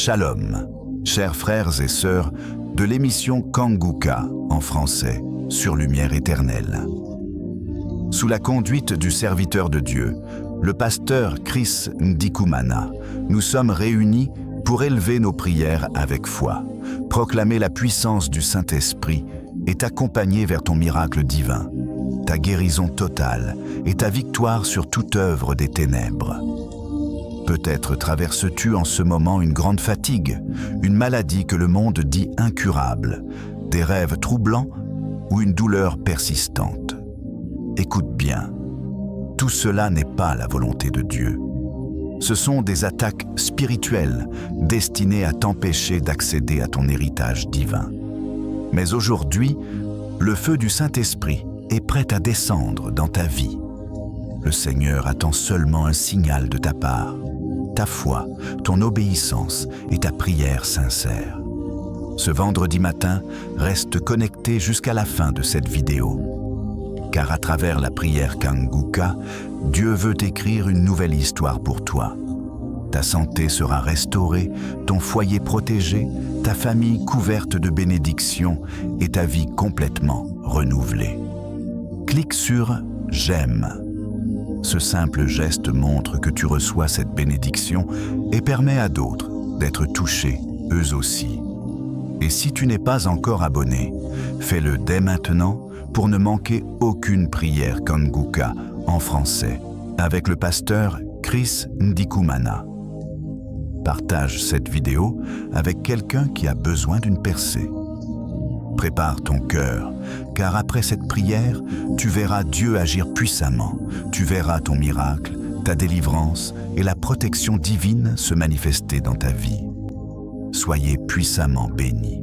Shalom, chers frères et sœurs de l'émission Kanguka en français, sur Lumière éternelle. Sous la conduite du serviteur de Dieu, le pasteur Chris Ndikumana, nous sommes réunis pour élever nos prières avec foi, proclamer la puissance du Saint-Esprit et t'accompagner vers ton miracle divin, ta guérison totale et ta victoire sur toute œuvre des ténèbres. Peut-être traverses-tu en ce moment une grande fatigue, une maladie que le monde dit incurable, des rêves troublants ou une douleur persistante. Écoute bien, tout cela n'est pas la volonté de Dieu. Ce sont des attaques spirituelles destinées à t'empêcher d'accéder à ton héritage divin. Mais aujourd'hui, le feu du Saint-Esprit est prêt à descendre dans ta vie. Le Seigneur attend seulement un signal de ta part, ta foi, ton obéissance et ta prière sincère. Ce vendredi matin, reste connecté jusqu'à la fin de cette vidéo. Car à travers la prière Kanguka, Dieu veut écrire une nouvelle histoire pour toi. Ta santé sera restaurée, ton foyer protégé, ta famille couverte de bénédictions et ta vie complètement renouvelée. Clique sur « J'aime ». Ce simple geste montre que tu reçois cette bénédiction et permet à d'autres d'être touchés, eux aussi. Et si tu n'es pas encore abonné, fais-le dès maintenant pour ne manquer aucune prière Kanguka en français avec le pasteur Chris Ndikumana. Partage cette vidéo avec quelqu'un qui a besoin d'une percée. Prépare ton cœur, car après cette prière, tu verras Dieu agir puissamment. Tu verras ton miracle, ta délivrance et la protection divine se manifester dans ta vie. Soyez puissamment bénis.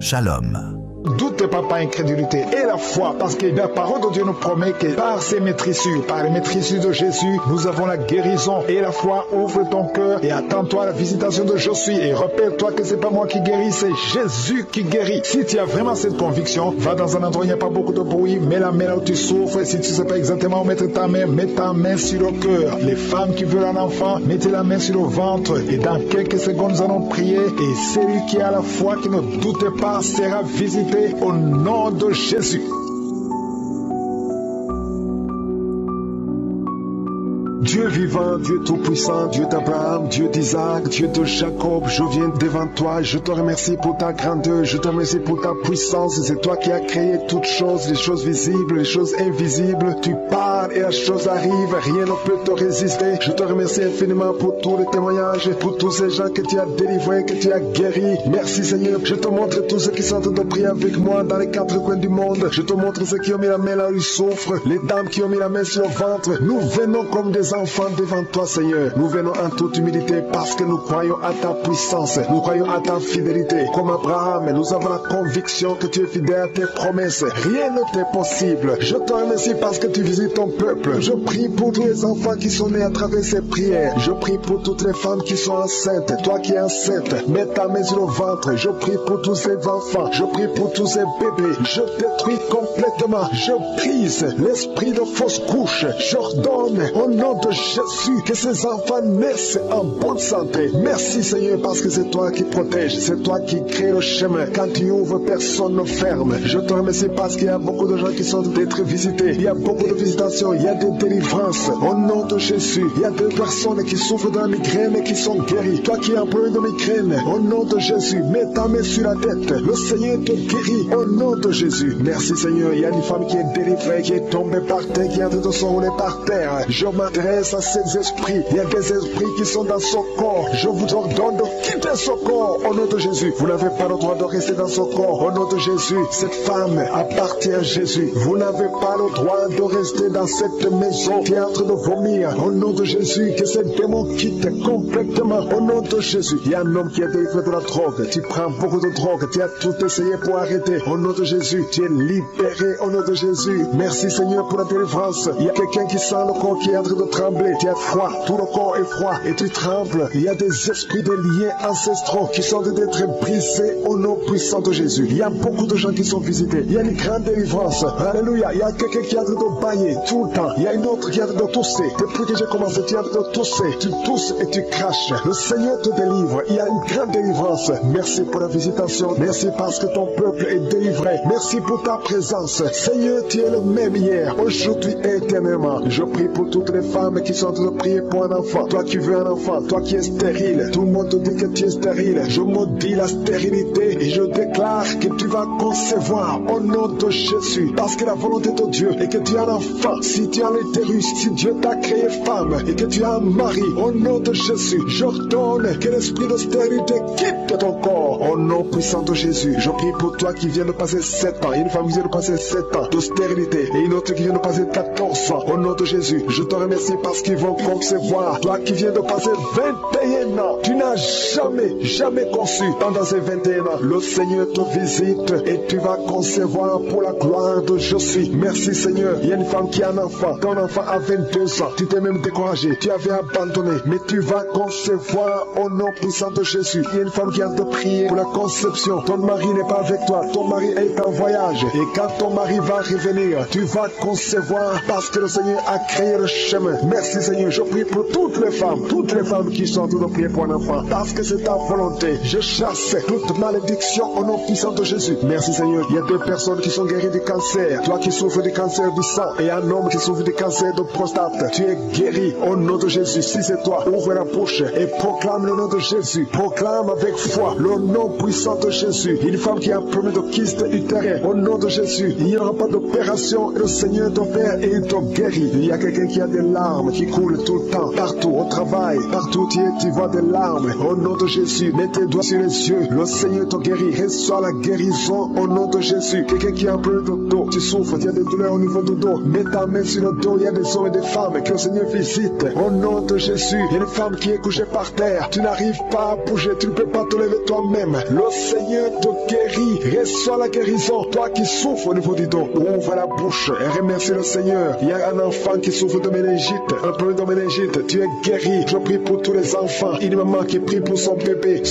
Shalom. Doute pas par incrédulité et la foi, parce que la parole de Dieu nous promet que par ces maîtrissures, par les maîtrissures de Jésus, nous avons la guérison. Et la foi, ouvre ton cœur et attends-toi à la visitation de Je suis. Et rappelle-toi que c'est pas moi qui guéris, c'est Jésus qui guérit. Si tu as vraiment cette conviction, va dans un endroit où il n'y a pas beaucoup de bruit, mets la main là où tu souffres. Si tu ne sais pas exactement où mettre ta main, mets ta main sur le cœur. Les femmes qui veulent un enfant, mettez la main sur le ventre. Et dans quelques secondes, nous allons prier. Et celui qui a la foi, qui ne doute pas, sera visité au nom de Jésus. Dieu vivant, Dieu tout-puissant, Dieu d'Abraham, Dieu d'Isaac, Dieu de Jacob, je viens devant toi, je te remercie pour ta grandeur, je te remercie pour ta puissance, c'est toi qui as créé toutes choses, les choses visibles, les choses invisibles, tu parles et la chose arrive, rien ne peut te résister, je te remercie infiniment pour tous les témoignages, pour tous ces gens que tu as délivrés, que tu as guéris, merci Seigneur, je te montre tous ceux qui sont en train de prier avec moi dans les quatre coins du monde, je te montre ceux qui ont mis la main là où ils souffrent, les dames qui ont mis la main sur le ventre, nous venons comme des enfants devant toi Seigneur, nous venons en toute humilité parce que nous croyons à ta puissance, nous croyons à ta fidélité, comme Abraham, nous avons la conviction que tu es fidèle à tes promesses, rien ne t'est possible, je te remercie parce que tu visites ton peuple, je prie pour tous les enfants qui sont nés à travers ces prières, je prie pour toutes les femmes qui sont enceintes, toi qui es enceinte, mets ta main sur le ventre, je prie pour tous ces enfants, je prie pour tous ces bébés, je détruis complètement, je brise l'esprit de fausse couche, j'ordonne au nom de Jésus que ces enfants naissent en bonne santé. Merci Seigneur parce que c'est toi qui protèges, c'est toi qui crée le chemin. Quand tu ouvres, personne ne ferme. Je te remercie parce qu'il y a beaucoup de gens qui sont d'être visités. Il y a beaucoup de visitations, il y a des délivrances. Au nom de Jésus, il y a des personnes qui souffrent de la migraine et qui sont guéries. Toi qui es en problème de migraine, au nom de Jésus, mets ta main sur la tête. Le Seigneur te guérit au nom de Jésus. Merci Seigneur. Il y a une femme qui est délivrée, qui est tombée par terre, qui est en train de s'enrouler par terre. Je m'adresse à ces esprits. Il y a des esprits qui sont dans son corps. Je vous ordonne de quitter son corps au nom de Jésus. Vous n'avez pas le droit de rester dans son corps au nom de Jésus. Cette femme appartient à Jésus. Vous n'avez pas le droit de rester dans cette maison qui est en train de vomir au nom de Jésus. Que ces démons quittent complètement au nom de Jésus. Il y a un homme qui est délivré de la drogue. Tu prends beaucoup de drogue. Tu as tout essayé pour arrêter au nom de Jésus. Tu es libéré au nom de Jésus. Merci Seigneur pour la délivrance. Il y a quelqu'un qui sent le corps qui est en train de trembler. Tu as froid, tout le corps est froid et tu trembles. Il y a des esprits de liens ancestraux qui sont d'être brisés au nom puissant de Jésus. Il y a beaucoup de gens qui sont visités. Il y a une grande délivrance. Alléluia. Il y a quelqu'un qui est en train de bailler. Tous tout le temps. Il y a une autre qui est en train de tousser. Depuis que j'ai commencé, tu es en train de tousser. Tu tousses et tu craches. Le Seigneur te délivre. Il y a une grande délivrance. Merci pour la visitation. Merci parce que ton peuple est délivré. Merci pour ta présence. Seigneur, tu es le même hier, aujourd'hui et éternellement. Je prie pour toutes les femmes qui sont en train de prier pour un enfant. Toi qui veux un enfant, toi qui es stérile. Tout le monde te dit que tu es stérile. Je maudis la stérilité et je déclare que tu vas concevoir au nom de Jésus. Parce que la volonté de Dieu est que tu as un enfant. Si tu as l'utérus, si Dieu t'a créé femme et que tu as un mari, au nom de Jésus, j'ordonne que l'esprit de stérilité quitte ton corps. Au nom puissant de Jésus, je prie pour toi qui viens de passer 7 ans. Une femme qui vient de passer 7 ans de stérilité et une autre qui vient de passer 14 ans. Au nom de Jésus, je te remercie parce qu'ils vont concevoir. Toi qui viens de passer 21 ans, tu n'as jamais conçu. Pendant ces 21 ans, le Seigneur te visite et tu vas concevoir pour la gloire de Jésus. Merci Seigneur. Il y a une femme qui a un enfant. Ton enfant a 22 ans. Tu t'es même découragé. Tu avais abandonné. Mais tu vas concevoir au nom puissant de Jésus. Il y a une femme qui a de prier pour la conception. Ton mari n'est pas avec toi. Ton mari est en voyage. Et quand ton mari va revenir, tu vas concevoir parce que le Seigneur a créé le chemin. Merci Seigneur. Je prie pour toutes les femmes qui sont en train de prier pour un enfant. Parce que c'est ta volonté. Je chasse toute malédiction au nom puissant de Jésus. Merci Seigneur. Il y a 2 personnes qui sont guéries du cancer. Toi qui souffres du cancer du sang et un homme qui souffre du cancer de prostate. Tu es guéri au nom de Jésus. Si c'est toi, ouvre la bouche et proclame le nom de Jésus. Proclame avec foi le nom puissant de Jésus. Une femme qui a un problème de kyste utérin. Au nom de Jésus, il n'y aura pas d'opération. Le Seigneur t'opère et il te guérit. Il y a quelqu'un qui a des larmes qui coulent tout le temps. Partout, au travail, partout où tu es, tu vois des larmes. Au nom de Jésus, mets tes doigts sur les yeux. Le Seigneur te guérit. Reçois la guérison au nom de Jésus. Quelqu'un qui a un problème de dos, tu souffres, il y a des douleurs au niveau du dos. Mets ta main sur le dos. Il y a des hommes et des femmes que le Seigneur visite. Au nom de Jésus, il y a une femme qui est couchée par terre. Tu n'arrives pas à bouger, tu ne peux pas te lever toi-même. Le Seigneur te guérit. Reçois la guérison. Toi qui souffres au niveau du dos, ouvre la bouche et remercie le Seigneur. Il y a un enfant qui souffre de méningite, un problème de méningite. Tu es guéri. Je prie pour tous les enfants. Une maman qui prie pour son bébé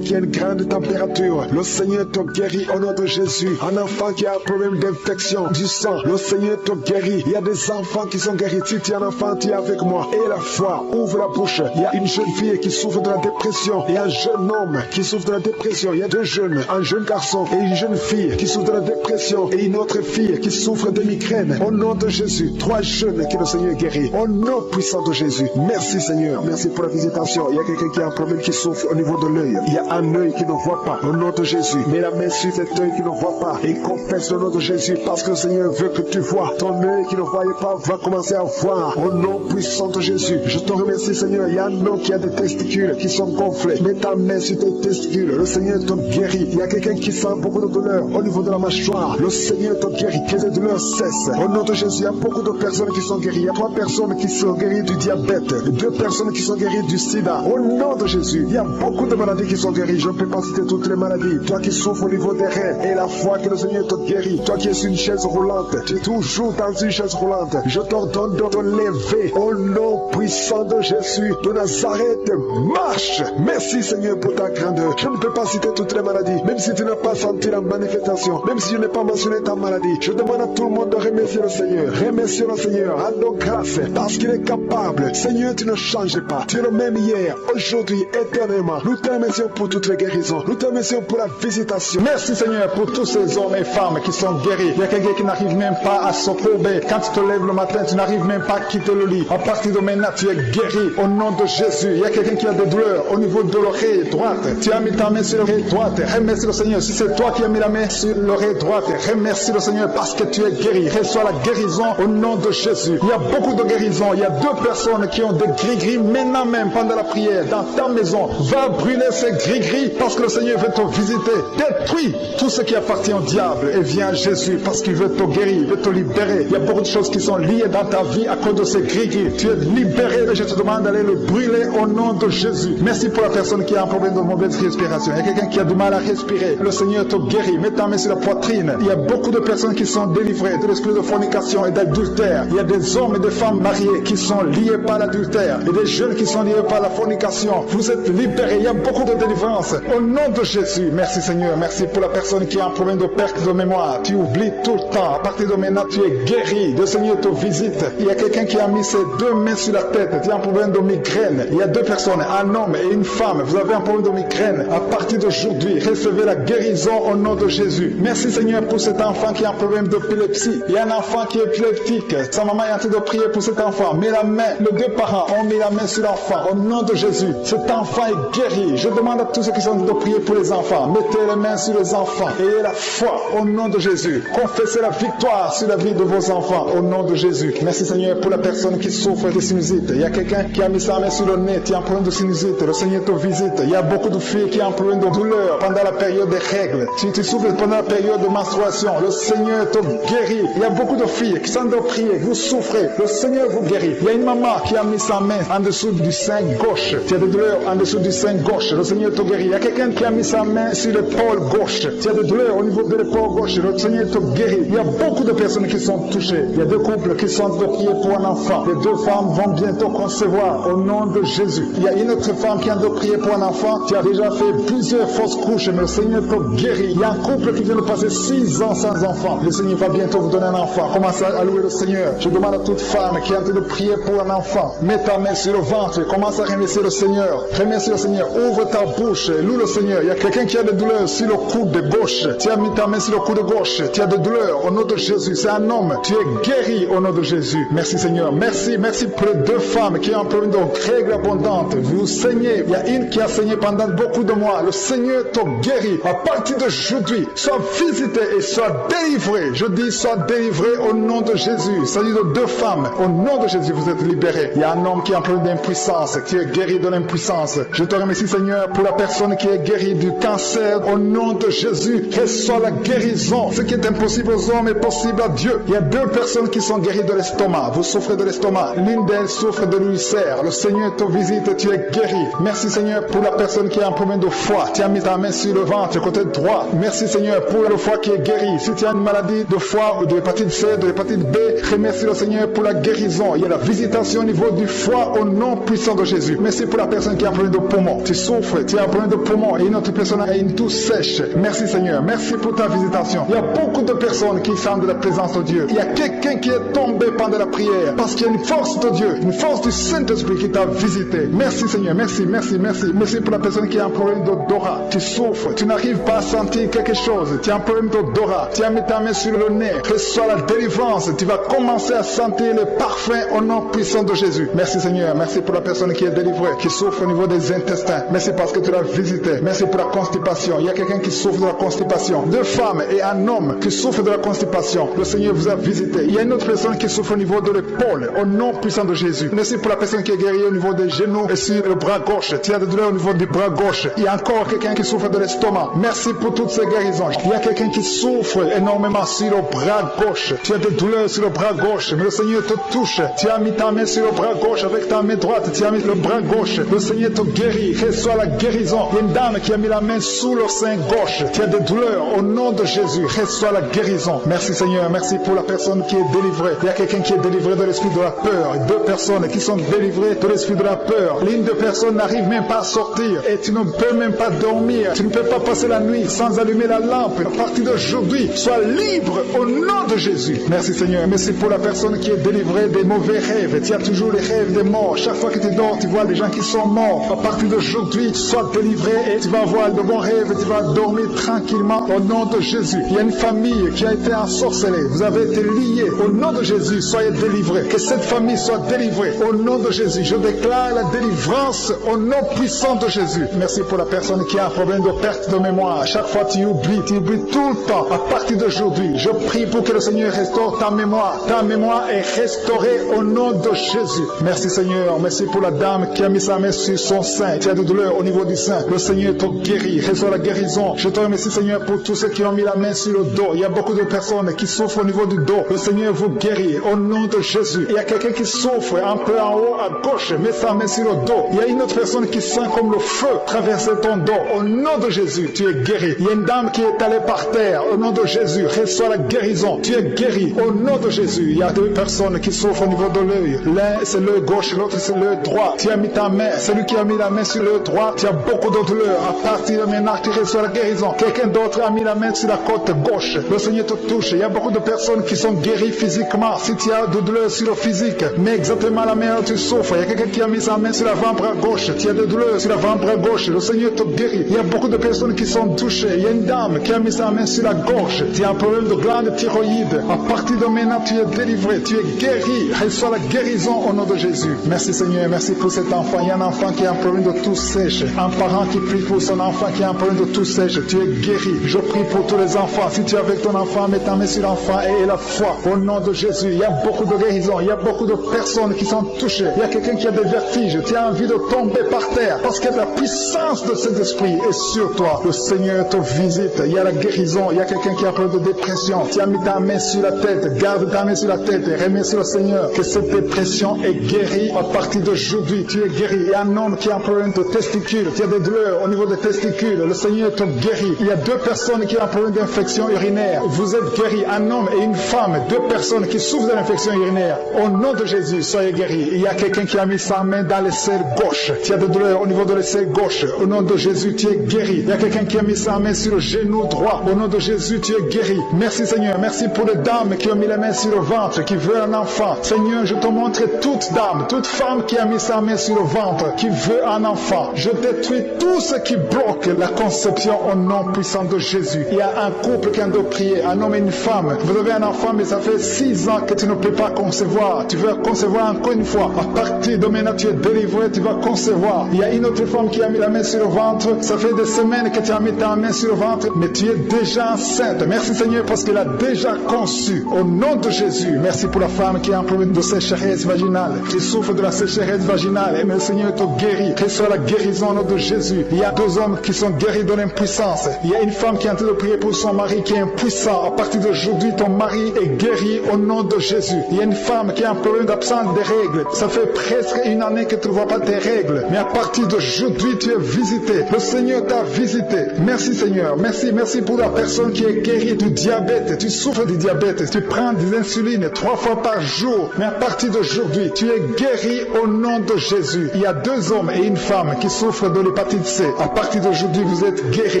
qui a une grande température. Le Seigneur te guérit au nom de Jésus. Un enfant qui a un problème d'infection du sang, le Seigneur te guérit. Il y a des enfants qui sont guéris. Si tu es un enfant, tu es avec moi. Et la foi, ouvre la bouche. Il y a une jeune fille qui souffre de la dépression. Il y a un jeune homme qui souffre de la dépression. Il y a 2 jeunes, un jeune garçon et une jeune fille qui souffre de la dépression et une autre fille qui souffre de migraine. Au nom de Jésus, 3 jeunes que le Seigneur guérit. Au nom puissant de Jésus. Merci Seigneur. Merci pour la visitation. Il y a quelqu'un qui a un problème qui souffre au niveau de l'œil. Il y a un œil qui ne voit pas. Au nom de Jésus. Mets la main sur cet œil qui ne voit pas et confesse le nom de Jésus parce que le Seigneur veut que tu vois. Ton œil qui ne voyait pas va commencer à voir. Au nom puissant de Jésus. Je te remercie Seigneur. Il y a un homme qui a des testicules qui sont gonflés. Mets ta main sur tes testicules. Le Seigneur te guérit. Il y a quelqu'un qui sent beaucoup de douleur au niveau de la mâchoire. Le Seigneur te guérit. Que les douleurs cessent. Au nom de Jésus, il y a beaucoup de personnes qui sont guéries. Il y a 3 personnes qui sont guéries du diabète. 2 personnes qui sont guéries du sida. Au nom de Jésus, il y a beaucoup de maladies qui sont guéries. Je ne peux pas citer toutes les maladies. Toi qui souffres au niveau des reins et la foi que le Seigneur te guérit. Toi qui es sur une chaise roulante. Tu es toujours dans une chaise roulante. Je t'ordonne de te lever. Au nom puissant de Jésus de Nazareth, marche. Merci Seigneur pour ta grandeur. Je ne peux pas citer toutes les maladies. Même si tu n'as pas senti la manifestation. Même si je n'ai pas mentionné ta maladie. Je demande à tout le monde de remercier le Seigneur. Remercier le Seigneur. Rendons grâce parce qu'il est capable. Seigneur, tu ne changes pas. Tu es le même hier, aujourd'hui, éternellement. Nous te remercions pour toutes les guérisons. Nous te remercions pour la visitation. Merci Seigneur pour tous ces hommes et femmes qui sont guéris. Il y a quelqu'un qui n'arrive même pas à se courber. Quand tu te lèves le matin, tu n'arrives même pas à quitter le lit. À partir de maintenant, tu es guéri au nom de Jésus. Il y a quelqu'un qui a des douleurs au niveau de l'oreille droite. Tu as mis ta main sur l'oreille droite. Remercie le Seigneur. Si c'est toi qui as mis la main sur l'oreille droite, remercie le Seigneur parce que tu es guéri. Reçois la guérison au nom de Jésus. Il y a beaucoup de guérisons. Il y a 2 personnes qui ont des gris-gris maintenant même pendant la prière dans ta maison. Va brûler ces gris-gris parce que le Seigneur veut te visiter. Détruis tout ce qui appartient au diable et viens à Jésus parce qu'il veut te guérir, il veut te libérer. Il y a beaucoup de choses qui sont liées dans ta vie à cause de ces gris-gris. Tu es libéré et je te demande d'aller le brûler au nom de Jésus. Merci pour la personne qui a un problème de mauvaise respiration. Il y a quelqu'un qui a du mal à respirer. Le Seigneur te guérit. Mets ta main sur la poitrine. Il y a beaucoup de personnes qui sont délivrées de l'esprit de fornication et d'adultère. Il y a des hommes et des femmes mariés qui sont liés par l'adultère et des jeunes qui sont liés par la fornication. Vous êtes libérés. Il y a beaucoup de délivrance. Au nom de Jésus. Merci Seigneur. Merci pour la personne qui a un problème de perte de mémoire. Tu oublies tout le temps. À partir de maintenant, tu es guéri de ce Seigneur te visite. Il y a quelqu'un qui a mis ses deux mains sur la tête. Tu as un problème de migraine. Il y a deux personnes, un homme et une femme. Vous avez un problème de migraine. À partir d'aujourd'hui, recevez la guérison au nom de Jésus. Merci Seigneur pour cet enfant qui a un problème d'épilepsie. Il y a un enfant qui est épileptique. Sa maman est en train de prier pour cet enfant. Mets la main. Les deux parents ont mis la main sur l'enfant. Au nom de Jésus, cet enfant est guéri. Je demande à tous ceux qui sont en train de prier pour les enfants. Mettez les mains sur les enfants. Ayez la foi au nom de Jésus. Confessez la victoire sur la vie de vos enfants au nom de Jésus. Merci Seigneur pour la personne qui souffre de sinusite. Il y a quelqu'un qui a mis sa main sur le nez, qui a un problème de sinusite. Le Seigneur te visite. Il y a beaucoup de filles qui ont un problème de douleur pendant la période des règles. Si tu souffres pendant la période de menstruation, le Seigneur te guérit. Il y a beaucoup de filles qui sont en train de prier, vous souffrez, le Seigneur vous guérit. Il y a une maman qui a mis sa main en dessous du sein gauche. Tu as des douleurs en dessous du sein gauche, le Seigneur te guérit. Il y a quelqu'un qui a mis sa main sur l'épaule gauche. Tu as des douleurs au niveau de l'épaule gauche, le Seigneur te guérit. Il y a beaucoup de personnes qui sont touchées. Il y a deux couples qui sont en train de prier pour un enfant. Les deux femmes vont bientôt concevoir au nom de Jésus. Il y a une autre femme qui est en train de prier pour un enfant. Tu as déjà fait plusieurs fausses couches, mais le Seigneur te guérit. Il y a un couple qui vient de passer 6 ans sans enfant. Le Seigneur va bientôt vous donner un enfant. Commencez à louer le Seigneur. Je demande à toute femme qui est en train de prier pour un enfant, mets ta main sur le ventre, commence à remercier le Seigneur. Remercie le Seigneur, ouvre ta bouche, loue le Seigneur. Il y a quelqu'un qui a des douleurs sur le coude gauche. Tu as mis ta main sur le coude gauche. Tu as des douleurs au nom de Jésus. C'est un homme. Tu es guéri au nom de Jésus. Merci Seigneur. Merci pour les deux femmes qui ont un problème de règles abondantes. Vous saignez. Il y a une qui a saigné pendant beaucoup de mois. Le Seigneur te guérit. À partir d'aujourd'hui, sois visité et sois délivré. Je dis sois délivré au nom de Jésus. Il s'agit de deux femmes. Au nom de Jésus, vous êtes libérés. Il y a un homme qui a un problème d'impuissance, qui est guéri de l'impuissance. Je te remercie Seigneur pour la personne qui est guérie du cancer. Au nom de Jésus, reçois la guérison. Ce qui est impossible aux hommes est possible à Dieu. Il y a deux personnes qui sont guéries de l'estomac. Vous souffrez de l'estomac. L'une d'elles souffre de l'ulcère. Le Seigneur te visite, tu es guéri. Merci Seigneur pour la personne qui a un problème de foie. Tu as mis ta main sur le ventre, côté droit. Merci Seigneur pour le foie qui est guéri. Si tu as une maladie de foie ou de l'hépatite C, de l'hépatite B, remercie le Seigneur pour la guérison. Il y a la visitation au niveau du foie au nom puissant de Jésus. Merci pour la personne qui a un problème de poumon. Tu souffres, tu as un problème de poumon et une autre personne a une toux sèche. Merci Seigneur. Merci pour ta visitation. Il y a beaucoup de personnes qui sentent la présence de Dieu. Il y a quelqu'un qui est tombé pendant la prière parce qu'il y a une force de Dieu, une force du Saint-Esprit qui t'a visité. Merci Seigneur. Merci pour la personne qui a un problème d'odorat. Tu souffres, tu n'arrives pas à sentir quelque chose. Tu as un problème d'odorat. Tu as mis ta main sur le nez. Reçois la délivrance. Tu vas commencer à sentir le parfum au nom puissant de Jésus. Merci Seigneur. Merci pour la personne qui est délivrée, qui souffre au niveau des intestins. Merci parce que tu l'as visité. Merci pour la constipation. Il y a quelqu'un qui souffre de la constipation. Deux femmes et un homme qui souffrent de la constipation. Le Seigneur vous a visité. Il y a une autre personne qui souffre au niveau de l'épaule, au nom puissant de Jésus. Merci pour la personne qui est guérie au niveau des genoux et sur le bras gauche. Tu as des douleurs au niveau du bras gauche. Il y a encore quelqu'un qui souffre de l'estomac. Merci pour toutes ces guérisons. Il y a quelqu'un qui souffre énormément sur le bras gauche. Tu as des douleurs sur le bras gauche, mais le Seigneur te touche. Tu as mis ta main sur le bras gauche avec ta main droite. Tu as mis le bras gauche. Le Seigneur te guérit. Reçois la guérison. Il y a une dame qui a mis la main sous le sein gauche. Tu as des douleurs au nom de Jésus. Reçois la guérison. Merci Seigneur. Merci pour la personne qui est délivrée. Il y a quelqu'un qui est délivré de l'esprit de la peur. Deux personnes qui sont délivrées de l'esprit de la peur. L'une des personnes n'arrive même pas à sortir et tu ne peux même pas dormir. Tu ne peux pas passer la nuit sans allumer la lampe. À partir d'aujourd'hui, sois libre au nom de Jésus. Merci Seigneur. Merci pour la personne qui est délivrée des mauvais rêves. Tu as toujours les rêves des morts. Chaque fois que tu dors, tu vois des gens qui sont morts. À partir d'aujourd'hui, sois délivré et tu vas avoir de bons rêves. Tu vas dormir tranquillement au nom de Jésus. Il y a une famille qui a été ensorcelée. Vous avez été liés. Au nom de Jésus, soyez délivrés. Que cette famille soit délivrée. Au nom de Jésus, je déclare la délivrance au nom puissant de Jésus. Merci pour la personne qui a un problème de perte de mémoire. Chaque fois tu oublies tout le temps. À partir d'aujourd'hui, je prie pour que le Seigneur restaure ta mémoire. Ta mémoire est restaurée au nom de Jésus. Merci Seigneur. Merci pour la dame qui a mis sa main sur son sein. Tu as des douleurs au niveau du sein. Le Seigneur te guérit. Reçois la guérison. Je te remercie Seigneur pour tous ceux qui ont mis la main sur le dos. Il y a beaucoup de personnes qui souffrent au niveau du dos. Le Seigneur vous guérit au nom de Jésus. Il y a quelqu'un qui souffre un peu en haut à gauche. Mets sa main sur le dos. Il y a une autre personne qui sent comme le feu traverser ton dos. Au nom de Jésus, tu es guéri. Il y a une dame qui est allée par terre. Au nom de Jésus, reçois la guérison. Tu es guéri. Au nom de Jésus, il y a deux personnes qui souffrent au niveau de l'œil. L'un c'est l'œil gauche, l'autre c'est l'œil droit. Tu as mis ta main. Celui qui a mis la main sur l'œil droit, tu as beaucoup de douleurs. À partir de maintenant, tu reçois la guérison. Quelqu'un d'autre a mis la main sur la côte gauche. Le Seigneur te touche. Il y a beaucoup de personnes qui sont guéries physiquement, si tu as de douleur sur le physique, mets exactement la main où tu souffres. Il y a quelqu'un qui a mis sa main sur l'avant-bras gauche. Tu as des douleurs sur l'avant-bras gauche. Le Seigneur te guérit. Il y a beaucoup de personnes qui sont touchées. Il y a une dame qui a mis sa main sur la gauche. Tu as un problème de glande thyroïde. À partir de maintenant, tu es délivré. Tu es guéri. Reçois la guérison au nom de Jésus. Merci Seigneur. Merci pour cet enfant. Il y a un enfant qui a un problème de tout sèche. Un parent qui prie pour son enfant qui a un problème de tout sèche. Tu es guéri. Je prie pour tous les enfants. Si tu es avec ton enfant, mets ta main sur l'enfant et la foi. Au nom de Jésus, il y a beaucoup de guérisons. Il y a beaucoup de personnes qui sont touchées. Il y a quelqu'un qui a des vertiges. Tu as envie de tomber par terre parce que la puissance de cet esprit est sur toi. Le Seigneur te visite. Il y a la guérison. Il y a quelqu'un qui a peur de dépression. Tu as mis ta main sur la tête. Garde ta main sur la tête et remercie le Seigneur que cette dépression est guérie à partir d'aujourd'hui. Tu es guéri. Il y a un homme qui a un problème de testicules. Tu as des douleurs au niveau des testicules. Le Seigneur te guérit. Il y a deux personnes qui ont un problème d'infection urinaire. Vous êtes guéris. Un homme et une femme. Deux personnes qui souffrent de l'infection urinaire. Au nom de Jésus, soyez guéris. Il y a quelqu'un qui a mis sa main dans l'aisselle gauche. Tu as des douleurs au niveau de l'aisselle gauche. Au nom de Jésus, tu es guéri. Il y a quelqu'un qui a mis sa main sur le genou droit. Au nom de Jésus, tu es guéri. Merci Seigneur. Merci pour les dames qui ont mis la main sur le ventre, qui veulent un enfant. Seigneur, je te montre toute dame, toute femme qui a mis sa main sur le ventre, qui veut un enfant. Je détruis tout ce qui bloque la conception au nom puissant de Jésus. Il y a un couple qui a de prier, un homme et une femme. Vous avez un enfant, mais ça fait 6 ans que tu ne peux pas concevoir. Tu veux concevoir encore une fois. À partir de maintenant, tu es délivré, tu vas concevoir. Il y a une autre femme qui a mis la main sur le ventre. Ça fait des semaines que tu as mis ta main sur le ventre, mais tu es déjà enceinte. Merci Seigneur parce qu'elle a déjà conçu. Au nom de Jésus, merci pour la femme qui a un problème de sécheresse vaginale. Tu souffres de la sécheresse vaginale et le Seigneur te guérit. Que soit la guérison au nom de Jésus. Il y a 2 hommes qui sont guéris de l'impuissance. Il y a une femme qui est en train de prier pour son mari qui est impuissant. À partir d'aujourd'hui, ton mari est guéri au nom de Jésus. Il y a une femme qui a un problème d'absence des règles. Ça fait presque 1 année que tu ne vois pas tes règles. Mais à partir d'aujourd'hui, tu es visité. Le Seigneur t'a visité. Merci Seigneur. Merci pour la personne qui est guérie du diabète. Tu souffres du diabète. Tu prends des insulines 3 fois par jour. Mais à partir d'aujourd'hui, tu es guéri au nom de Jésus. Il y a 2 hommes et une femme qui souffrent de l'hépatite C. À partir d'aujourd'hui, vous êtes guéris.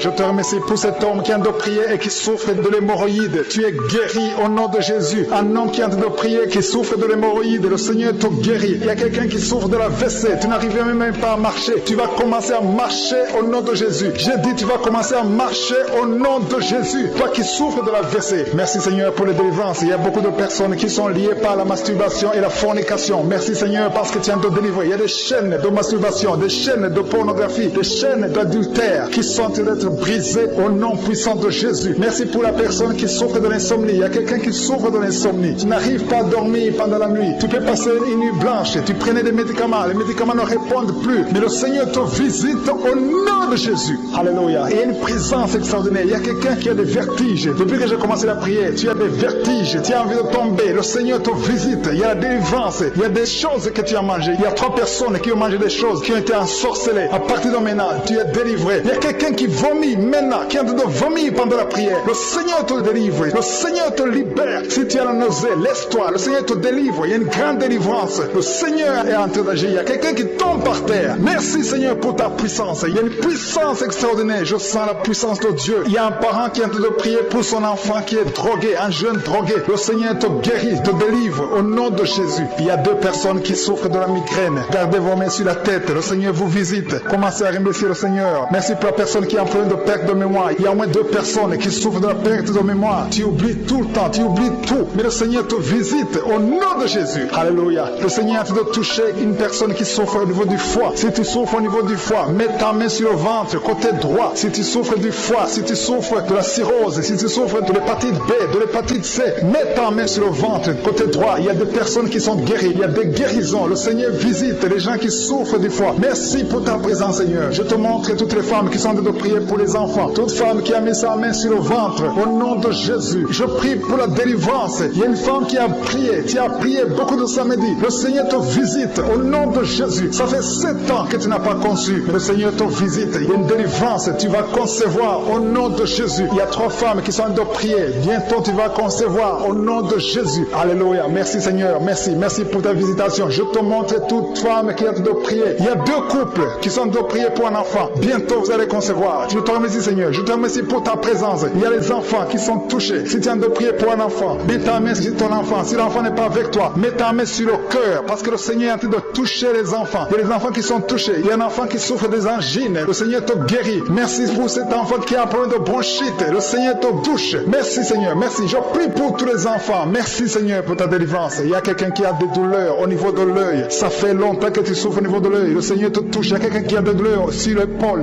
Je te remercie pour cet homme qui a de prier et qui souffre de l'hémorroïde. Tu es guéri au nom de Jésus. Un homme qui a de prier, qui souffre de l'hémorroïde. Le Seigneur te guérit. Il y a quelqu'un qui souffre de la WC. Tu n'arrives même pas à marcher. Tu vas commencer à marcher au nom de Jésus. J'ai dit, tu vas commencer à marcher au nom de Jésus. Toi qui souffres de la WC. Merci Seigneur pour les délivrances. Il y a beaucoup de personnes qui sont liées par la masturbation et la fornication. Merci Seigneur parce que tu viens de délivrer. Il y a des chaînes de masturbation, des chaînes de pornographie, des chaînes d'adultère qui sont en train d'être brisées au nom puissant de Jésus. Merci pour la personne qui souffre de l'insomnie. Il y a quelqu'un qui souffre de l'insomnie. Tu n'arrives pas à dormir pendant la nuit. Tu peux passer une nuit blanche. Tu prenais des médicaments. Les médicaments ne répondent plus. Mais le Seigneur te visite au nom de Jésus. Alléluia. Il y a une présence extraordinaire. Il y a quelqu'un qui a des vertiges. Depuis que j'ai commencé la prière, tu as des vertiges. Tu as envie de tomber. Le Seigneur te visite. Il y a la délivrance. Il y a des choses que tu as mangées. Il y a 3 personnes qui ont mangé des choses, qui ont été ensorcelées. À partir de maintenant, tu es délivré. Il y a quelqu'un qui vomit maintenant, qui est en train de vomir pendant la prière. Le Seigneur te délivre. Le Seigneur te libère. Si tu as la nausée, laisse-toi. Le Seigneur te délivre. Il y a une grande délivrance. Le Seigneur est en train d'agir. Il y a quelqu'un qui tombe par terre. Merci Seigneur pour ta puissance. Il y a une puissance extraordinaire. Je sens la puissance de Dieu. Il y a un parent qui est en train de prier pour son enfant qui est drogué, un jeune drogué. Le Seigneur te guérit, te délivre au nom de Jésus. Il y a 2 personnes qui souffrent de la migraine. Gardez vos mains sur la tête. Le Seigneur vous visite. Commencez à remercier le Seigneur. Merci pour la personne qui a un problème de perte de mémoire. Il y a au moins 2 personnes qui souffrent de la perte de mémoire. Tu oublies tout le temps, tu oublies tout. Mais le Seigneur te visite au nom de Jésus. Alléluia. Le Seigneur est en train de toucher une personne qui souffre au niveau du foie. Si tu souffres au niveau du foie, mets ta main sur le ventre, côté droit. Si tu souffres du foie, si tu souffres de la cirrhose, si tu souffres de l'hépatite B, de l'hépatite C, mets ta main sur le ventre, côté droit. Il y a des personnes qui sont guéries. Il y a des guérisons. Le Seigneur visite les gens qui souffrent du foie. Merci pour ta présence, Seigneur. Je te montre toutes les femmes qui sont en train de prier pour les enfants. Toute femme qui a mis sa main sur le ventre, au nom de Jésus. Je prie pour la délivrance. Il y a une femme qui a prié. Tu as prié beaucoup de samedis. Le Seigneur te visite au nom de Jésus. Ça fait 7 ans que tu n'as pas conçu. Mais le Seigneur te visite. Il y a une délivrance. Tu vas concevoir au nom de Jésus. Il y a 3 femmes qui sont en train de prier. Bientôt tu vas concevoir au nom de Jésus. Alléluia. Merci Seigneur. Merci. Merci pour ta visitation. Je te montre toute femme qui est en train de prier. Il y a 2 couples qui sont en train de prier pour un enfant. Bientôt vous allez concevoir. Je te remercie Seigneur. Je te remercie pour ta présence. Il y a les enfants qui sont touchés. Si tu es en train de prier pour un enfant, mets ta main sur ton enfant. Si l'enfant n'est pas avec toi, mets ta main sur le cœur, parce que le Seigneur est en train de toucher les enfants. Il y a des enfants qui sont touchés. Il y a un enfant qui souffre des angines. Le Seigneur te guérit. Merci pour cet enfant qui a un problème de bronchite. Le Seigneur te touche. Merci Seigneur, merci. Je prie pour tous les enfants. Merci Seigneur pour ta délivrance. Il y a quelqu'un qui a des douleurs au niveau de l'œil. Ça fait longtemps que tu souffres au niveau de l'œil. Le Seigneur te touche. Il y a quelqu'un qui a des douleurs sur l'épaule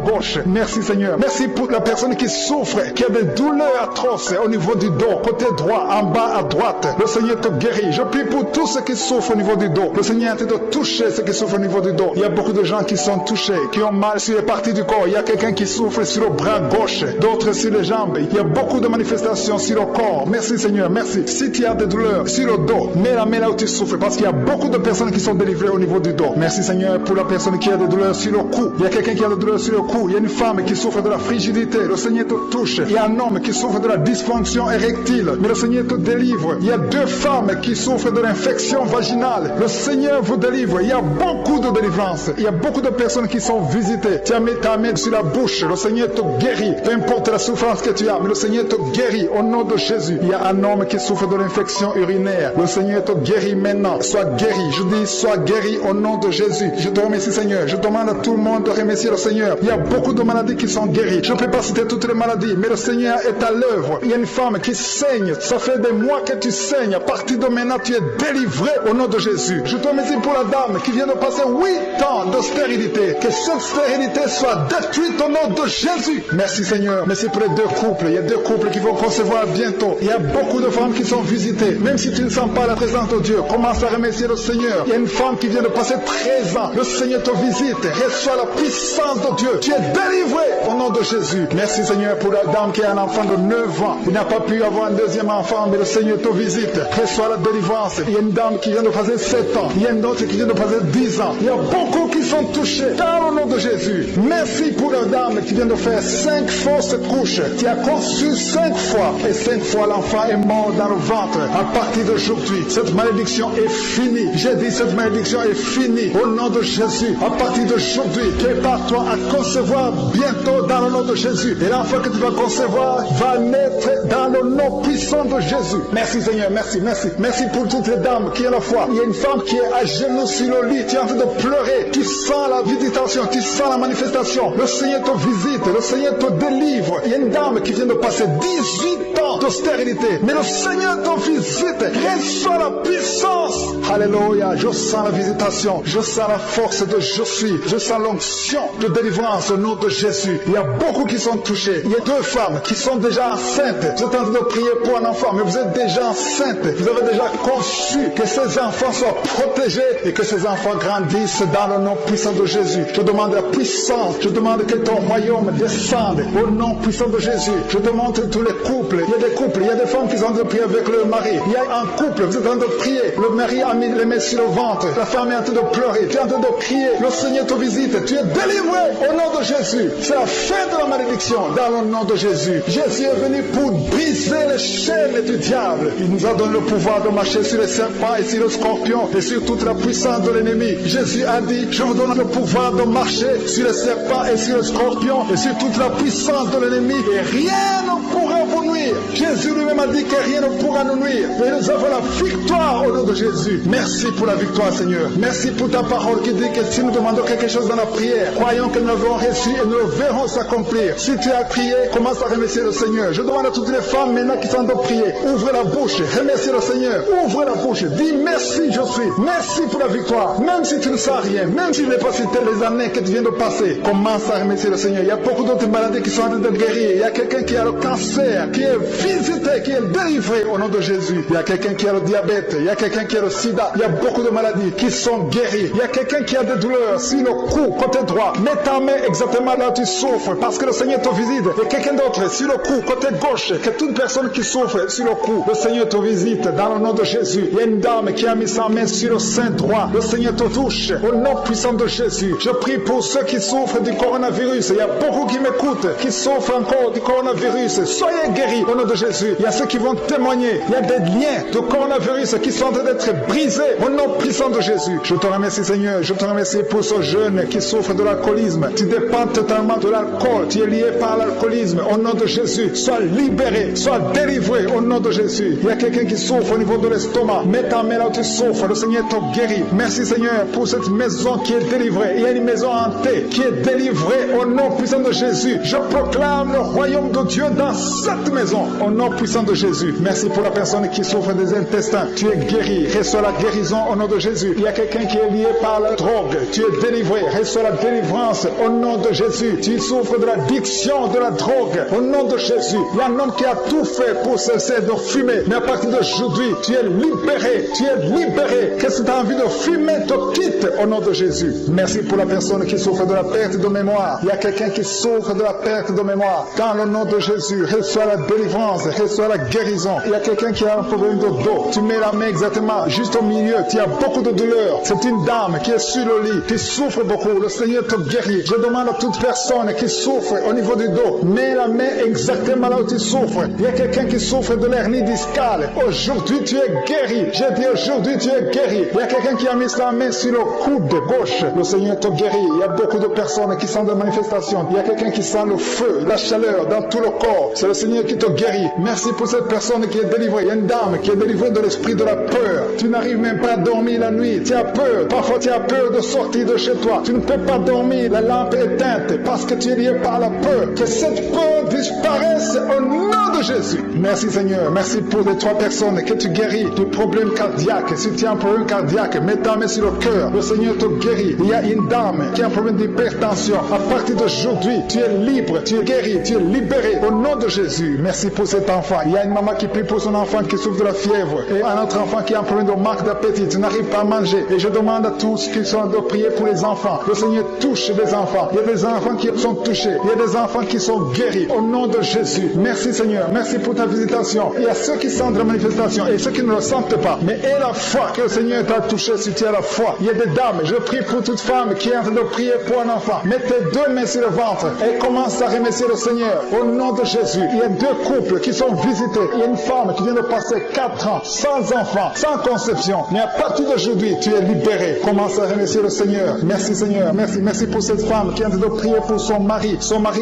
gauche. Merci Seigneur. Merci pour la personne qui souffre, qui a des douleurs atroces au niveau du dos, côté droit, en bas à droite. Le Seigneur te guérit. Je prie pour tous ceux qui souffrent au niveau du dos. Le Seigneur est en train de toucher ceux qui souffrent au niveau du dos. Il y a beaucoup de gens qui sont touchés, qui ont mal sur les parties du corps. Il y a quelqu'un qui souffre sur le bras gauche, d'autres sur les jambes. Il y a beaucoup de manifestations sur le corps. Merci Seigneur, merci. Si tu as des douleurs sur le dos, mets la main là où tu souffres, parce qu'il y a beaucoup de personnes qui sont délivrées au niveau du dos. Merci Seigneur pour la personne qui a des douleurs sur le cou. Il y a quelqu'un qui a des douleurs sur le cou. Il y a une femme qui souffre de la frigidité. Le Seigneur te touche. Il y a un homme qui souffre de la dysfonction érectile. Mais le Seigneur te délivre. Il y a deux femmes qui souffrent de l'infection vaginale. Le Seigneur vous délivre. Il y a beaucoup de délivrance. Il y a beaucoup de personnes qui sont visitées. Tu as mis ta main sur la bouche. Le Seigneur te guérit. Peu importe la souffrance que tu as, mais le Seigneur te guérit au nom de Jésus. Il y a un homme qui souffre de l'infection urinaire. Le Seigneur te guérit maintenant. Sois guéri. Je dis, sois guéri au nom de Jésus. Je te remercie Seigneur. Je demande à tout le monde de remercier le Seigneur. Il y a beaucoup de maladies qui sont guéries. Je ne peux pas citer toutes les maladies, mais le Seigneur est à l'œuvre. Il y a une femme qui saigne. Ça fait des mois que tu saignes. À partir de maintenant, tu es délivré au nom de Jésus. Je te remercie pour la dame qui vient de passer 8 ans de stérilité. Que cette stérilité soit détruite au nom de Jésus. Merci Seigneur. Merci pour les deux couples. Il y a deux couples qui vont concevoir bientôt. Il y a beaucoup de femmes qui sont visitées. Même si tu ne sens pas la présence de Dieu, commence à remercier le Seigneur. Il y a une femme qui vient de passer 13 ans. Le Seigneur te visite. Reçois la puissance de Dieu. Tu es délivré au nom de Jésus. Merci Seigneur pour la dame qui a un enfant de 9 ans. Il n'a pas pu avoir un deuxième enfant, mais le Seigneur te visite. Reçois la délivrance. Il y a une dame qui vient de passer 7 ans. Il y a une autre qui vient de passer 10 ans. Il y a beaucoup qui sont touchés dans le nom de Jésus. Merci pour la dame qui vient de faire 5 fausses couches. Tu as conçu 5 fois et 5 fois l'enfant est mort dans le ventre. À partir d'aujourd'hui, cette malédiction est finie. J'ai dit cette malédiction est finie au nom de Jésus. À partir d'aujourd'hui, prépare-toi à concevoir bientôt dans le nom de Jésus. Et l'enfant que tu vas concevoir va naître dans le nom puissant de Jésus. Merci Seigneur, merci, merci. Merci pour toutes les dames qui ont la foi. Il y a une femme qui est à genoux sur le lit. Tu es en train de pleurer. Tu sens la visitation, tu sens la manifestation. Le Seigneur te visite, le Seigneur te délivre. Il y a une dame qui vient de passer 18 ans de stérilité. Mais le Seigneur te visite. Reçois la puissance. Alléluia. Je sens la visitation. Je sens la force de je suis. Je sens l'onction de délivrance au nom de Jésus. Il y a beaucoup qui sont touchés. Il y a 2 femmes qui sont déjà enceintes. Vous êtes en train de prier pour un enfant, mais vous êtes déjà enceinte. Vous avez déjà conçu que ces enfants soient protégés et que ces enfants grandissent dans le nom puissant de Jésus. Je demande la puissance. Je demande que ton royaume descende au nom puissant de Jésus. Je demande tous les couples. Il y a des couples, il y a des femmes qui sont en train de prier avec leur mari. Il y a un couple, vous êtes en train de prier. Le mari a mis les mains sur le ventre. La femme est en train de pleurer. Tu es en train de crier. Le Seigneur te visite. Tu es délivré au nom de Jésus. C'est la fin de la malédiction dans le nom de Jésus. Jésus est venu pour briser les chaînes du diable. Il nous a donné le pouvoir de marcher sur les serpents et sur les scorpions et sur toute la puissance de l'ennemi. Jésus a dit, je vous donne le pouvoir de marcher sur les serpents et sur les scorpions et sur toute la puissance de l'ennemi et rien ne pourra vous nuire. Jésus lui-même a dit que rien ne pourra nous nuire. Et nous avons la victoire au nom de Jésus. Merci pour la victoire, Seigneur. Merci pour ta parole qui dit que si nous demandons quelque chose dans la prière, croyons que nous l'avons reçu et nous le verrons s'accomplir. Si tu as prié, commence à remercier le Seigneur. Je demande à toutes les femmes maintenant qui sont en train de prier, ouvre la bouche, remercie le Seigneur. Ouvre la bouche, dis merci je suis. Merci pour la victoire. Même si tu ne sens rien, même si je n'ai pas cité les années que tu viens de passer, commence à remercier le Seigneur. Il y a beaucoup d'autres maladies qui sont en train de guérir. Il y a quelqu'un qui a le cancer, qui est visité, qui est délivré au nom de Jésus. Il y a quelqu'un qui a le diabète, il y a quelqu'un qui a le sida. Il y a beaucoup de maladies qui sont guéries. Il y a quelqu'un qui a des douleurs sur le cou, côté droit. Mets ta main exactement là où tu souffres parce que le Seigneur te visite. Et quelqu'un d'autre sur le cou, côté gauche, que toute personne qui souffre sur le cou, le Seigneur te visite dans le nom de Jésus. Il y a une dame qui a mis sa main sur le sein droit. Le Seigneur te touche au nom puissant de Jésus. Je prie pour ceux qui souffrent du coronavirus. Il y a beaucoup qui m'écoutent, qui souffrent encore du coronavirus. Soyez guéris au nom de Jésus. Il y a ceux qui vont témoigner. Il y a des liens de coronavirus qui sont en train d'être brisés au nom puissant de Jésus. Je te remercie Seigneur. Je te remercie pour ce jeune qui souffre de l'alcoolisme. Tu dépends totalement de l'alcool. l'alcool, tu es lié par l'alcoolisme, au nom de Jésus, sois libéré, sois délivré au nom de Jésus. Il y a quelqu'un qui souffre au niveau de l'estomac, mets ta main là où tu souffres, le Seigneur te guérit. Merci Seigneur pour cette maison qui est délivrée. Il y a une maison hantée qui est délivrée au nom puissant de Jésus. Je proclame le royaume de Dieu dans cette maison au nom puissant de Jésus. Merci pour la personne qui souffre des intestins, tu es guéri, reçois la guérison au nom de Jésus. Il y a quelqu'un qui est lié par la drogue, tu es délivré, reçois la délivrance au nom de Jésus. Tu souffres de l'addiction de la drogue au nom de Jésus. Il y a un homme qui a tout fait pour cesser de fumer, mais à partir d'aujourd'hui, tu es libéré, tu es libéré. Qu'est-ce que tu as envie de fumer te quitte au nom de Jésus. Merci pour la personne qui souffre de la perte de mémoire. Il y a quelqu'un qui souffre de la perte de mémoire. Dans le nom de Jésus, reçois la délivrance, reçois la guérison. Il y a quelqu'un qui a un problème de dos. Tu mets la main exactement juste au milieu. Tu as beaucoup de douleur. C'est une dame qui est sur le lit, qui souffre beaucoup. Le Seigneur te guérit. Je demande à toute personne qui souffre au niveau du dos, mets la main exactement là où tu souffres. Il y a quelqu'un qui souffre de l'hernie discale. Aujourd'hui, tu es guéri. J'ai dit aujourd'hui, tu es guéri. Il y a quelqu'un qui a mis sa main sur le coude gauche. Le Seigneur te guérit. Il y a beaucoup de personnes qui sentent des manifestations. Il y a quelqu'un qui sent le feu, la chaleur dans tout le corps. C'est le Seigneur qui te guérit. Merci pour cette personne qui est délivrée. Il y a une dame qui est délivrée de l'esprit de la peur. Tu n'arrives même pas à dormir la nuit. Tu as peur. Parfois, tu as peur de sortir de chez toi. Tu ne peux pas dormir. La lampe est éteinte parce que tu es lié par la peur. Que cette peur disparaisse au nom de Jésus. Merci Seigneur. Merci pour les 3 personnes que tu guéris du problème cardiaque. Si tu as un problème cardiaque, mets ta main sur le cœur. Le Seigneur te guérit. Il y a une dame qui a un problème d'hypertension. À partir d'aujourd'hui, tu es libre, tu es guéri, tu es libéré au nom de Jésus. Merci pour cet enfant. Il y a une maman qui prie pour son enfant qui souffre de la fièvre et un autre enfant qui a un problème de manque d'appétit. Tu n'arrives pas à manger. Et je demande à tous qui sont de prier pour les enfants. Le Seigneur touche les enfants. Il y a des enfants qui sont touchés. Il y a des enfants qui sont guéris au nom de Jésus. Merci Seigneur. Merci pour ta visitation. Il y a ceux qui sentent la manifestation et ceux qui ne le sentent pas. Mais aie la foi que le Seigneur t'a touché si tu as la foi. Il y a des dames. Je prie pour toute femme qui est en train de prier pour un enfant. Mets tes 2 mains sur le ventre et commence à remercier le Seigneur au nom de Jésus. Il y a 2 couples qui sont visités. Il y a une femme qui vient de passer 4 ans sans enfant, sans conception. Mais à partir d'aujourd'hui, tu es libéré. Commence à remercier le Seigneur. Merci Seigneur. Merci. Merci pour cette femme qui est en train de prier pour son mari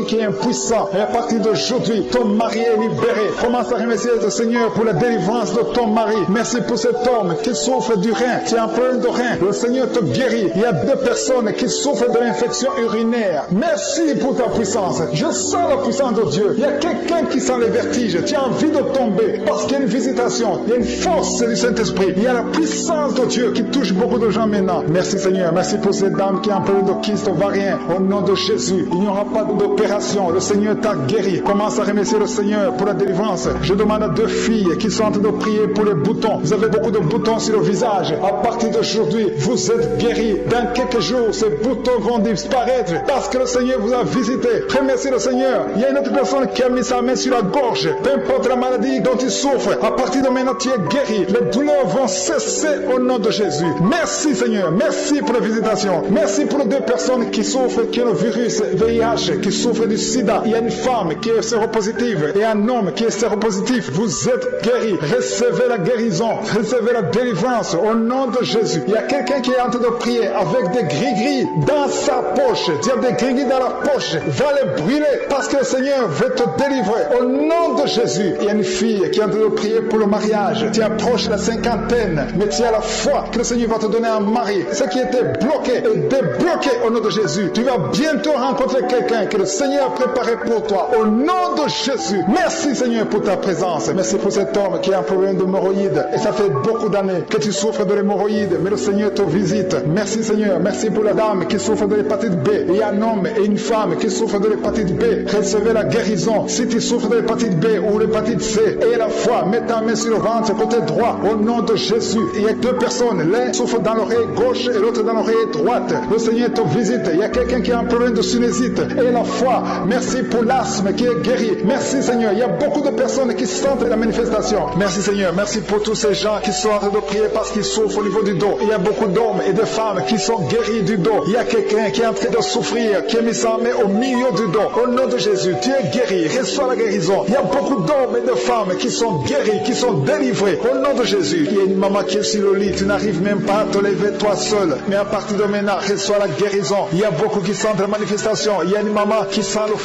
qui est impuissant. Et à partir d'aujourd'hui, ton mari est libéré. Commence à remercier le Seigneur pour la délivrance de ton mari. Merci pour cet homme qui souffre du rein. Tu as un problème de rein. Le Seigneur te guérit. Il y a 2 personnes qui souffrent de l'infection urinaire. Merci pour ta puissance. Je sens la puissance de Dieu. Il y a quelqu'un qui sent les vertiges. Tu as envie de tomber parce qu'il y a une visitation. Il y a une force du Saint-Esprit. Il y a la puissance de Dieu qui touche beaucoup de gens maintenant. Merci Seigneur. Merci pour cette dame qui a un problème de kyste ovarien. Au nom de Jésus, il n'y aura pas d'opération. Le Seigneur t'a guéri. Commence à remercier le Seigneur pour la délivrance. Je demande à 2 filles qui sont en train de prier pour les boutons. Vous avez beaucoup de boutons sur le visage. À partir d'aujourd'hui, vous êtes guéris. Dans quelques jours, ces boutons vont disparaître parce que le Seigneur vous a visité. Remerciez le Seigneur. Il y a une autre personne qui a mis sa main sur la gorge. Peu importe la maladie dont tu souffres, à partir de maintenant, tu es guéri. Les douleurs vont cesser au nom de Jésus. Merci Seigneur. Merci pour la visitation. Merci pour les 2 personnes qui souffrent, qui ont le virus VIH, qui souffrent du sida. Il y a une femme qui est séropositive et un homme qui est séropositif. Vous êtes guéris. Recevez la guérison. Recevez la délivrance au nom de Jésus. Il y a quelqu'un qui est en train de prier avec des gris-gris dans sa poche. Tu as des gris-gris dans la poche. Va les brûler parce que le Seigneur veut te délivrer au nom de Jésus. Il y a une fille qui est en train de prier pour le mariage. Tu approches la 50aine, mais tu as la foi que le Seigneur va te donner un mari. Ce qui était bloqué est débloqué au nom de Jésus. Tu vas bientôt rencontrer quelqu'un que le Seigneur a préparé pour toi au nom de Jésus. Merci Seigneur pour ta présence. Merci pour cet homme qui a un problème d'hémorroïdes et ça fait beaucoup d'années que tu souffres de l'hémorroïde, mais le Seigneur te visite. Merci Seigneur. Merci pour la dame qui souffre de l'hépatite B. Il y a un homme et une femme qui souffrent de l'hépatite B. Recevez la guérison. Si tu souffres de l'hépatite B ou l'hépatite C, et la foi, mets ta main sur le ventre côté droit au nom de Jésus. Il y a 2 personnes. L'un souffre dans l'oreille gauche et l'autre dans l'oreille droite. Le Seigneur te visite. Il y a quelqu'un qui a un problème de sinusite. Et la foi. Merci pour l'asthme qui est guéri. Merci Seigneur. Il y a beaucoup de personnes qui sentent la manifestation. Merci Seigneur. Merci pour tous ces gens qui sont en train de prier parce qu'ils souffrent au niveau du dos. Il y a beaucoup d'hommes et de femmes qui sont guéris du dos. Il y a quelqu'un qui est en train de souffrir, qui a mis sa main au milieu du dos. Au nom de Jésus, tu es guéri. Reçois la guérison. Il y a beaucoup d'hommes et de femmes qui sont guéris, qui sont délivrés. Au nom de Jésus, il y a une maman qui est sur le lit. Tu n'arrives même pas à te lever toi seul. Mais à partir de maintenant, reçois la guérison. Il y a beaucoup qui sentent la manifestation. Il y a une maman maman qui sent le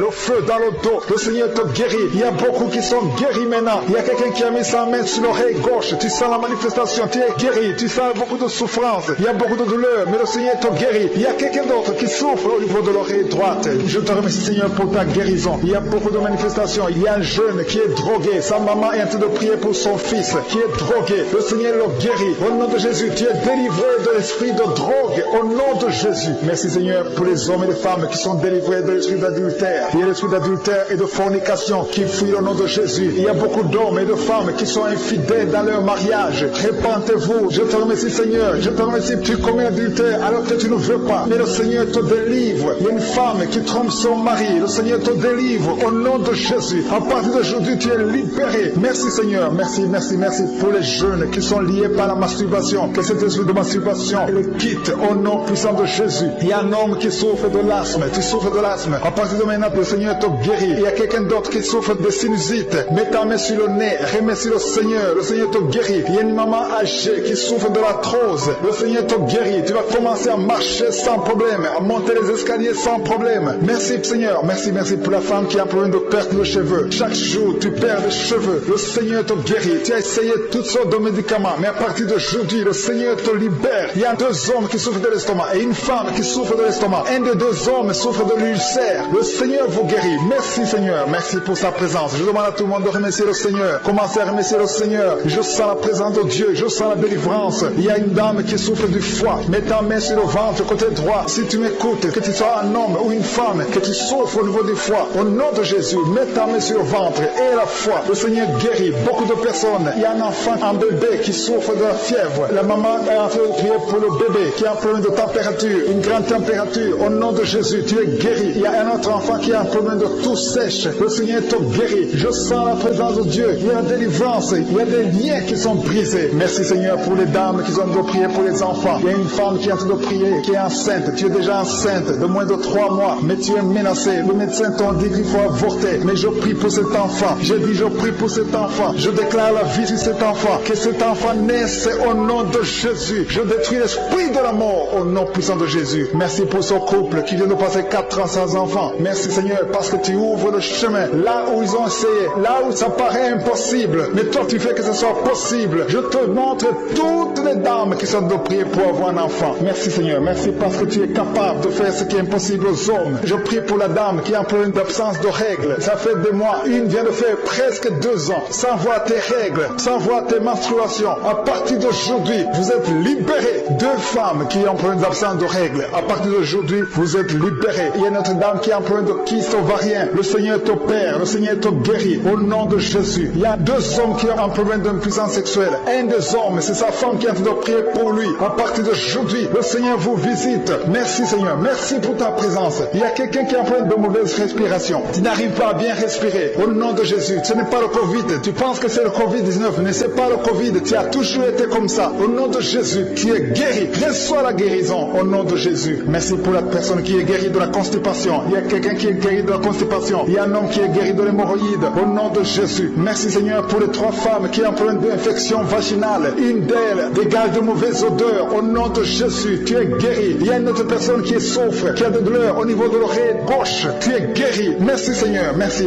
feu dans le dos. Le Seigneur te guérit. Il y a beaucoup qui sont guéris maintenant. Il y a quelqu'un qui a mis sa main sur l'oreille gauche. Tu sens la manifestation. Tu es guéri. Tu sens beaucoup de souffrance. Il y a beaucoup de douleur. Mais le Seigneur te guérit. Il y a quelqu'un d'autre qui souffre au niveau de l'oreille droite. Je te remercie, Seigneur, pour ta guérison. Il y a beaucoup de manifestations. Il y a un jeune qui est drogué. Sa maman est en train de prier pour son fils qui est drogué. Le Seigneur le guérit. Au nom de Jésus, tu es délivré de l'esprit de drogue. Au nom de Jésus. Merci, Seigneur, pour les hommes et les femmes qui sont délivrés de l'esprit d'adultère. Il y a l'esprit d'adultère et de fornication qui fuit au nom de Jésus. Il y a beaucoup d'hommes et de femmes qui sont infidèles dans leur mariage. Répentez-vous. Je te remercie, Seigneur. Je te remercie. Tu commets l'adultère alors que tu ne veux pas. Mais le Seigneur te délivre. Il y a une femme qui trompe son mari. Le Seigneur te délivre au nom de Jésus. À partir d'aujourd'hui, tu es libéré. Merci, Seigneur. Merci pour les jeunes qui sont liés par la masturbation. Que cet esprit de masturbation le quitte au nom puissant de Jésus. Il y a un homme qui souffre de l'asthme. Tu souffres de l'asthme. À partir de maintenant, le Seigneur te guérit. Il y a quelqu'un d'autre qui souffre de sinusite. Mets ta main sur le nez. Remercie le Seigneur. Le Seigneur te guérit. Il y a une maman âgée qui souffre de l'arthrose. Le Seigneur te guérit. Tu vas commencer à marcher sans problème, à monter les escaliers sans problème. Merci, Seigneur. Merci pour la femme qui a un problème de perte de cheveux. Chaque jour, tu perds des cheveux. Le Seigneur te guérit. Tu as essayé toutes sortes de médicaments, mais à partir d'aujourd'hui, le Seigneur te libère. Il y a 2 hommes qui souffrent de l'estomac et une femme qui souffre de l'estomac. Un des 2 hommes souffre de l'ulcère. Le Seigneur vous guérit. Merci, Seigneur. Merci pour sa présence. Je demande à tout le monde de remercier le Seigneur. Commencez à remercier le Seigneur. Je sens la présence de Dieu. Je sens la délivrance. Il y a une dame qui souffre du foie. Mets ta main sur le ventre, côté droit. Si tu m'écoutes, que tu sois un homme ou une femme, que tu souffres au niveau du foie, au nom de Jésus, mets ta main sur le ventre et la foi. Le Seigneur guérit beaucoup de personnes. Il y a un enfant, un bébé qui souffre de la fièvre. La maman est en train de prier pour le bébé qui a un problème de température, une grande température. Au nom de Jésus, tu es guéri. Il y a un autre enfant qui a un problème de toux sèche. Le Seigneur te guérit. Je sens la présence de Dieu. Il y a la délivrance. Il y a des liens qui sont brisés. Merci, Seigneur, pour les dames qui ont de prier pour les enfants. Il y a une femme qui est en train de prier, qui est enceinte. Tu es déjà enceinte de moins de 3 mois, mais tu es menacé. Le médecin t'a dit qu'il faut avorter. Mais je prie pour cet enfant. Je dis, je prie pour cet enfant. Je déclare la vie sur cet enfant. Que cet enfant naisse au nom de Jésus. Je détruis l'esprit de la mort au nom puissant de Jésus. Merci pour ce couple qui vient de passer 4 ans sans enfant. Merci, Seigneur, parce que tu ouvres le chemin là où ils ont essayé, là où ça paraît impossible. Mais toi, tu fais que ce soit possible. Je te montre toutes les dames qui sont de prier pour avoir un enfant. Merci, Seigneur. Merci parce que tu es capable de faire ce qui est impossible aux hommes. Je prie pour la dame qui a un problème d'absence de règles. Ça fait des mois. Une vient de faire presque 2 ans sans voir tes règles, sans voir tes menstruations. À partir d'aujourd'hui, vous êtes libérés. 2 femmes qui ont un problème d'absence de règles. À partir d'aujourd'hui, vous êtes libérés. Il y a une autre dame qui a un problème de kyste ovarien. Le Seigneur t'opère. Le Seigneur te guérit. Au nom de Jésus. Il y a 2 hommes qui ont un problème d'impuissance sexuelle. Un des hommes, c'est sa femme qui est en train de prier pour lui. À partir d'aujourd'hui, le Seigneur vous visite. Merci, Seigneur. Merci pour ta présence. Il y a quelqu'un qui a un problème de mauvaise respiration. Tu n'arrives pas à bien respirer. Au nom de Jésus. Ce n'est pas le Covid. Tu penses que c'est le Covid-19, mais ce n'est pas le Covid. Tu as toujours été comme ça. Au nom de Jésus, tu es guéri. Reçois la guérison. Au nom de Jésus. Merci pour la personne qui est guérie de la constipation. Il y a quelqu'un qui est guéri de la constipation. Il y a un homme qui est guéri de l'hémorroïde. Au nom de Jésus. Merci, Seigneur, pour les 3 femmes qui ont un problème d'infection vaginale. Une d'elles dégage de mauvaises odeurs. Au nom de Jésus, tu es guéri. Il y a une autre personne qui souffre, qui a des douleurs au niveau de l'oreille gauche. Tu es guéri. Merci, Seigneur. Merci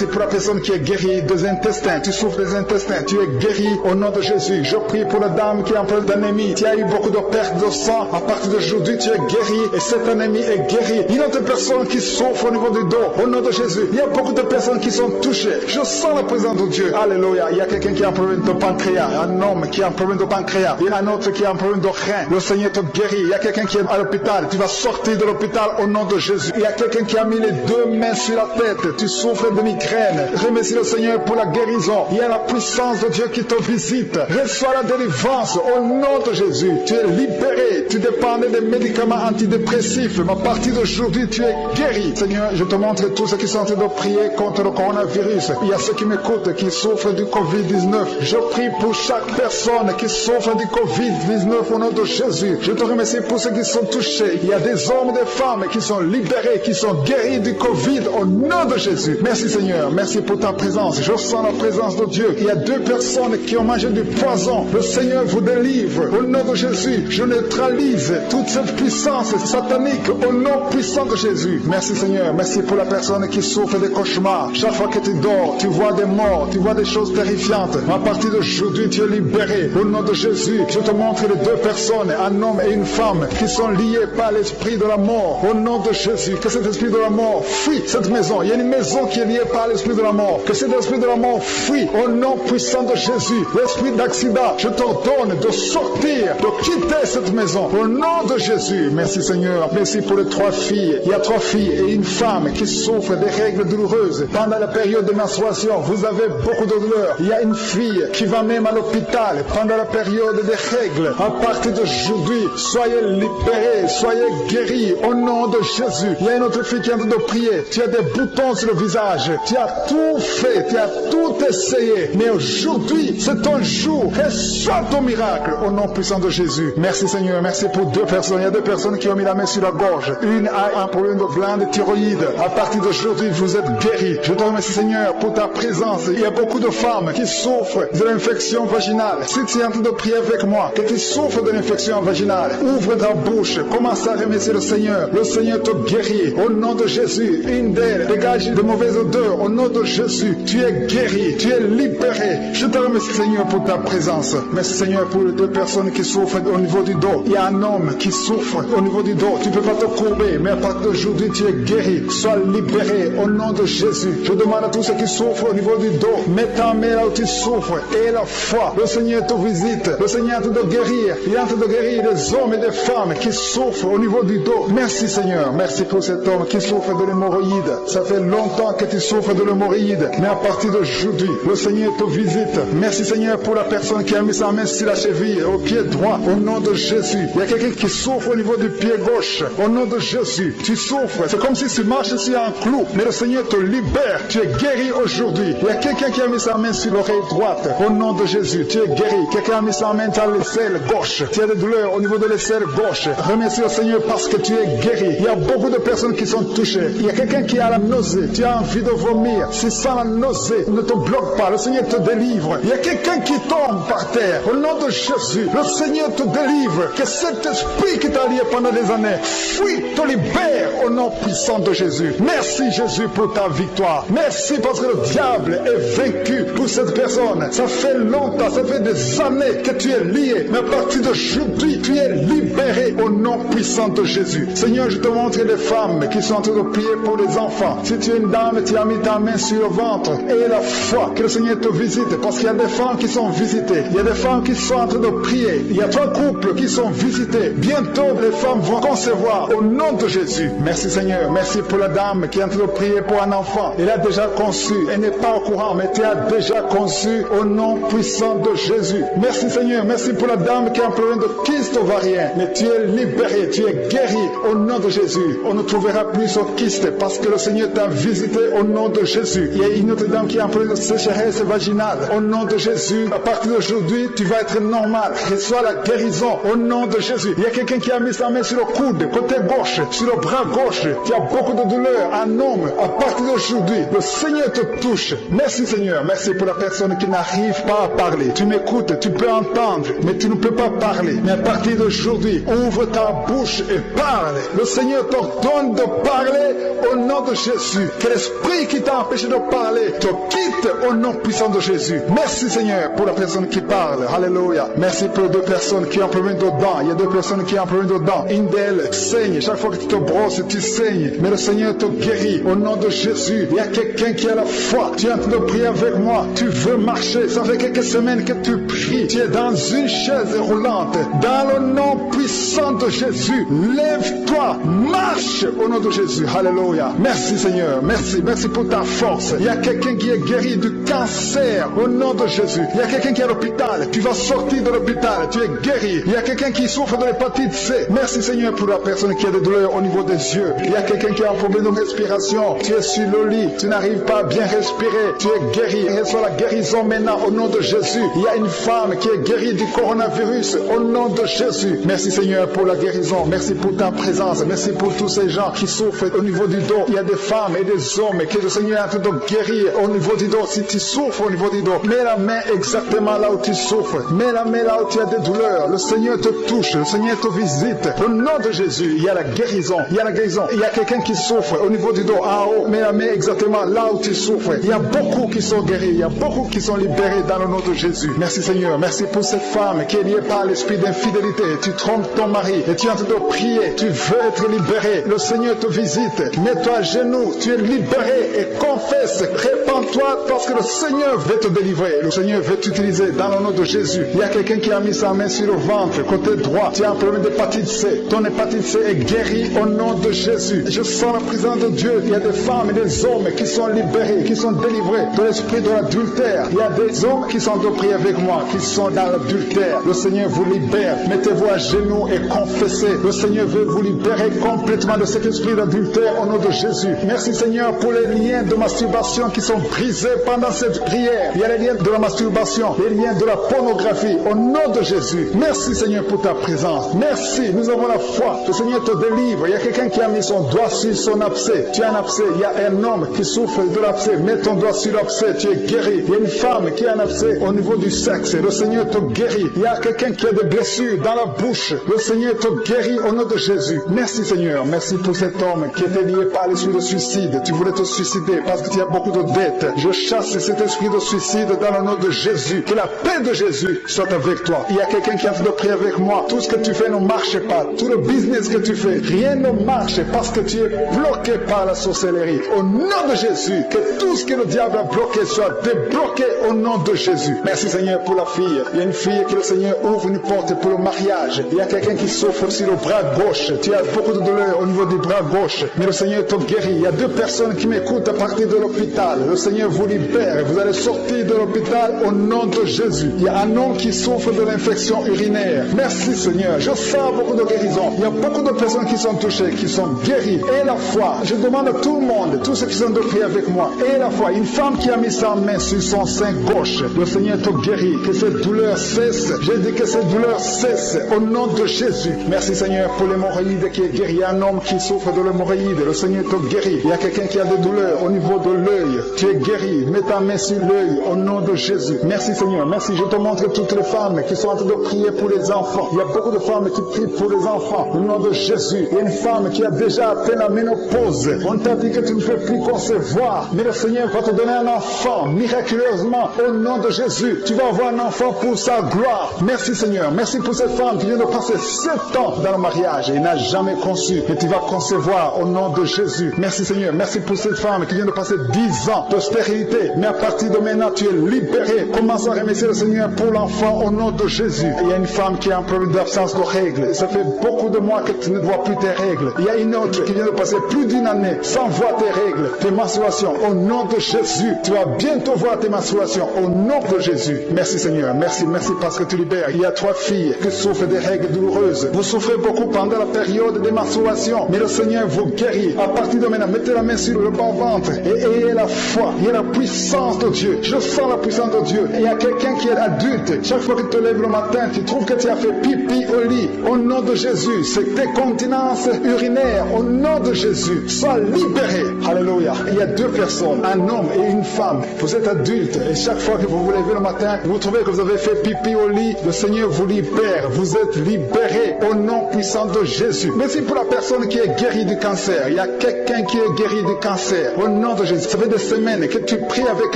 pour la personne qui est guérie des intestins. Tu souffres des intestins. Tu es guéri au nom de Jésus. Je prie pour la dame qui a un problème d'anémie. Tu as eu beaucoup de perte de sang. À partir d'aujourd'hui, tu es guéri et cette anémie est guérie. Il y a d'autres personnes qui souffrent au niveau du dos. Au nom de Jésus. Il y a beaucoup de personnes qui sont touchées. Je sens la présence de Dieu. Alléluia. Il y a quelqu'un qui a un problème de pancréas. Un homme qui a un problème de pancréas. Il y a un autre qui a un problème de rein. Le Seigneur te guérit. Il y a quelqu'un qui est à l'hôpital. Tu vas sortir de l'hôpital au nom de Jésus. Il y a quelqu'un qui a mis les 2 mains sur la tête. Tu souffres de migraine. Remercie le Seigneur pour la guérison. Il y a la puissance de Dieu qui te visite. Reçois la délivrance au nom de Jésus. Tu es libéré. Tu dépendais des médicaments antidépressifs. Mais à partir d'aujourd'hui, tu es guéri. Seigneur, je te montre tous ceux qui sont en train de prier contre le coronavirus. Il y a ceux qui m'écoutent, qui souffrent du Covid-19. Je prie pour chaque personne qui souffre du Covid-19 au nom de Jésus. Je te remercie pour ceux qui sont touchés. Il y a des hommes et des femmes qui sont libérés, qui sont guéris du Covid au nom de Jésus. Merci, Seigneur. Merci pour ta présence. Je sens la présence de Dieu. Il y a 2 personnes qui ont mangé du poison. Le Seigneur vous délivre. Au nom de Jésus, je neutralise toute cette puissance satanique au nom puissant de Jésus. Jésus. Merci Seigneur, merci pour la personne qui souffre des cauchemars. Chaque fois que tu dors, tu vois des morts, tu vois des choses terrifiantes. À partir d'aujourd'hui, tu es libéré. Au nom de Jésus, je te montre les deux personnes, un homme et une femme, qui sont liés par l'esprit de la mort. Au nom de Jésus, que cet esprit de la mort fuit cette maison. Il y a une maison qui est liée par l'esprit de la mort. Que cet esprit de la mort fuit au nom puissant de Jésus. L'esprit d'accident, je t'ordonne de sortir, de quitter cette maison. Au nom de Jésus, merci Seigneur. Merci pour les 3 filles. Il y a 3 filles et une femme qui souffrent des règles douloureuses. Pendant la période de menstruation, vous avez beaucoup de douleurs. Il y a une fille qui va même à l'hôpital pendant la période des règles. À partir d'aujourd'hui, soyez libérés, soyez guéris au nom de Jésus. Il y a une autre fille qui est en train de prier. Tu as des boutons sur le visage. Tu as tout fait, tu as tout essayé. Mais aujourd'hui, c'est ton jour. Reçois ton miracle au nom puissant de Jésus. Merci Seigneur, merci pour 2 personnes. Il y a 2 personnes qui ont mis la main sur la gorge. Une a un problème de glande thyroïde. À partir d'aujourd'hui, vous êtes guéris. Je te remercie Seigneur pour ta présence. Il y a beaucoup de femmes qui souffrent de l'infection vaginale. Si tu es en train de prier avec moi, que tu souffres de l'infection vaginale, ouvre ta bouche, commence à remercier le Seigneur. Le Seigneur te guérit au nom de Jésus. Une d'elles dégage de mauvaises odeurs au nom de Jésus. Tu es guéri, tu es libéré. Je te remercie Seigneur pour ta présence. Merci Seigneur pour les 2 personnes qui souffrent au niveau du dos. Il y a un homme qui souffre au niveau du dos. Tu ne peux pas te courber, mais à partir d'aujourd'hui tu es guéri. Sois libéré au nom de Jésus. Je demande à tous ceux qui souffrent au niveau du dos, mets ta main là où tu souffres et la foi. Le Seigneur te visite. Le Seigneur est en train de guérir. Il est en train de guérir des hommes et des femmes qui souffrent au niveau du dos. Merci Seigneur. Merci pour cet homme qui souffre de l'hémorroïde. Ça fait longtemps que tu souffres de l'hémorroïde, mais à partir d'aujourd'hui, le Seigneur te visite. Merci Seigneur pour la personne qui a mis sa main sur la cheville, au pied droit, au nom de Jésus. Il y a quelqu'un qui souffre au niveau du pied gauche. Au nom de Jésus, tu souffres. C'est comme si tu marches sur un clou, mais le Seigneur te libère. Tu es guéri aujourd'hui. Il y a quelqu'un qui a mis sa main sur l'oreille droite. Au nom de Jésus, tu es guéri. Quelqu'un a mis sa main sur l'aisselle gauche. Tu as des douleurs au niveau de l'aisselle gauche. Remercie le Seigneur parce que tu es guéri. Il y a beaucoup de personnes qui sont touchées. Il y a quelqu'un qui a la nausée. Tu as envie de vomir. Si ça la nausée ne te bloque pas, le Seigneur te délivre. Il y a quelqu'un qui tombe par terre. Au nom de Jésus, le Seigneur te délivre. Que cet esprit qui t'a lié pendant des années fuit, te libère au nom puissant de Jésus. Merci Jésus pour ta victoire. Merci parce que le diable est vaincu pour cette personne. Ça fait longtemps, ça fait des années que tu es lié. Mais à partir d'aujourd'hui, tu es libéré au nom puissant de Jésus. Seigneur, je te montre les femmes qui sont en train de prier pour les enfants. Si tu es une dame, tu as mis ta main sur le ventre. Et la foi, que le Seigneur te visite. Parce qu'il y a des femmes qui sont visitées. Il y a des femmes qui sont en train de prier. Il y a 3 couples qui sont visités. Bientôt, les femmes vont concevoir au nom de Jésus. Merci Seigneur. Merci pour la dame qui est en train de prier pour un enfant. Elle a déjà conçu. Elle n'est pas au courant, mais tu as déjà conçu au nom puissant de Jésus. Merci Seigneur. Merci pour la dame qui a un problème de kyste ovarien. Mais tu es libéré, tu es guéri au nom de Jésus. On ne trouvera plus ce kyste parce que le Seigneur t'a visité au nom de Jésus. Il y a une autre dame qui a un problème de sécheresse vaginale. Au nom de Jésus, à partir d'aujourd'hui, tu vas être normal. Reçois la guérison au nom de Jésus. Il y a quelqu'un qui a mis sa main sur le coude, côté gauche, sur le bras gauche. Tu as beaucoup de douleur. Un homme, à partir d'aujourd'hui, le Seigneur te touche. Merci Seigneur. Merci pour la personne qui n'arrive pas à parler. Tu m'écoutes, tu peux entendre, mais tu ne peux pas parler. Mais à partir d'aujourd'hui, ouvre ta bouche et parle. Le Seigneur t'ordonne de parler au nom de Jésus. Que l'esprit qui t'a empêché de parler te quitte au nom puissant de Jésus. Merci Seigneur pour la personne qui parle. Alléluia. Merci pour 2 personnes qui ont un problème de dents. Il y a 2 personnes qui ont un problème de dents. Une d'elles saigne. Chaque fois que tu te brosses, tu saignes. Mais le Seigneur te guérit au nom de Jésus. Il y a quelqu'un qui a la foi. Tu es en train de prier avec moi. Tu veux marcher. Ça fait quelques semaines que tu pries. Tu es dans une chaise roulante. Dans le nom puissant de Jésus, lève-toi. Marche au nom de Jésus. Alléluia. Merci Seigneur. Merci. Merci pour ta force. Il y a quelqu'un qui est guéri du cancer au nom de Jésus. Il y a quelqu'un qui est à l'hôpital. Tu vas sortir de l'hôpital. Tu es guéri. Il y a quelqu'un qui souffre de l'hépatite C. Merci Seigneur pour la personne qui a des douleurs au niveau des yeux. Il y a quelqu'un qui a un problème de respiration. Tu es sur le lit. Tu n'arrives pas à bien respirer. Tu es guéri. Reçois la guérison maintenant au nom de Jésus. Il y a une femme qui est guérie du coronavirus au nom de Jésus. Merci Seigneur pour la guérison. Merci pour ta présence. Merci pour tous ces gens qui souffrent au niveau du dos. Il y a des femmes et des hommes que le Seigneur est en train de guérir au niveau du dos. Si tu souffres au niveau du dos, mets la main exactement là où tu souffres. Mets la main là où tu as des douleurs. Le Seigneur te touche. Le Seigneur te visite. Au nom de Jésus, il y a la guérison. Il y a la guérison. Il y a quelqu'un qui souffre au niveau du dos, en haut, mets la main exactement là où tu souffres. Il y a beaucoup qui sont guéris, il y a beaucoup qui sont libérés dans le nom de Jésus. Merci Seigneur, merci pour cette femme qui est liée par l'esprit d'infidélité. Tu trompes ton mari et tu es en train de prier, tu veux être libéré. Le Seigneur te visite, mets-toi à genoux, tu es libéré et confesse, répands-toi parce que le Seigneur veut te délivrer. Le Seigneur veut t'utiliser dans le nom de Jésus. Il y a quelqu'un qui a mis sa main sur le ventre, côté droit. Tu as un problème d'hépatite C. Ton hépatite C est guérie au nom de Jésus. Je sens la présence de Dieu. Il y a des femmes et des hommes qui sont libérés, qui sont délivrés de l'esprit de l'adultère. Il y a des hommes qui sont de prier avec moi, qui sont dans l'adultère. Le Seigneur vous libère. Mettez-vous à genoux et confessez. Le Seigneur veut vous libérer complètement de cet esprit d'adultère au nom de Jésus. Merci Seigneur pour les liens de masturbation qui sont brisés pendant cette prière. Il y a les liens de la masturbation, les liens de la pornographie au nom de Jésus. Merci Seigneur pour ta présence. Merci, nous avons la foi. Le Seigneur te délivre. Il y a quelqu'un qui a mis son doigt sur son abcès. Tu as un abcès. Il y a un homme qui souffre de l'abcès. Mets ton doigt sur l'abcès. Tu es guéri. Il y a une femme qui a un abcès au niveau du sexe. Le Seigneur te guérit. Il y a quelqu'un qui a des blessures dans la bouche. Le Seigneur te guérit au nom de Jésus. Merci Seigneur. Merci pour cet homme qui était lié par l'esprit de suicide. Tu voulais te suicider parce que tu as beaucoup de dettes. Je chasse cet esprit de suicide dans le nom de Jésus. Que la paix de Jésus soit avec toi. Il y a quelqu'un qui est en train de prier avec moi. Tout ce que tu fais ne marche pas. Tout le business que tu fais, rien ne marche parce que tu es bloqué par la sorcellerie. Au nom de Jésus, que tout ce que le diable a bloqué soit débloqué au nom de Jésus. Merci Seigneur pour la fille. Il y a une fille que le Seigneur ouvre une porte pour le mariage. Il y a quelqu'un qui souffre sur le bras gauche. Tu as beaucoup de douleur au niveau du bras gauche. Mais le Seigneur te guérit. Il y a 2 personnes qui m'écoutent à partir de l'hôpital. Le Seigneur vous libère. Vous allez sortir de l'hôpital au nom de Jésus. Il y a un homme qui souffre de l'infection urinaire. Merci Seigneur. Je sens beaucoup de guérison. Il y a beaucoup de personnes qui sont touchées, qui sont guéries. Et la foi. Je demande à tout le monde, tous ceux qui sont de prier avec moi. Et la foi. Une femme qui a mis sa main sur son sein gauche. Le Seigneur te guérit. Que cette douleur cesse. J'ai dit que cette douleur cesse au nom de Jésus. Merci Seigneur pour l'hémorroïde qui est guérie. Il y a un homme qui souffre de l'hémorroïde. Le Seigneur te guérit. Il y a quelqu'un qui a des douleurs au niveau de l'œil. Tu es guéri. Mets ta main sur l'œil au nom de Jésus. Merci Seigneur. Merci. Je te montre toutes les femmes qui sont en train de prier pour les enfants. Il y a beaucoup de femmes qui prient pour les enfants. Au nom de Jésus. Il y a une femme qui a déjà atteint la ménopause. On t'a dit que tu ne peux plus concevoir. Mais le Seigneur va te donner un enfant miraculeusement au nom de Jésus. Tu vas avoir un enfant pour sa gloire. Merci Seigneur. Merci pour cette femme qui vient de passer 7 ans dans le mariage et n'a jamais conçu. Et tu vas concevoir au nom de Jésus. Merci Seigneur. Merci pour cette femme qui vient de passer 10 ans de stérilité. Mais à partir de maintenant, tu es libéré. Commence à remercier le Seigneur pour l'enfant au nom de Jésus. Il y a une femme qui a un problème d'absence de règles. Et ça fait beaucoup de mois que tu ne vois plus tes règles. Il y a une autre qui vient de passer plus d'une année sans voir tes règles, tes menstruations. Au nom de Jésus, tu vas bientôt voir tes menstruations. Au nom de Jésus. Merci Seigneur. Merci parce que tu libères. Il y a 3 filles qui souffrent des règles douloureuses. Vous souffrez beaucoup pendant la période des menstruations. Mais le Seigneur vous guérit. À partir de maintenant, mettez la main sur le bon ventre et ayez la foi. Il y a la puissance de Dieu. Je sens la puissance de Dieu. Et il y a quelqu'un qui est adulte. Chaque fois que tu te lèves le matin, tu trouves que tu as fait pipi au lit. Au nom de Jésus, c'est décontinence urinaire. Au nom de Jésus, sois libéré. Alléluia. Il y a 2 personnes, un homme et une femme. Vous êtes adulte et chaque fois que vous vous levez le matin, vous trouvez que vous avez fait pipi au lit. Le Seigneur vous libère. Vous êtes libéré au nom puissant de Jésus. Merci pour la personne qui est guérie du cancer. Il y a quelqu'un qui est guéri du cancer. Au nom de Jésus. Ça fait des semaines que tu pries avec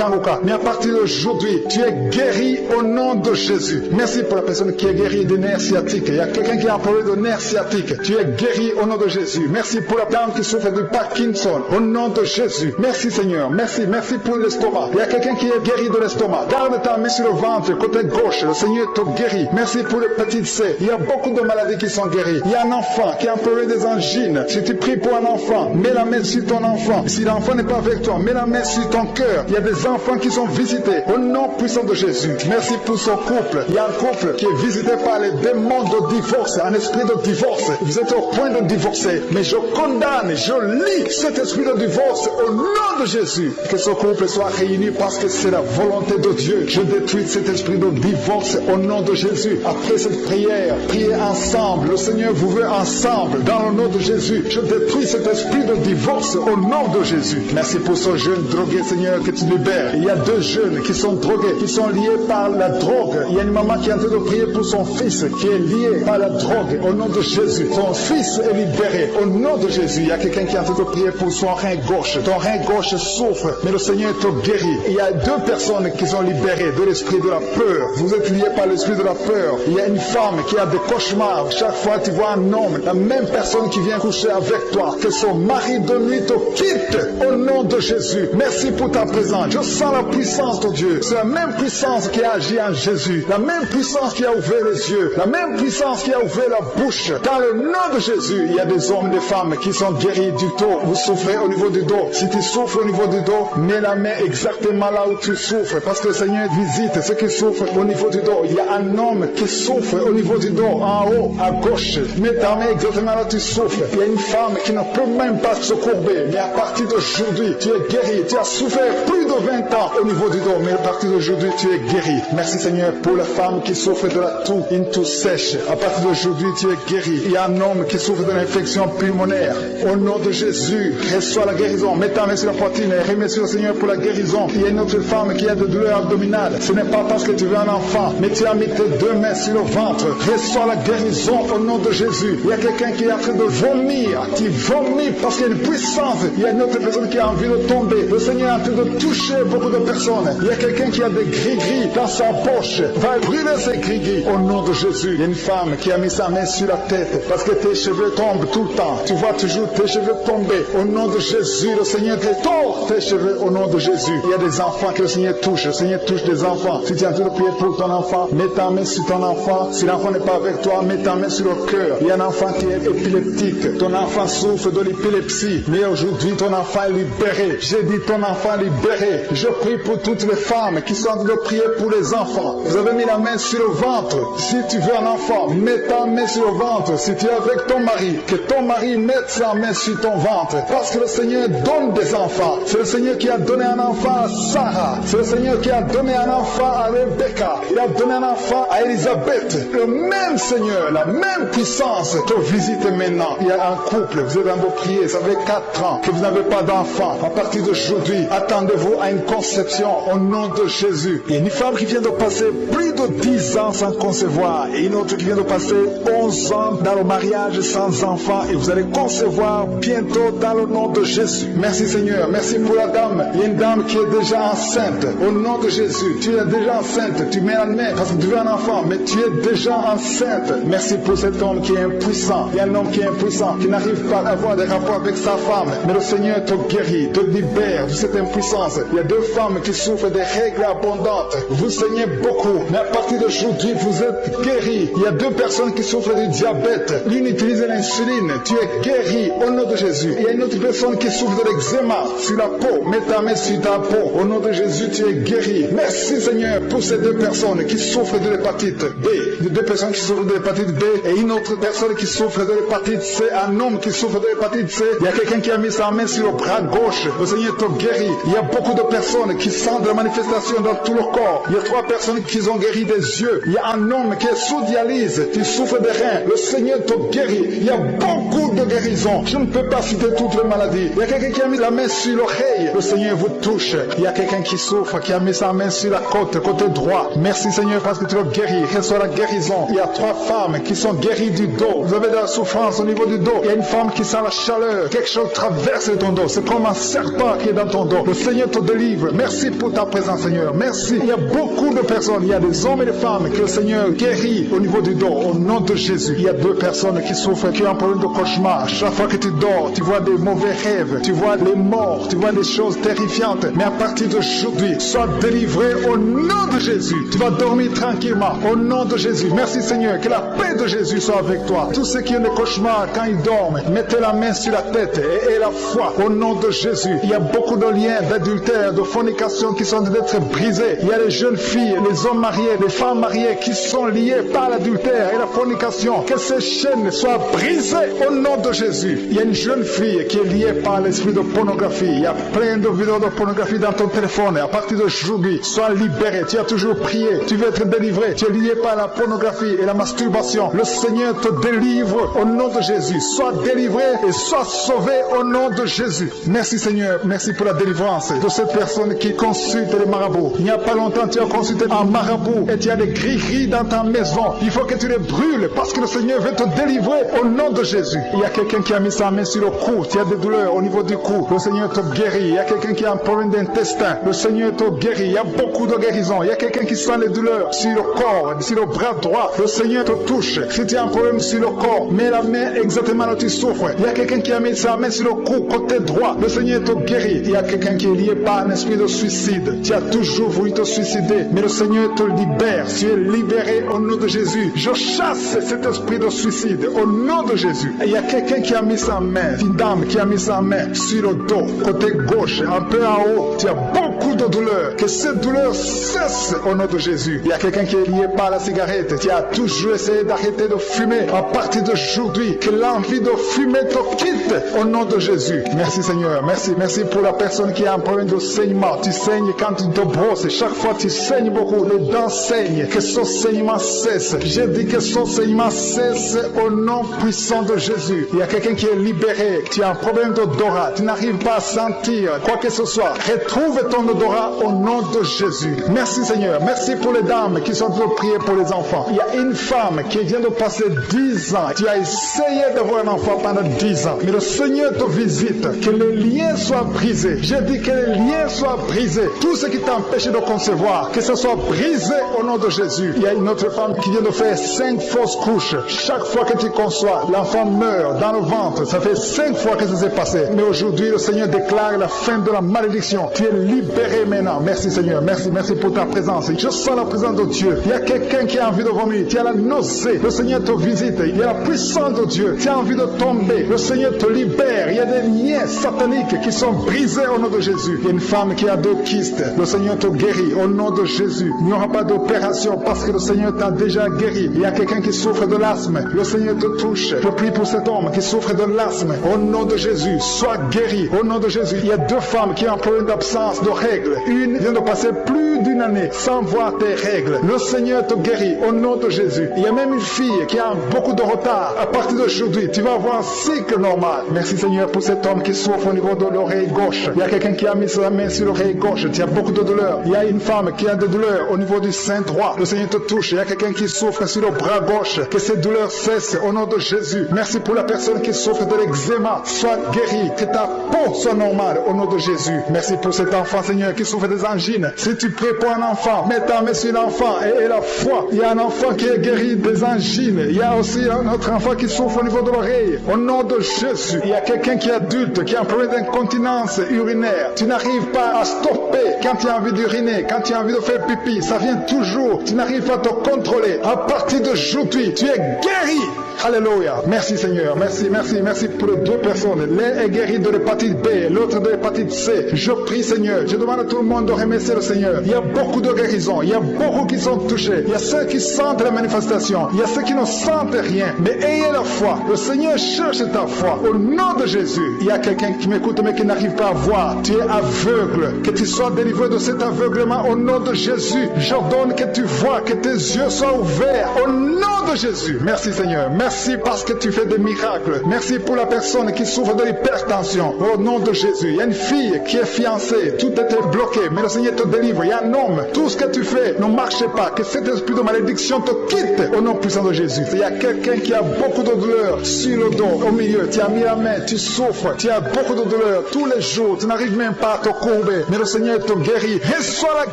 Anouka. Mais à partir d'aujourd'hui, tu es guéri au nom de Jésus. Merci pour la personne qui est guérie des nerfs sciatiques. Il y a quelqu'un qui a un problème de nerfs sciatiques. Tu es guéri au nom de Jésus. Merci pour la dame qui souffre de Parkinson. Au nom de Jésus. Merci Seigneur. Merci pour l'estomac. Il y a quelqu'un qui est guéri de l'estomac. Garde ta main sur le ventre, côté gauche. Le Seigneur te guérit. Merci pour le petit C. Il y a beaucoup de maladies qui sont guéries. Il y a un enfant qui a un problème des angines. Si tu pries pour un enfant, mets la main sur ton enfant. Si l'enfant n'est pas avec toi, mets la main sur ton cœur. Il y a des enfants qui sont visités au nom puissant de Jésus. Merci pour son couple. Il y a un couple qui est visité par les démons de divorce, un esprit de divorce. Vous êtes au point de divorcer, mais je condamne, je lis cet esprit de divorce au nom de Jésus. Que ce couple soit réuni parce que c'est la volonté de Dieu. Je détruis cet esprit de divorce au nom de Jésus. Après cette prière, priez ensemble. Le Seigneur vous veut ensemble dans le nom de Jésus. Je détruis cet esprit de divorce au nom de Jésus. Merci pour ce jeune drogué, Seigneur, que tu libères. Il y a 2 jeunes qui sont drogués, qui sont liés par la drogue. Il y a une maman qui est en train de prier pour son fils qui est lié par la drogue au nom de Jésus. Son fils est libéré. au nom de Jésus. Il y a quelqu'un qui est en train de prier pour son rein gauche. Ton rein gauche souffre, mais le Seigneur te guérit. Il y a 2 personnes qui sont libérées de l'esprit de la peur. Vous êtes liés par l'esprit de la peur. Il y a une femme qui a des cauchemars. Chaque fois tu vois un homme, la même personne qui vient coucher avec toi, que son mari de nuit te quitte au nom de Jésus. Merci pour ta présence. Je sens la puissance de Dieu. C'est la même puissance qui a agi en Jésus. La même puissance qui a ouvert les yeux. La même puissance qui a ouvert la bouche. Dans le nom de Jésus, il y a des hommes et des femmes qui sont guéris du dos. Vous souffrez au niveau du dos. Si tu souffres au niveau du dos, mets la main exactement là où tu souffres. Parce que le Seigneur visite ceux qui souffrent au niveau du dos. Il y a un homme qui souffre au niveau du dos, en haut, à gauche. Mets ta main exactement là où tu souffres. Il y a une femme qui ne peut même pas se courber. Mais à partir d'aujourd'hui, tu es guéri. Tu as souffert plus de 20 ans au niveau du dos. Mais à partir d'aujourd'hui, tu es guéri. Merci Seigneur pour la femme qui souffre de la toux, une toux sèche. À partir d'aujourd'hui, tu es guéri. Il y a un homme qui souffre de l'infection pulmonaire. Au nom de Jésus, reçois la guérison. Mets ta main sur la poitrine et remercie le Seigneur pour la guérison. Il y a une autre femme qui a des douleurs abdominales. Ce n'est pas parce que tu veux un enfant, mais tu as mis tes 2 mains sur le ventre. Reçois la guérison au nom de Jésus. Il y a quelqu'un qui est en train de vomir. Tu vomis parce qu'il y a une puissance. Il y a une autre personne qui a envie de tomber. Le Seigneur est en train de toucher beaucoup de personnes. Il y a quelqu'un qui a des gris-gris dans sa poche. Va brûler ces gris-gris au nom de Jésus. Il y a une femme qui a mis sa main sur la tête parce que tes cheveux tombent tout le temps. Tu vois toujours tes cheveux tomber. Au nom de Jésus, le Seigneur te tord tes cheveux au nom de Jésus. Il y a des enfants que le Seigneur touche. Le Seigneur touche des enfants. Si tu es en train de prier pour ton enfant, mets ta main sur ton enfant. Si l'enfant n'est pas avec toi, mets ta main sur le cœur. Il y a un enfant qui est épileptique. Ton enfant souffre de l'épilepsie. Mais aujourd'hui, ton enfant est libéré. J'ai dit ton enfant est libéré. Je prie pour toutes les femmes qui sont en train de prier pour les enfants. Vous avez mis la main sur le ventre. Si tu veux un enfant, mets ta main sur le ventre. Si tu es avec ton mari, que ton mari mette sa main sur ton ventre. Parce que le Seigneur donne des enfants. C'est le Seigneur qui a donné un enfant à Sarah. C'est le Seigneur qui a donné un enfant à Rebecca. Il a donné un enfant à Elisabeth. Le même Seigneur, la même puissance te visite maintenant. Il y a un couple, vous êtes en train de prier, ça fait 4 ans que vous n'avez pas d'enfant. À partir d'aujourd'hui, attendez-vous à une conception au nom de Jésus. Il y a une femme qui vient de passer plus de 10 ans sans concevoir et une autre qui vient de passer 11 ans dans le mariage sans enfant et vous allez concevoir bientôt dans le nom de Jésus. Merci Seigneur, merci pour la dame. Il y a une dame qui est déjà enceinte. Au nom de Jésus, tu es déjà enceinte. Tu mets la main parce que tu veux un enfant, mais tu es déjà enceinte. Merci pour cet homme qui est impuissant. Il y a un homme qui est impuissant, qui n'arrive pas à avoir des rapports avec sa femme. Mais le Seigneur te guérit, te libère de cette impuissance. Il y a 2 femmes qui souffrent des règles abondantes. Vous saignez beaucoup, mais à partir d'aujourd'hui, vous êtes guéris. Il y a 2 personnes qui souffrent du diabète. L'une utilise l'insuline. Tu es guéri au nom de Jésus. Il y a une autre personne qui souffre de l'eczéma sur la peau. Mets ta main sur ta peau. Au nom de Jésus, tu es guéri. Merci Seigneur pour ces 2 personnes qui souffrent de l'hépatite B. Les 2 personnes qui souffrent de l'hépatite B et une autre personne qui souffre de l'hépatite C. Un homme qui souffre de l'hépatite C. Il y a quelqu'un qui a mis sa main sur le bras gauche. Le Seigneur te guérit. Il y a beaucoup de personnes qui sentent de la manifestation dans tout le corps. Il y a 3 personnes qui ont guéri des yeux. Il y a un homme qui est sous dialyse. Tu souffres des reins. Le Seigneur te guérit. Il y a beaucoup de guérisons. Je ne peux pas citer toutes les maladies. Il y a quelqu'un qui a mis la main sur l'oreille. Le Seigneur vous touche. Il y a quelqu'un qui souffre, qui a mis sa main sur la côte, côté droit. Merci Seigneur parce que tu le guéris. Reçois la guérison. Il y a 3 femmes qui sont guéries du dos. Vous avez de la souffrance au niveau du dos. Il y a une femme qui sent la chaleur. Quelque chose traverse ton dos. C'est comme un serpent qui est dans ton dos. Le Seigneur te délivre. Merci pour ta présence Seigneur. Merci. Il y a beaucoup de personnes. Il y a des hommes et des femmes que le Seigneur guérit au niveau du dos. Au nom de Jésus. Il y a 2 personnes qui souffrent, qui ont un problème de cauchemar. Chaque fois que tu dors, tu vois des mauvais rêves. Tu vois les morts. Tu vois des choses terrifiantes. Mais à partir d'aujourd'hui, sois délivré au nom de Jésus. Tu vas dormir tranquillement. Au nom de Jésus. Merci Seigneur. Que la paix de Jésus soit avec toi. Tous ceux qui ont des cauchemars quand ils dorment, mettez la main sur la tête et la foi. Au nom de Jésus. Il y a beaucoup de liens d'adultère, de fornication qui sont d'être brisés. Il y a les jeunes filles, les hommes mariés, les femmes mariées qui sont liées par l'adultère et la fornication. Que ces chaînes soient brisées au nom de Jésus. Il y a une jeune fille qui est liée par l'esprit de pornographie. Il y a plein de vidéos de pornographie dans ton téléphone. Et à partir d'aujourd'hui, sois libéré. Tu as toujours prié. Tu veux être délivré. Tu es lié par la pornographie et la masturbation. Le Seigneur te délivre au nom de Jésus. Sois délivré et sois sauvé au nom de Jésus. Merci Seigneur. Merci pour la délivrance de cette personne qui consulte les marabouts. Il n'y a pas longtemps, tu as consulté un marabout et tu as des gris-gris dans ta maison. Il faut que tu les brûles parce que le Seigneur veut te délivrer au nom de Jésus. Il y a quelqu'un qui a mis sa main sur le cou. Tu as des douleurs au niveau du cou. Le Seigneur te guérit. Il y a quelqu'un qui a un problème d'intestin. Le Seigneur te guérit. Il y a beaucoup de guérisons. Il y a quelqu'un qui sent les douleurs sur le corps, sur le bras droit. Le Seigneur te touche. Si tu as un problème sur le corps, mets la main exactement là où tu souffres. Il y a quelqu'un qui a mis sa main sur le cou, côté droit. Le Seigneur te guérit. Il y a quelqu'un qui est lié par un esprit de suicide. Tu as toujours voulu te suicider, mais le Seigneur te libère. Tu es libéré au nom de Jésus. Je chasse cet esprit de suicide au nom de Jésus. Et il y a quelqu'un qui a mis sa main, une dame qui a mis sa main sur le dos, côté gauche, un peu en haut. Tu as beaucoup de douleurs. Que cette douleur cesse au nom de Jésus. Il y a quelqu'un qui est lié par la cigarette. Tu as toujours essayé d'arrêter de fumer. À partir d'aujourd'hui, que l'envie de fumer te quitte au nom de Jésus. Merci Seigneur. Merci pour la personne qui a un problème de saignement. Tu saignes quand tu te brosses. Chaque fois tu saignes beaucoup. Les dents saignent. Que son saignement cesse. J'ai dit que son saignement cesse au nom puissant de Jésus. Il y a quelqu'un qui est libéré. Tu as un problème d'odorat. Tu n'arrives pas à sentir quoi que ce soit. Retrouve ton odorat au nom de Jésus. Merci Seigneur. Merci pour les dames qui sont en train de prier pour les enfants. Il y a une femme qui vient de passer 10 ans. Tu as essayé d'avoir un enfant pendant 10 ans. Mais le Seigneur te visite. Que les liens soient brisés. J'ai dit que les liens soient brisés. Tout ce qui t'empêche de concevoir, que ce soit brisé au nom de Jésus. Il y a une autre femme qui vient de faire 5 fausses couches. Chaque fois que tu conçois, l'enfant meurt dans le ventre. Ça fait 5 fois que ça s'est passé. Mais aujourd'hui, le Seigneur déclare la fin de la malédiction. Tu es libéré maintenant. Merci Seigneur. Merci pour ta présence. Je sens la présence de Dieu. Il y a quelqu'un qui a envie de vomir. Tu as la nausée. Le Seigneur te visite. Il y a la puissance de Dieu. Tu as envie de tomber. Le Seigneur te libère. Il y a des liens sataniques qui sont brisés au nom de Jésus. Il y a une femme qui a 2 kystes. Le Seigneur te guérit au nom de Jésus. Il n'y aura pas d'opération parce que le Seigneur t'a déjà guéri. Il y a quelqu'un qui souffre de l'asthme. Le Seigneur te touche. Je prie pour cet homme qui souffre de l'asthme. Au nom de Jésus, sois guéri. Au nom de Jésus. Il y a 2 femmes qui ont un problème d'absence de règles. Une vient de passer plus d'une année sans voir tes règles. Le Seigneur te guérit au nom de Jésus. Il y a même une fille qui a beaucoup de retard. À partir d'aujourd'hui, tu vas avoir un cycle normal. Merci Seigneur pour cet homme qui souffre au niveau de l'oreille gauche. Il y a quelqu'un qui a mis sa main sur l'oreille gauche. Tu as beaucoup de douleurs. Il y a une femme qui a des douleurs au niveau du sein droit. Le Seigneur te touche. Il y a quelqu'un qui souffre sur le bras gauche. Que cette douleur cesse au nom de Jésus. Merci pour la personne qui souffre de l'eczéma. Sois guéri. Que ta peau soit normale au nom de Jésus. Merci pour cet enfant Seigneur qui souffre des angines. Si tu pries pour un enfant, mets ta main sur l'enfant et la foi. Il y a un enfant qui est guéri des angines. Il y a aussi un autre enfant qui souffre au niveau de l'oreille. Au nom de Jésus. Il y a quelqu'un qui est adulte, qui a un problème d'incontinence urinaire. Tu n'arrives pas à stopper quand tu as envie d'uriner, quand tu as envie de faire pipi. Ça vient toujours. Tu n'arrives pas à te contrôler. À partir d'aujourd'hui, tu es guéri. Alléluia. Merci Seigneur. Merci pour les 2 personnes. L'un est guéri de l'hépatite B, l'autre de l'hépatite C. Je prie Seigneur. Je demande à tout le monde de remercier le Seigneur. Il y a beaucoup de guérisons. Il y a beaucoup qui sont touchés. Il y a ceux qui sentent la manifestation. Il y a ceux qui ne sentent rien. Mais ayez la foi. Le Seigneur cherche ta foi. Au nom de Jésus. Il y a quelqu'un qui m'écoute mais qui n'arrive pas à voir. Tu es aveugle. Que tu sois délivré de cet aveuglement au nom de Jésus. J'ordonne que tu vois, que tes yeux soient ouverts. Au nom de Jésus. Merci Seigneur. Merci parce que tu fais des miracles. Merci pour la personne qui souffre de l'hypertension. Au nom de Jésus. Il y a une fille qui est fiancée. Tout était bloqué. Mais le Seigneur te délivre. Il y a un homme. Tout ce que tu fais ne marche pas. Que cet esprit de malédiction te quitte. Au nom puissant de Jésus. Il y a quelqu'un qui a beaucoup de douleurs sur le dos, au milieu. Tu as mis la main. Tu souffres. Tu as beaucoup de douleurs tous les jours. Tu n'arrives même pas à te courber. Mais le Seigneur te guérit. Reçois la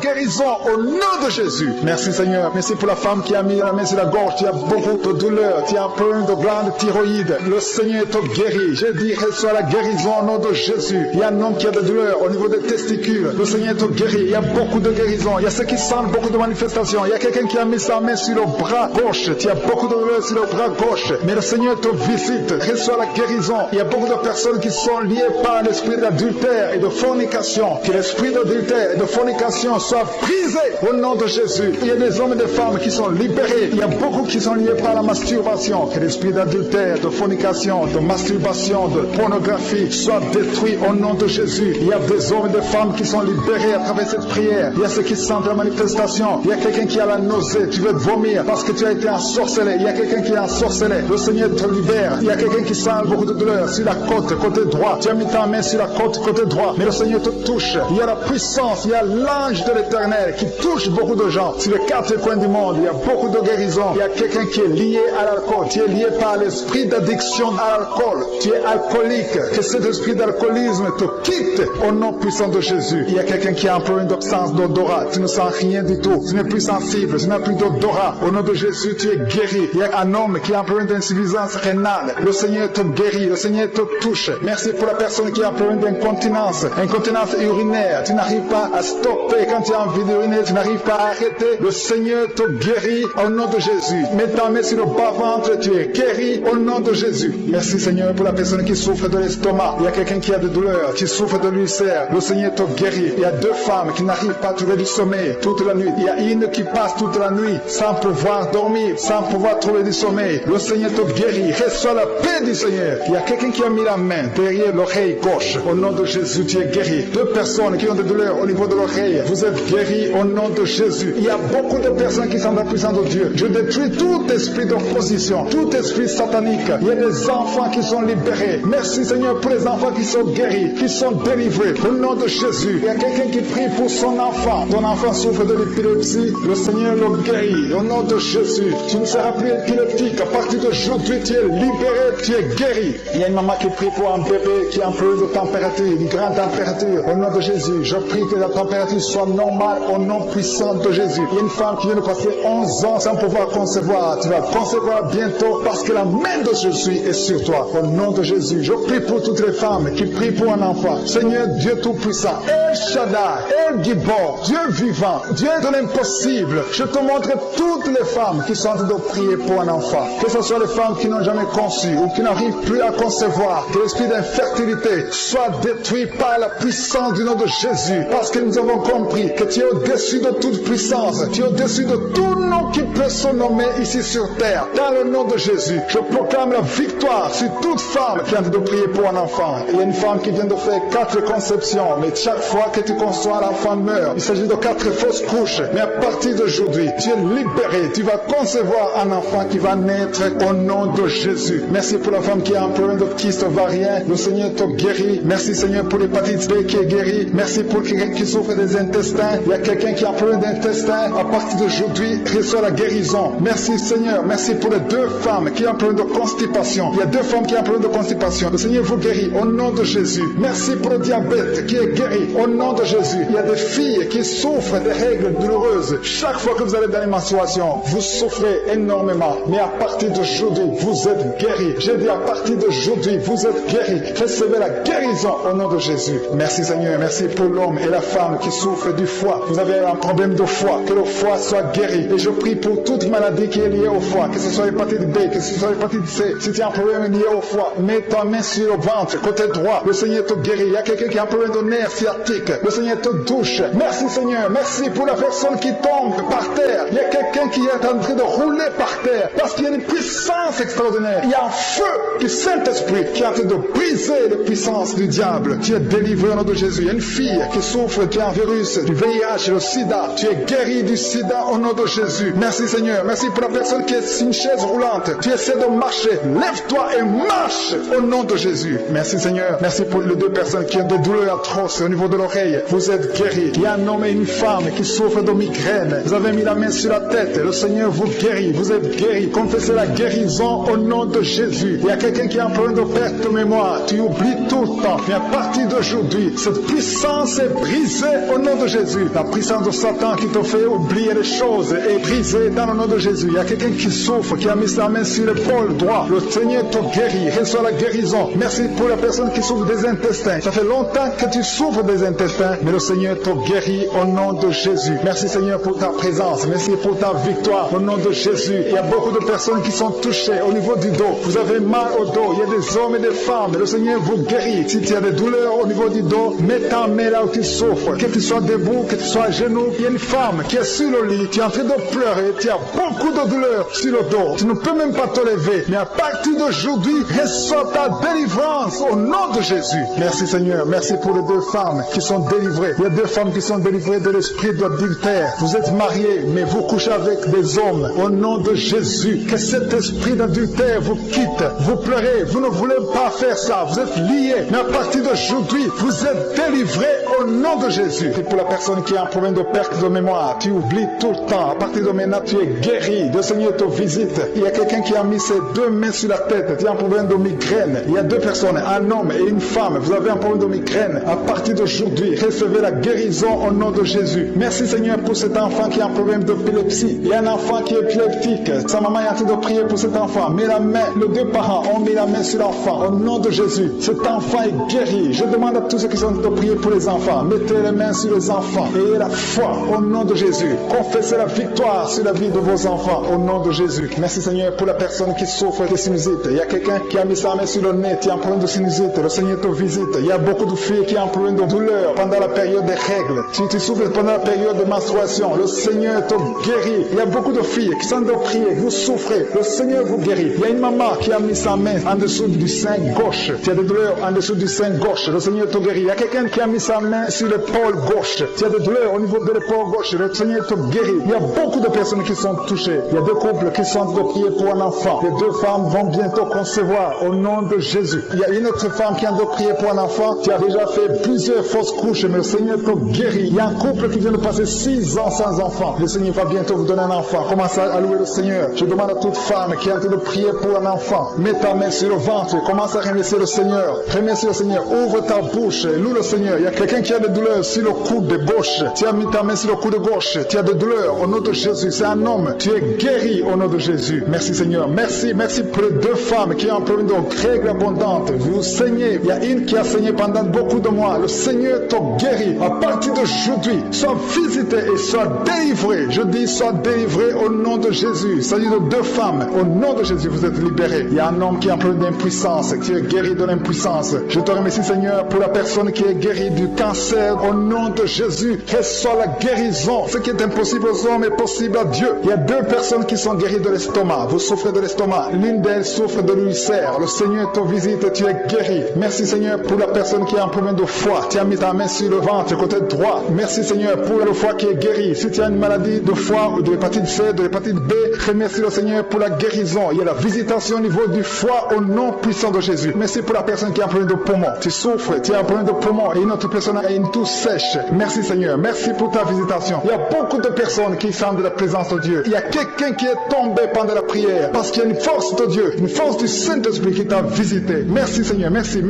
guérison au nom de Jésus. Merci Seigneur. Merci pour la femme qui a mis la main sur la gorge. Tu as beaucoup de douleurs. Tu as un problème de glande thyroïde. Le Seigneur te guérit. J'ai dit reçois la guérison au nom de Jésus. Il y a un homme qui a des douleurs au niveau des testicules. Le Seigneur te guérit. Il y a beaucoup de guérisons. Il y a ceux qui sentent beaucoup de manifestations. Il y a quelqu'un qui a mis sa main sur le bras gauche. Tu as beaucoup de douleurs sur le bras gauche. Mais le Seigneur te visite. Reçois la guérison. Il y a beaucoup de personnes qui sont liées par l'esprit d'adultère et de fornication. Que l'esprit d'adultère et de fornication soit brisé au nom de Jésus. Il y a des hommes et des femmes qui sont libérés. Il y a beaucoup qui sont liés par la masturbation. Que l'esprit d'adultère, de fornication, de masturbation, de pornographie soit détruit au nom de Jésus. Il y a des hommes et des femmes qui sont libérer à travers cette prière. Il y a ceux qui sentent la manifestation. Il y a quelqu'un qui a la nausée. Tu veux vomir parce que tu as été ensorcelé. Il y a quelqu'un qui est ensorcelé. Le Seigneur te libère. Il y a quelqu'un qui sent beaucoup de douleur sur la côte, côté droit. Tu as mis ta main sur la côte, côté droit. Mais le Seigneur te touche. Il y a la puissance. Il y a l'ange de l'Éternel qui touche beaucoup de gens. Sur les quatre coins du monde, il y a beaucoup de guérisons. Il y a quelqu'un qui est lié à l'alcool. Tu es lié par l'esprit d'addiction à l'alcool. Tu es alcoolique. Que cet esprit d'alcoolisme te quitte au nom puissant de Jésus. Il y a quelqu'un qui a un problème d'absence d'odorat. Tu ne sens rien du tout. Tu n'es plus sensible. Tu n'as plus d'odorat. Au nom de Jésus, tu es guéri. Il y a un homme qui a un problème d'insuffisance rénale. Le Seigneur te guérit. Le Seigneur te touche. Merci pour la personne qui a un problème d'incontinence. Incontinence urinaire. Tu n'arrives pas à stopper. Quand tu as envie d'uriner, tu n'arrives pas à arrêter. Le Seigneur te guérit au nom de Jésus. Mets ta main sur le bas-ventre. Tu es guéri au nom de Jésus. Merci Seigneur pour la personne qui souffre de l'estomac. Il y a quelqu'un qui a de douleur. Tu souffres de l'ulcère. Le Seigneur te guérit. Il y a deux femmes qui n'arrivent pas à trouver du sommeil toute la nuit. Il y a une qui passe toute la nuit sans pouvoir dormir, sans pouvoir trouver du sommeil. Le Seigneur te guérit. Reçois la paix du Seigneur. Il y a quelqu'un qui a mis la main derrière l'oreille gauche. Au nom de Jésus, tu es guéri. Deux personnes qui ont des douleurs au niveau de l'oreille. Vous êtes guéris au nom de Jésus. Il y a beaucoup de personnes qui sont dans la puissance de Dieu. Je détruis tout esprit d'opposition, tout esprit satanique. Il y a des enfants qui sont libérés. Merci Seigneur pour les enfants qui sont guéris, qui sont délivrés. Au nom de Jésus. Il y a quelqu'un qui prie pour son enfant. Ton enfant souffre de l'épilepsie. Le Seigneur le guérit. Au nom de Jésus. Tu ne seras plus épileptique. À partir d'aujourd'hui, tu es libéré, tu es guéri. Il y a une maman qui prie pour un bébé qui a un peu de température, une grande température. Au nom de Jésus, je prie que la température soit normale au nom puissant de Jésus. Il y a une femme qui vient de passer 11 ans sans pouvoir concevoir. Tu vas concevoir bientôt parce que la main de Jésus est sur toi. Au nom de Jésus, je prie pour toutes les femmes qui prient pour un enfant. Seigneur Dieu Tout-Puissant, El Shaddai, El Gibor, Dieu vivant, Dieu de l'impossible. Je te montre toutes les femmes qui sont en train de prier pour un enfant. Que ce soit les femmes qui n'ont jamais conçu ou qui n'arrivent plus à concevoir. Que l'esprit d'infertilité soit détruit par la puissance du nom de Jésus. Parce que nous avons compris que tu es au-dessus de toute puissance. Tu es au-dessus de tout nom qui peut se nommer ici sur terre. Dans le nom de Jésus, je proclame la victoire sur toute femme qui est en train de prier pour un enfant. Il y a une femme qui vient de faire 4 conceptions. Mais chaque fois que tu conçois, l'enfant meurt. Il s'agit de 4 fausses couches. Mais à partir d'aujourd'hui, tu es libéré. Tu vas concevoir un enfant qui va naître au nom de Jésus. Merci pour la femme qui a un problème de kyste ovarien. Le Seigneur te guérit. Merci Seigneur pour l'hépatite B qui est guérie. Merci pour quelqu'un qui souffre des intestins. Il y a quelqu'un qui a un problème d'intestin. À partir d'aujourd'hui, reçoit la guérison. Merci Seigneur. Merci pour les 2 femmes qui ont un problème de constipation. Il y a 2 femmes qui ont un problème de constipation. Le Seigneur vous guérit au nom de Jésus. Merci pour le diabète qui est guéri au nom de Jésus. Il y a des filles qui souffrent des règles douloureuses. Chaque fois que vous allez dans les menstruations, vous souffrez énormément. Mais à partir d'aujourd'hui, vous êtes guéris. J'ai dit à partir d'aujourd'hui, vous êtes guéris. Recevez la guérison au nom de Jésus. Merci Seigneur. Merci pour l'homme et la femme qui souffrent du foie. Vous avez un problème de foie. Que le foie soit guéri. Et je prie pour toute maladie qui est liée au foie. Que ce soit l'hépatite B, que ce soit l'hépatite C. Si tu as un problème lié au foie, mets ta main sur le ventre, côté droit. Le Seigneur te guérit. Il y a quelqu'un qui a un problème de nerf sciatique. Le Seigneur te touche. Merci Seigneur. Merci pour la personne qui tombe par terre. Il y a quelqu'un qui est en train de rouler par terre. Parce qu'il y a une puissance extraordinaire. Il y a un feu du Saint-Esprit qui est en train de briser les puissances du diable. Tu es délivré au nom de Jésus. Il y a une fille qui souffre d'un virus, du VIH, le sida. Tu es guéri du sida au nom de Jésus. Merci Seigneur. Merci pour la personne qui est sur une chaise roulante. Tu essaies de marcher. Lève-toi et marche au nom de Jésus. Merci Seigneur. Merci pour les 2 personnes qui ont des douleurs atroces au niveau de l'oreille. Vous êtes guéris. Il y a un homme et une femme qui souffrent de migraine. Vous avez mis la main sur la tête. Le Seigneur vous guérit. Vous êtes guéris. Confessez la guérison au nom de Jésus. Il y a quelqu'un qui a un problème de perte de mémoire. Tu oublies tout le temps. Mais à partir d'aujourd'hui, cette puissance est brisée au nom de Jésus. La puissance de Satan qui te fait oublier les choses est brisée dans le nom de Jésus. Il y a quelqu'un qui souffre, qui a mis sa main sur l'épaule droite. Le Seigneur te guérit. Reçois la guérison. Merci pour la personne qui souffre des intestins. Ça fait longtemps que tu souffres des intestins, mais le Seigneur te guérit au nom de Jésus. Merci Seigneur pour ta présence. Merci pour ta victoire au nom de Jésus. Il y a beaucoup de personnes qui sont touchées au niveau du dos. Vous avez mal au dos. Il y a des hommes et des femmes. Le Seigneur vous guérit. Si tu as des douleurs au niveau du dos, mets ta main là où tu souffres. Que tu sois debout, que tu sois à genoux. Il y a une femme qui est sur le lit. Tu es en train de pleurer. Tu as beaucoup de douleurs sur le dos. Tu ne peux même pas te lever. Mais à partir d'aujourd'hui, reçois ta délivrance au nom de Jésus. Merci Seigneur. Merci pour les 2 femmes qui sont délivrés. Il y a deux femmes qui sont délivrées de l'esprit d'adultère. Vous êtes mariés, mais vous couchez avec des hommes. Au nom de Jésus, que cet esprit d'adultère vous quitte. Vous pleurez, vous ne voulez pas faire ça. Vous êtes liés, mais à partir d'aujourd'hui, vous êtes délivrés au nom de Jésus. Et pour la personne qui a un problème de perte de mémoire, tu oublies tout le temps. À partir de maintenant, tu es guéri. Le Seigneur te visite. Il y a quelqu'un qui a mis ses deux mains sur la tête. Tu as un problème de migraine. Il y a deux personnes, un homme et une femme. Vous avez un problème de migraine. À partir d'aujourd'hui, recevez la guérison au nom de Jésus. Merci Seigneur pour cet enfant qui a un problème d'épilepsie. Il y a un enfant qui est épileptique. Sa maman est en train de prier pour cet enfant. Mets la main, les deux parents ont mis la main sur l'enfant. Au nom de Jésus, cet enfant est guéri. Je demande à tous ceux qui sont en train de prier pour les enfants. Mettez les mains sur les enfants. Ayez la foi au nom de Jésus. Confessez la victoire sur la vie de vos enfants au nom de Jésus. Merci Seigneur pour la personne qui souffre de sinusite. Il y a quelqu'un qui a mis sa main sur le nez, qui a un problème de sinusite. Le Seigneur te visite. Il y a beaucoup de filles qui ont un problème de douleur pendant la période des règles. Si tu souffres pendant la période de menstruation, le Seigneur te guérit. Il y a beaucoup de filles qui sont en train de prier, vous souffrez, le Seigneur vous guérit. Il y a une maman qui a mis sa main en dessous du sein gauche. Tu as des douleurs en dessous du sein gauche, le Seigneur te guérit. Il y a quelqu'un qui a mis sa main sur l'épaule gauche. Tu as des douleurs au niveau de l'épaule gauche, le Seigneur te guérit. Il y a beaucoup de personnes qui sont touchées. Il y a deux couples qui sont en train de prier pour un enfant. Les deux femmes vont bientôt concevoir au nom de Jésus. Il y a une autre femme qui est en train de prier pour un enfant. Tu as déjà fait plusieurs fausses couches, mais le Seigneur te guérit. Il y a un couple qui vient de passer 6 ans sans enfant. Le Seigneur va bientôt vous donner un enfant. Commencez à louer le Seigneur. Je demande à toute femme qui est en train de prier pour un enfant, mets ta main sur le ventre, commence à remercier le Seigneur. Remercie le Seigneur, ouvre ta bouche, loue le Seigneur. Il y a quelqu'un qui a des douleurs sur le coude gauche. Tu as mis ta main sur le coude gauche. Tu as des douleurs au nom de Jésus. C'est un homme. Tu es guéri au nom de Jésus. Merci Seigneur. Merci pour les deux femmes qui ont un problème de règles abondantes. Vous saignez. Il y a une qui a saigné pendant beaucoup de mois. Le Seigneur te guérit. À partir d'aujourd'hui, sois visité et sois délivré. Je dis sois délivré au nom de Jésus. Il s'agit de deux femmes. Au nom de Jésus, vous êtes libérés. Il y a un homme qui a un problème d'impuissance, qui est guéri de l'impuissance. Je te remercie Seigneur pour la personne qui est guérie du cancer. Au nom de Jésus, reçois la guérison. Ce qui est impossible aux hommes est possible à Dieu. Il y a deux personnes qui sont guéries de l'estomac. Vous souffrez de l'estomac. L'une d'elles souffre de l'ulcère. Le Seigneur te visite et tu es guéri. Merci Seigneur pour la personne qui a un problème de foie. Tu as mis ta main sur le ventre, côté droit. Merci Seigneur pour le foie qui est guéri. Si tu as une maladie de foie ou de l'hépatite C, de l'hépatite B, remercie le Seigneur pour la guérison. Il y a la visitation au niveau du foie au nom puissant de Jésus. Merci pour la personne qui a un problème de poumon. Tu souffres, tu as un problème de poumon et une autre personne a une toux sèche. Merci Seigneur. Merci pour ta visitation. Il y a beaucoup de personnes qui sentent la présence de Dieu. Il y a quelqu'un qui est tombé pendant la prière parce qu'il y a une force de Dieu, une force du Saint-Esprit qui t'a visité. Merci Seigneur. Merci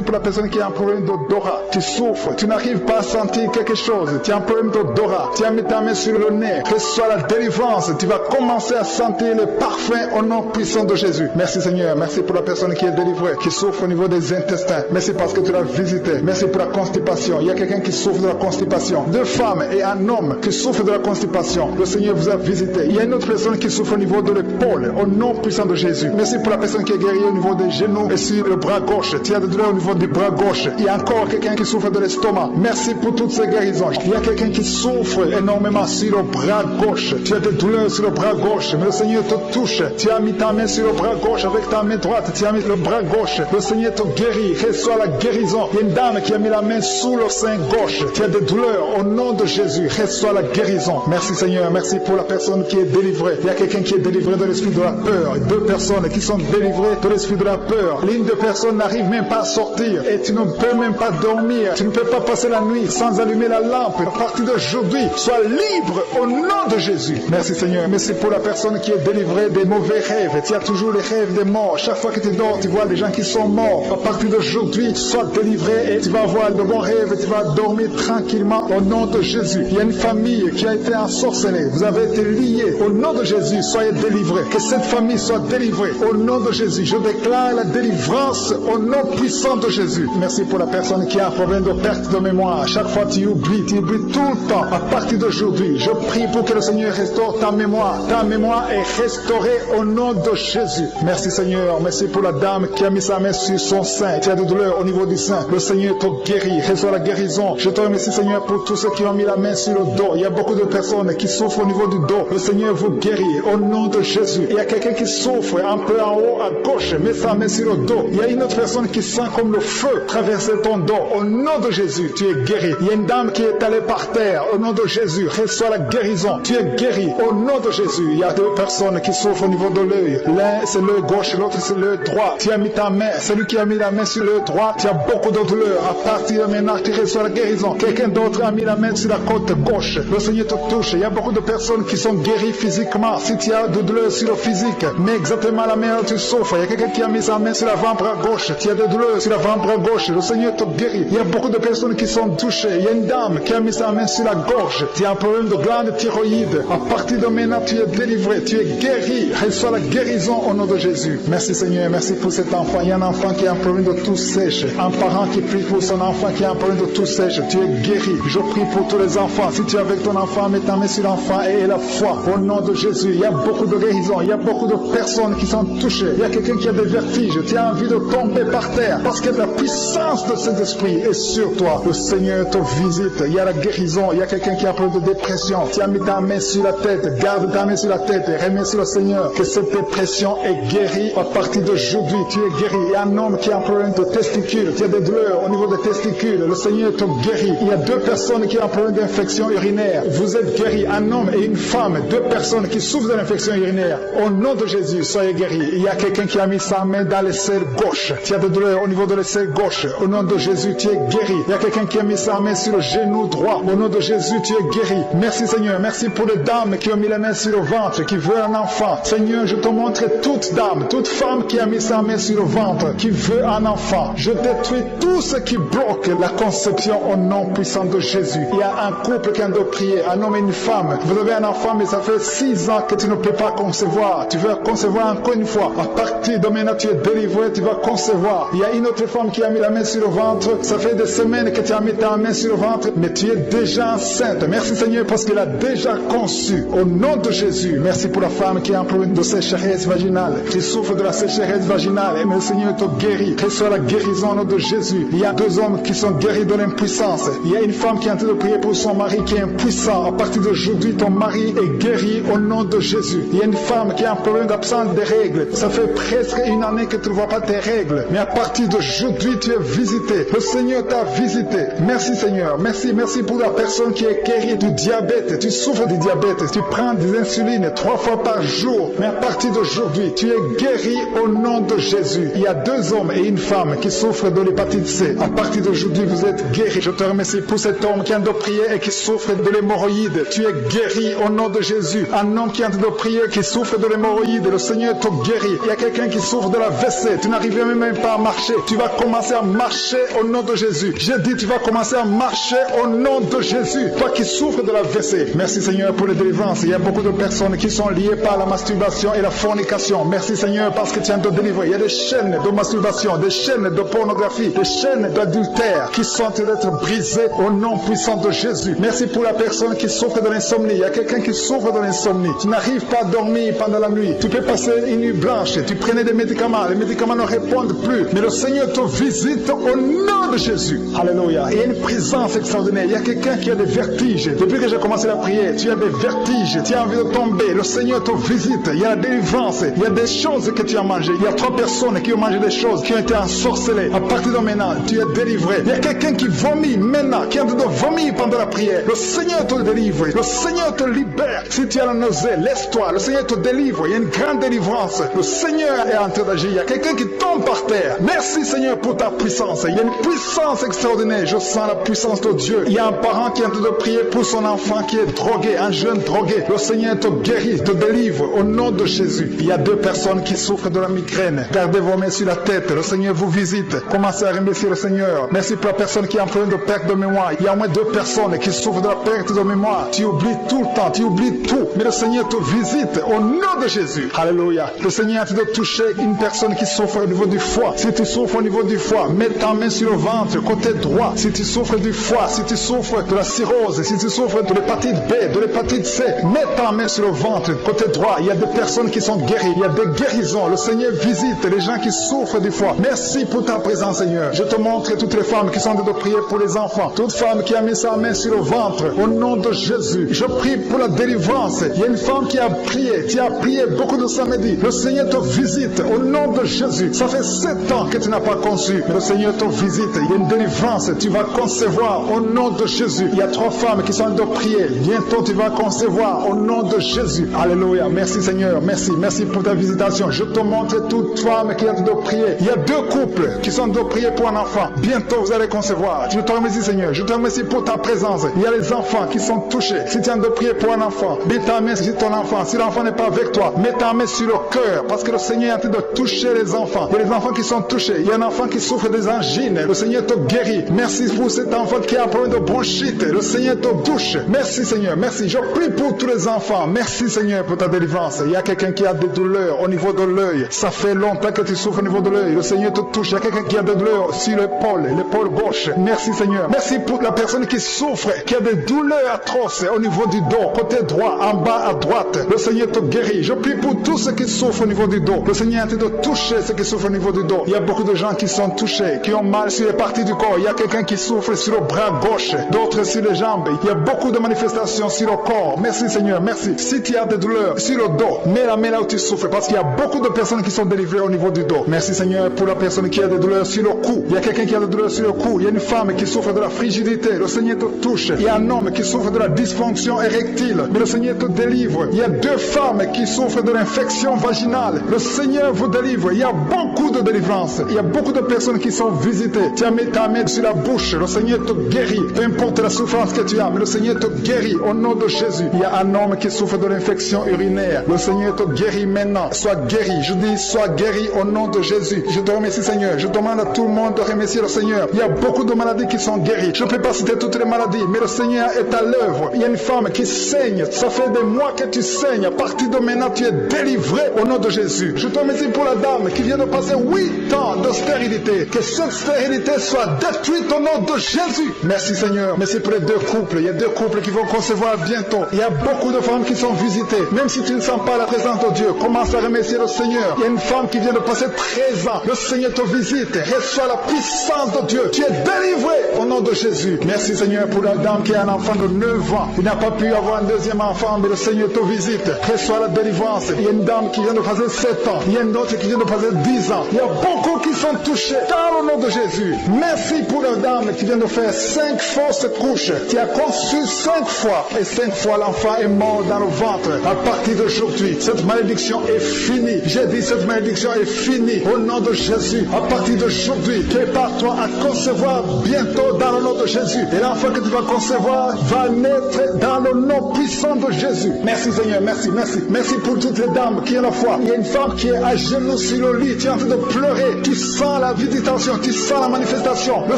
pour la personne qui a un problème d'odorat. Tu souffres, tu n'arrives pas à sentir quelque chose. Tu as un problème d'odorat. Tu as mis ta main sur le nez. Reçois la délivrance. Tu vas commencer à sentir le parfum au nom puissant de Jésus. Merci Seigneur. Merci pour la personne qui est délivrée, qui souffre au niveau des intestins. Merci parce que tu l'as visité. Merci pour la constipation. Il y a quelqu'un qui souffre de la constipation. Deux femmes et un homme qui souffrent de la constipation. Le Seigneur vous a visité. Il y a une autre personne qui souffre au niveau de l'épaule, au nom puissant de Jésus. Merci pour la personne qui est guérie au niveau des genoux et sur le bras gauche. Tu as des douleurs au niveau du bras gauche. Il y a encore quelqu'un qui souffre de l'estomac. Merci pour toutes ces guérisons. Il y a quelqu'un qui souffre énormément sur le bras gauche. Tu as des douleurs sur le bras gauche, mais le Seigneur te touche. Tu as mis ta main sur le bras gauche avec ta main droite. Tu as mis le bras gauche. Le Seigneur te guérit. Reçois la guérison. Il y a une dame qui a mis la main sous le sein gauche. Tu as des douleurs au nom de Jésus. Reçois la guérison. Merci Seigneur. Merci pour la personne qui est délivrée. Il y a quelqu'un qui est délivré de l'esprit de la peur. Deux personnes qui sont délivrées de l'esprit de la peur. L'une des personnes n'arrive même pas à sortir et tu ne peux même pas dormir. Tu ne peux pas passer la nuit sans allumer la lampe. À partir d'aujourd'hui, sois libre au nom de Jésus. Merci Seigneur. Merci pour la personne qui est délivrée des mauvais rêves. Tu as toujours les rêves des morts. Chaque fois que tu dors, tu vois des gens qui sont morts. À partir d'aujourd'hui, sois délivré et tu vas avoir de bons rêves et tu vas dormir tranquillement au nom de Jésus. Il y a une famille qui a été ensorcelée. Vous avez été liés. Au nom de Jésus, soyez délivrés. Que cette famille soit délivrée. Au nom de Jésus, je déclare la délivrance au nom puissant de Jésus. Merci pour la personne qui a un problème de perte de mémoire. Chaque fois tu oublies tout le temps. À partir d'aujourd'hui, je prie pour que le Seigneur restaure ta mémoire. Ta mémoire est restaurée au nom de Jésus. Merci Seigneur. Merci pour la dame qui a mis sa main sur son sein. Tu as des douleurs au niveau du sein. Le Seigneur te guérit. guéris, reçois la guérison. Je te remercie, Seigneur, pour tous ceux qui ont mis la main sur le dos. Il y a beaucoup de personnes qui souffrent au niveau du dos. Le Seigneur vous guérit au nom de Jésus. Il y a quelqu'un qui souffre un peu en haut à gauche, met sa main sur le dos. Il y a une autre personne qui sent comme le feu traverser ton dos. Au nom de Jésus, tu es guéri. Il y a une dame qui est allée par terre. Au nom de Jésus, reçois la guérison. Tu es guéri. Au nom de Jésus, il y a deux personnes qui souffrent au niveau de l'œil. L'un c'est l'œil gauche, l'autre c'est l'œil droit. Tu as mis ta main. Celui qui a mis la main sur l'œil droit, tu as beaucoup de douleurs. À partir de maintenant, tu reçois la guérison. Quelqu'un d'autre a mis la main sur la côte gauche. Le Seigneur te touche. Il y a beaucoup de personnes qui sont guéries physiquement. Si tu as de douleurs sur le physique, mais exactement la main où tu souffres. Il y a quelqu'un qui a mis sa main sur l'avant-bras gauche. Tu as des douleurs sur l'avant-bras gauche. Le Seigneur te guérit. Il y a beaucoup de personnes qui sont touchées. Il y a une dame qui a mis sa main sur la gorge. Tu as un problème de glande thyroïde. À partir de maintenant, tu es délivré. Tu es guéri. Reçois la guérison au nom de Jésus. Merci Seigneur. Merci pour cet enfant. Il y a un enfant qui a un problème de tout sèche. Un parent qui prie pour son enfant qui a un problème de tout sèche. Tu es guéri. Je prie pour tous les enfants. Si tu es avec ton enfant, mets ta main sur l'enfant et la foi. Au nom de Jésus, il y a beaucoup de guérisons. Il y a beaucoup de personnes qui sont touchées. Il y a quelqu'un qui a des vertiges. Tu as envie de tomber par terre parce que la puissance de cet esprit est sur toi. Le Seigneur te visite. Il y a la guérison. Il y a quelqu'un qui a un problème de dépression. Tu as mis ta main sur la tête. Garde ta main sur la tête et remercie le Seigneur que cette dépression est guérie. À partir d'aujourd'hui, tu es guéri. Il y a un homme qui a un problème de testicules. Tu as des douleurs au niveau des testicules. Le Seigneur te guérit. Il y a deux personnes qui ont un problème d'infection urinaire. Vous êtes guéris. Un homme et une femme. Deux personnes qui souffrent de l'infection urinaire. Au nom de Jésus, soyez guéris. Il y a quelqu'un qui a mis sa main dans l'aisselle gauche. Tu as des douleurs au niveau de l'aisselle gauche. Au nom de Jésus, tu es guéri. Il y a quelqu'un qui a mis sa main sur le genou droit. Au nom de Jésus, tu es guéri. Merci Seigneur. Merci pour les dames qui ont mis la main sur le ventre, qui veulent un enfant. Seigneur, je te montre toute dame, toute femme qui a mis sa main sur le ventre, qui veut un enfant. Je détruis tout ce qui bloque la conception au nom puissant de Jésus. Il y a un couple qui a de prier, un homme et une femme. Vous avez un enfant, mais ça fait 6 ans que tu ne peux pas concevoir. Tu veux concevoir encore une fois. À partir de maintenant, tu es délivré, tu vas concevoir. Il y a une autre femme qui a mis la main sur le ventre. Ça fait des semaines que tu as mis ta main sur le ventre, mais tu es déjà enceinte. Merci Seigneur parce qu'elle a déjà conçu. Au nom de Jésus, merci pour la femme qui a un problème de sécheresse vaginale. Tu souffres de la sécheresse vaginale, mais le Seigneur te guérit. Reçois la guérison au nom de Jésus. Il y a 2 hommes qui sont guéris de l'impuissance. Il y a une femme qui est en train de prier pour son mari qui est impuissant. À partir d'aujourd'hui, ton mari est guéri au nom de Jésus. Il y a une femme qui a un problème d'absence des règles. Ça fait presque 1 année que tu ne vois pas tes règles. Mais à partir d'aujourd'hui, tu es visité. Le Seigneur t'a visité. Merci Seigneur. Merci pour la personne qui est guérie du diabète. Tu souffres du diabète. Tu prends des insulines 3 fois par jour. Mais à partir d'aujourd'hui, tu es guéri au nom de Jésus. Il y a 2 hommes et une femme qui souffrent de l'hépatite C. À partir d'aujourd'hui, vous êtes guéris. Je te remercie pour cet homme qui est en train de prier et qui souffre de l'hémorroïde. Tu es guéri au nom de Jésus. Un homme qui est en train de prier, qui souffre de l'hémorroïde. Le Seigneur te guérit. Il y a quelqu'un qui souffre de la WC. Tu n'arrives même pas à marcher. Tu vas commencer à marcher au nom de Jésus. J'ai dit, tu vas commencer à marcher au nom de Jésus. Toi qui souffres de la WC. Merci Seigneur pour les délivrances. Il y a beaucoup de personnes qui sont liées par la masturbation et la fornication. Merci Seigneur parce que tu viens de délivrer. Il y a des chaînes de masturbation, des chaînes de pornographie, des chaînes d'adultère qui sont en train d'être brisées au nom puissant de Jésus. Merci pour la personne qui souffre de l'insomnie. Il y a quelqu'un qui souffre de l'insomnie. Tu n'arrives pas à dormir pendant la nuit. Tu peux passer une nuit blanche. Tu prenais des médicaments. Les médicaments ne répondent plus. Mais le Seigneur te visite au nom de Jésus. Alléluia. Il y a une présence extraordinaire. Il y a quelqu'un qui a des vertiges. Depuis que j'ai commencé la prière, tu as des vertiges. Tu as envie de tomber. Le Seigneur te visite. Il y a la délivrance. Il y a des choses que tu as mangées. Il y a 3 personnes qui ont mangé des choses, qui ont été ensorcelées. À partir de maintenant, tu es délivré. Il y a quelqu'un qui vomit maintenant, qui est en train de vomir pendant la prière. Le Seigneur te délivre. Le Seigneur te libère. Si tu as la nausée, laisse-toi. Le Seigneur te délivre. Il y a une grande délivrance. Le Seigneur est en train d'agir. Il y a quelqu'un qui tombe par terre. Merci Seigneur pour ta puissance. Il y a une puissance extraordinaire. Je sens la puissance de Dieu. Il y a un parent qui est en train de prier pour son enfant qui est drogué, un jeune drogué. Le Seigneur te guérit, te délivre au nom de Jésus. Il y a 2 personnes qui souffrent de la migraine. Gardez vos mains sur la tête. Le Seigneur vous visite. Commencez à remercier le Seigneur. Merci pour la personne qui est en train de perte de mémoire. Il y a au moins 2 personnes qui souffrent de la perte de mémoire. Tu oublies tout le temps, tu oublies tout. Mais le Seigneur te visite au nom de Jésus. Alléluia. Le Seigneur a envie de toucher une personne qui souffre au niveau du foie. Si tu souffres au niveau du foie, mets ta main sur le ventre, côté droit. Si tu souffres du foie, si tu souffres de la cirrhose, si tu souffres de l'hépatite B, de l'hépatite C, mets ta main sur le ventre, côté droit. Il y a des personnes qui sont guéries. Il y a des guérisons. Le Seigneur visite les gens qui souffrent du foie. Merci pour ta présence, Seigneur. Je te montre toutes les femmes femmes qui sont en train de prier pour les enfants, toute femme qui a mis sa main sur le ventre, au nom de Jésus, je prie pour la délivrance. Il y a une femme qui a prié, tu as prié beaucoup de samedis. Le Seigneur te visite au nom de Jésus. Ça fait 7 ans que tu n'as pas conçu, mais le Seigneur te visite. Il y a une délivrance, tu vas concevoir au nom de Jésus. Il y a 3 femmes qui sont en train de prier. Bientôt tu vas concevoir au nom de Jésus. Alléluia. Merci Seigneur. Merci pour ta visitation. Je te montre toute femme qui est en train de prier. Il y a 2 couples qui sont en train de prier pour un enfant. Bientôt vous allez concevoir. Je te remercie Seigneur. Je te remercie pour ta présence. Il y a les enfants qui sont touchés. Si tu es en train de prier pour un enfant, mets ta main sur ton enfant. Si l'enfant n'est pas avec toi, mets ta main sur le cœur, parce que le Seigneur est en train de toucher les enfants. Il y a les enfants qui sont touchés. Il y a un enfant qui souffre des angines. Le Seigneur te guérit. Merci pour cet enfant qui a un problème de bronchite. Le Seigneur te touche. Merci Seigneur. Merci. Je prie pour tous les enfants. Merci Seigneur pour ta délivrance. Il y a quelqu'un qui a des douleurs au niveau de l'œil. Ça fait longtemps que tu souffres au niveau de l'œil. Le Seigneur te touche. Il y a quelqu'un qui a des douleurs sur l'épaule gauche. Merci Seigneur. Merci pour la personne qui souffre, qui a des douleurs atroces au niveau du dos, côté droit, en bas à droite. Le Seigneur te guérit. Je prie pour tous ceux qui souffrent au niveau du dos. Le Seigneur est en train de toucher ceux qui souffrent au niveau du dos. Il y a beaucoup de gens qui sont touchés, qui ont mal sur les parties du corps. Il y a quelqu'un qui souffre sur le bras gauche, d'autres sur les jambes. Il y a beaucoup de manifestations sur le corps. Merci Seigneur, merci. Si tu as des douleurs sur le dos, mets la main là où tu souffres, parce qu'il y a beaucoup de personnes qui sont délivrées au niveau du dos. Merci Seigneur pour la personne qui a des douleurs sur le cou. Il y a quelqu'un qui a des douleurs sur le cou. Il y a une femme qui souffre de la frigidité. Le Seigneur te touche. Il y a un homme qui souffre de la dysfonction érectile. Mais le Seigneur te délivre. Il y a 2 femmes qui souffrent de l'infection vaginale. Le Seigneur vous délivre. Il y a beaucoup de délivrance. Il y a beaucoup de personnes qui sont visitées. Tu as mis ta main sur la bouche. Le Seigneur te guérit. Peu importe la souffrance que tu as, mais le Seigneur te guérit au nom de Jésus. Il y a un homme qui souffre de l'infection urinaire. Le Seigneur te guérit maintenant. Sois guéri. Je dis, sois guéri au nom de Jésus. Je te remercie Seigneur. Je demande à tout le monde de remercier le Seigneur. Il y a beaucoup de maladies qui sont guéries. Je ne peux pas citer toutes les maladies, mais le Seigneur est à l'œuvre. Il y a une femme qui saigne. Ça fait des mois que tu saignes. À partir de maintenant, tu es délivré au nom de Jésus. Je te remercie pour la dame qui vient de passer 8 ans de stérilité. Que cette stérilité soit détruite au nom de Jésus. Merci Seigneur. Merci pour les 2 couples. Il y a 2 couples qui vont concevoir bientôt. Il y a beaucoup de femmes qui sont visitées. Même si tu ne sens pas la présence de Dieu, commence à remercier le Seigneur. Il y a une femme qui vient de passer 13 ans. Le Seigneur te visite. Reçois la puissance de Dieu. Tu es délivré au nom de Jésus. Merci Seigneur pour la dame qui a un enfant de 9 ans. Il n'a pas pu avoir un 2e enfant, mais le Seigneur te visite. Reçois la délivrance. Il y a une dame qui vient de passer 7 ans. Il y a une autre qui vient de passer 10 ans. Il y a beaucoup qui sont touchés dans le nom de Jésus. Merci pour la dame qui vient de faire 5 fausses couches. Tu as conçu 5 fois et 5 fois l'enfant est mort dans le ventre. À partir d'aujourd'hui, cette malédiction est finie. J'ai dit cette malédiction est finie au nom de Jésus. À partir d'aujourd'hui, prépare-toi à concevoir bientôt dans le nom de Jésus. Et l'enfant que tu vas concevoir va naître dans le nom puissant de Jésus. Merci Seigneur, merci. Merci pour toutes les dames qui ont la foi. Il y a une femme qui est à genoux sur le lit. Tu es en train de pleurer. Tu sens la visitation, tu sens la manifestation. Le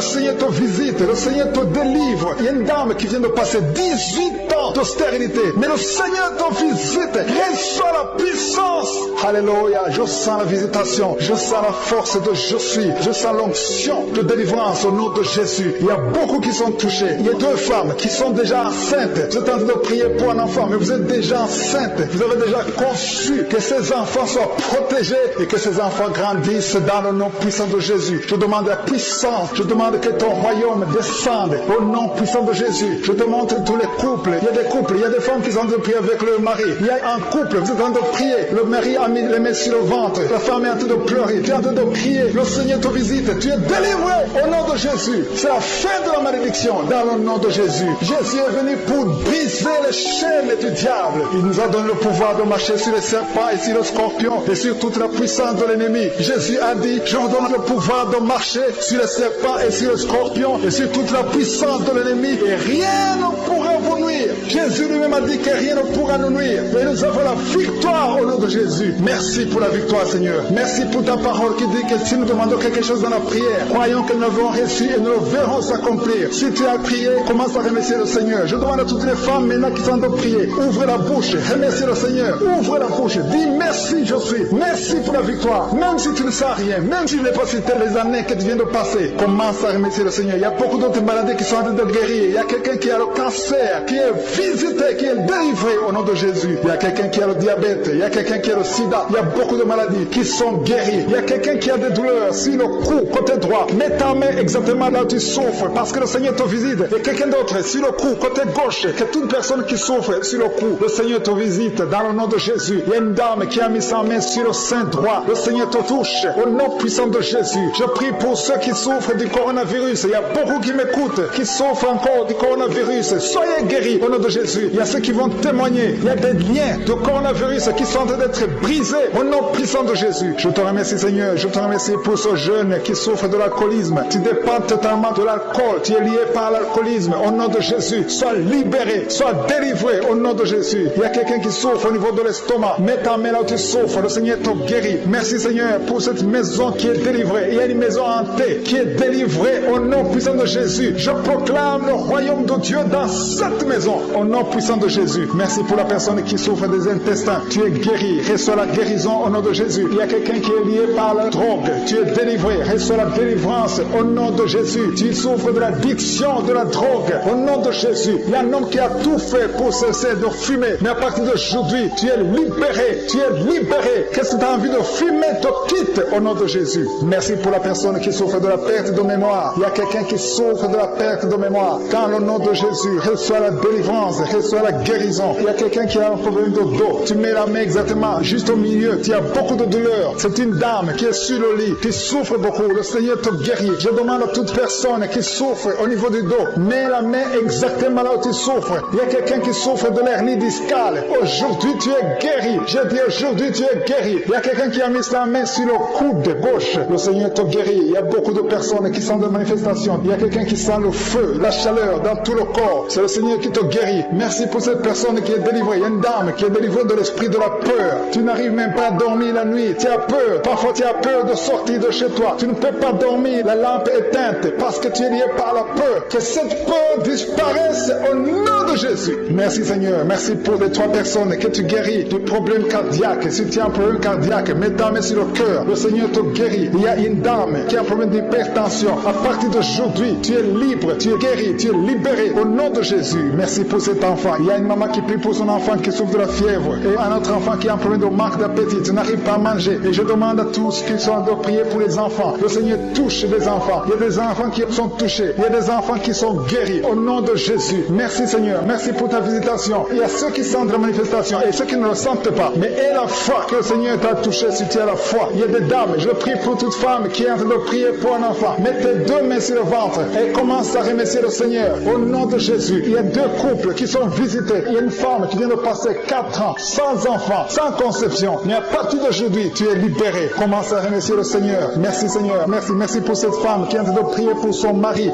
Seigneur te visite, le Seigneur te délivre. Il y a une dame qui vient de passer 18 ans de stérilité. Mais le Seigneur te visite. Reçois la puissance. Alléluia. Je sens la visitation. Je sens la force de je suis. Je sens l'onction de délivrance au nom de Jésus. Il y a beaucoup qui sont touchés. Il y a 2 femmes qui sont déjà enceintes. Vous êtes en train de prier pour un enfant, mais vous êtes déjà enceinte. Vous avez déjà conçu que ces enfants soient protégés et que ces enfants grandissent dans le nom puissant de Jésus. Je demande la puissance. Je demande que ton royaume descende au nom puissant de Jésus. Je te montre tous les couples. Il y a des couples, il y a des femmes qui sont en train de prier avec leur mari. Il y a un couple, vous êtes en train de prier. Le mari a mis les mains sur le ventre. La femme est en train de pleurer. Tu es en train de crier. Le Seigneur te visite. Tu es délivré au nom de Jésus. C'est la fin de la malédiction dans le nom de Jésus. Jésus est venu pour briser les chaînes du diable. Il nous a donné le pouvoir de marcher sur les serpents et sur les scorpions et sur toute la puissance de l'ennemi. Jésus a dit, je vous donne le pouvoir de marcher sur les serpents et sur les scorpions et sur toute la puissance de l'ennemi et rien ne pourra vous nuire. Jésus lui-même a dit que rien ne pourra nous nuire. Et nous avons la victoire au nom de Jésus. Merci pour la victoire, Seigneur. Merci pour ta parole qui dit que si nous demandons quelque chose dans la prière, croyons que nous l'avons reçu et nous le verrons s'accomplir. Si tu as prié, commence à remercier le Seigneur. Je demande à toutes les femmes maintenant qui sont en train de prier, ouvre la bouche, remercie le Seigneur. Ouvre la bouche, dis merci je suis. Merci pour la victoire. Même si tu ne sais rien, même si je n'ai pas cité les années que tu viens de passer, commence à remercier le Seigneur. Il y a beaucoup d'autres maladies qui sont en train de guérir. Il y a quelqu'un qui a le cancer, qui est visité, qui est délivré au nom de Jésus. Il y a quelqu'un qui a le diabète, il y a quelqu'un qui a le sida, il y a beaucoup de maladies qui sont guéries. Il y a quelqu'un qui a des douleurs sur le cou, côté droit. Mets ta main exactement là où tu souffres parce que le Seigneur te visite. Et quelqu'un d'autre sur le cou, côté gauche, que toute personne qui souffre sur le cou, le Seigneur te visite dans le nom de Jésus. Il y a une dame qui a mis sa main sur le sein droit. Le Seigneur te touche au nom puissant de Jésus. Je prie pour ceux qui souffrent du coronavirus. Il y a beaucoup qui m'écoutent, qui souffrent encore du coronavirus. Soyez guéris au nom de Jésus. Il y a ceux qui vont témoigner. Il y a des liens de coronavirus qui sont en train d'être brisés au nom puissant de Jésus. Je te remercie Seigneur. Je te remercie pour ce jeune qui souffre de l'alcoolisme. Tu dépends totalement de l'alcool. Tu es lié par l'alcoolisme. Au nom de Jésus, sois libéré, sois délivré au nom de Jésus. Il y a quelqu'un qui souffre au niveau de l'estomac. Mets ta main là où tu souffres. Le Seigneur te guérit. Merci Seigneur pour cette maison qui est délivrée. Il y a une maison hantée qui est délivrée au nom puissant de Jésus. Je proclame le royaume de Dieu dans cette maison au nom puissant de Jésus. Merci pour la personne qui souffre des intestins. Tu es guéri. Reçois la guérison au nom de Jésus. Il y a quelqu'un qui est lié par la drogue. Tu es délivré. Reçois la délivrance au nom de Jésus. Tu souffres de l'addiction de la drogue au nom de Jésus. Il y a un homme qui a tout fait pour cesser de fumer. Mais à partir d'aujourd'hui, tu es libéré. Tu es libéré. Qu'est-ce que tu as envie de fumer te quitte au nom de Jésus. Merci pour la personne qui souffre de la perte de mémoire. Il y a quelqu'un qui souffre de la perte de mémoire. Dans le nom de Jésus, reçois la délivrance, reçois la guérison. Il y a quelqu'un qui a un problème de dos. Tu mets la main exactement juste au milieu. Tu as beaucoup de douleur. C'est une dame qui est sur le lit, qui souffre beaucoup. Le Seigneur te guérit. Je demande à toute personne qui souffre au niveau du dos, mets la main exactement là où tu souffres. Il y a quelqu'un qui souffre de l'hernie discale. Aujourd'hui, tu es guéri. J'ai dit aujourd'hui, tu es guéri. Il y a quelqu'un qui a mis sa main sur le coude gauche. Le Seigneur te guérit. Il y a beaucoup de personnes qui sont de manifestations. Il y a quelqu'un qui sent le feu, la chaleur dans tout le corps. C'est le Seigneur qui te guérit. Merci pour cette personne qui est délivrée. Il y a une dame qui est délivrée de l'esprit de la peur. Tu n'arrives même pas à dormir la nuit. Tu as peur. Parfois, tu as peur de sortir de chez toi. Tu ne peux pas dormir. La lampe est éteinte parce que tu es lié par la peur. Que cette peur disparaisse au nom de Jésus. Merci Seigneur. Merci pour les 3 personnes que tu guéris du problème cardiaque. Si tu as un problème cardiaque, mets ta main sur le cœur. Le Seigneur te guérit. Il y a une dame qui a un problème d'hypertension. À partir d'aujourd'hui, tu es libre, tu es guéri, tu es libéré au nom de Jésus. Merci pour cet enfant. Il y a une maman qui prie pour son enfant qui souffre de la fièvre. Et un autre enfant qui a un problème de manque d'appétit. Tu n'arrives pas à manger. Et je demande à tous qui sont de prier pour les enfants. Le Seigneur touche les enfants. Il y a des enfants qui sont touchés. Il y a des enfants qui sont guéris au nom de Jésus. Merci Seigneur. Merci pour ta visitation. Il y a ceux qui sentent la manifestation et ceux qui ne le sentent pas. Mais aie la foi que le Seigneur t'a touché si tu as la foi. Il y a des dames. Je prie pour toute femme qui est en train de prier pour un enfant. Mets tes 2 mains sur le ventre et commence à remercier le Seigneur au nom de Jésus. Il y a 2 couples qui sont visités. Il y a une femme qui vient de passer 4 ans sans enfant, sans conception. Mais à partir d'aujourd'hui, tu es libéré. Commence à remercier le Seigneur. Merci Seigneur. Merci pour cette femme qui est en train de prier pour son mari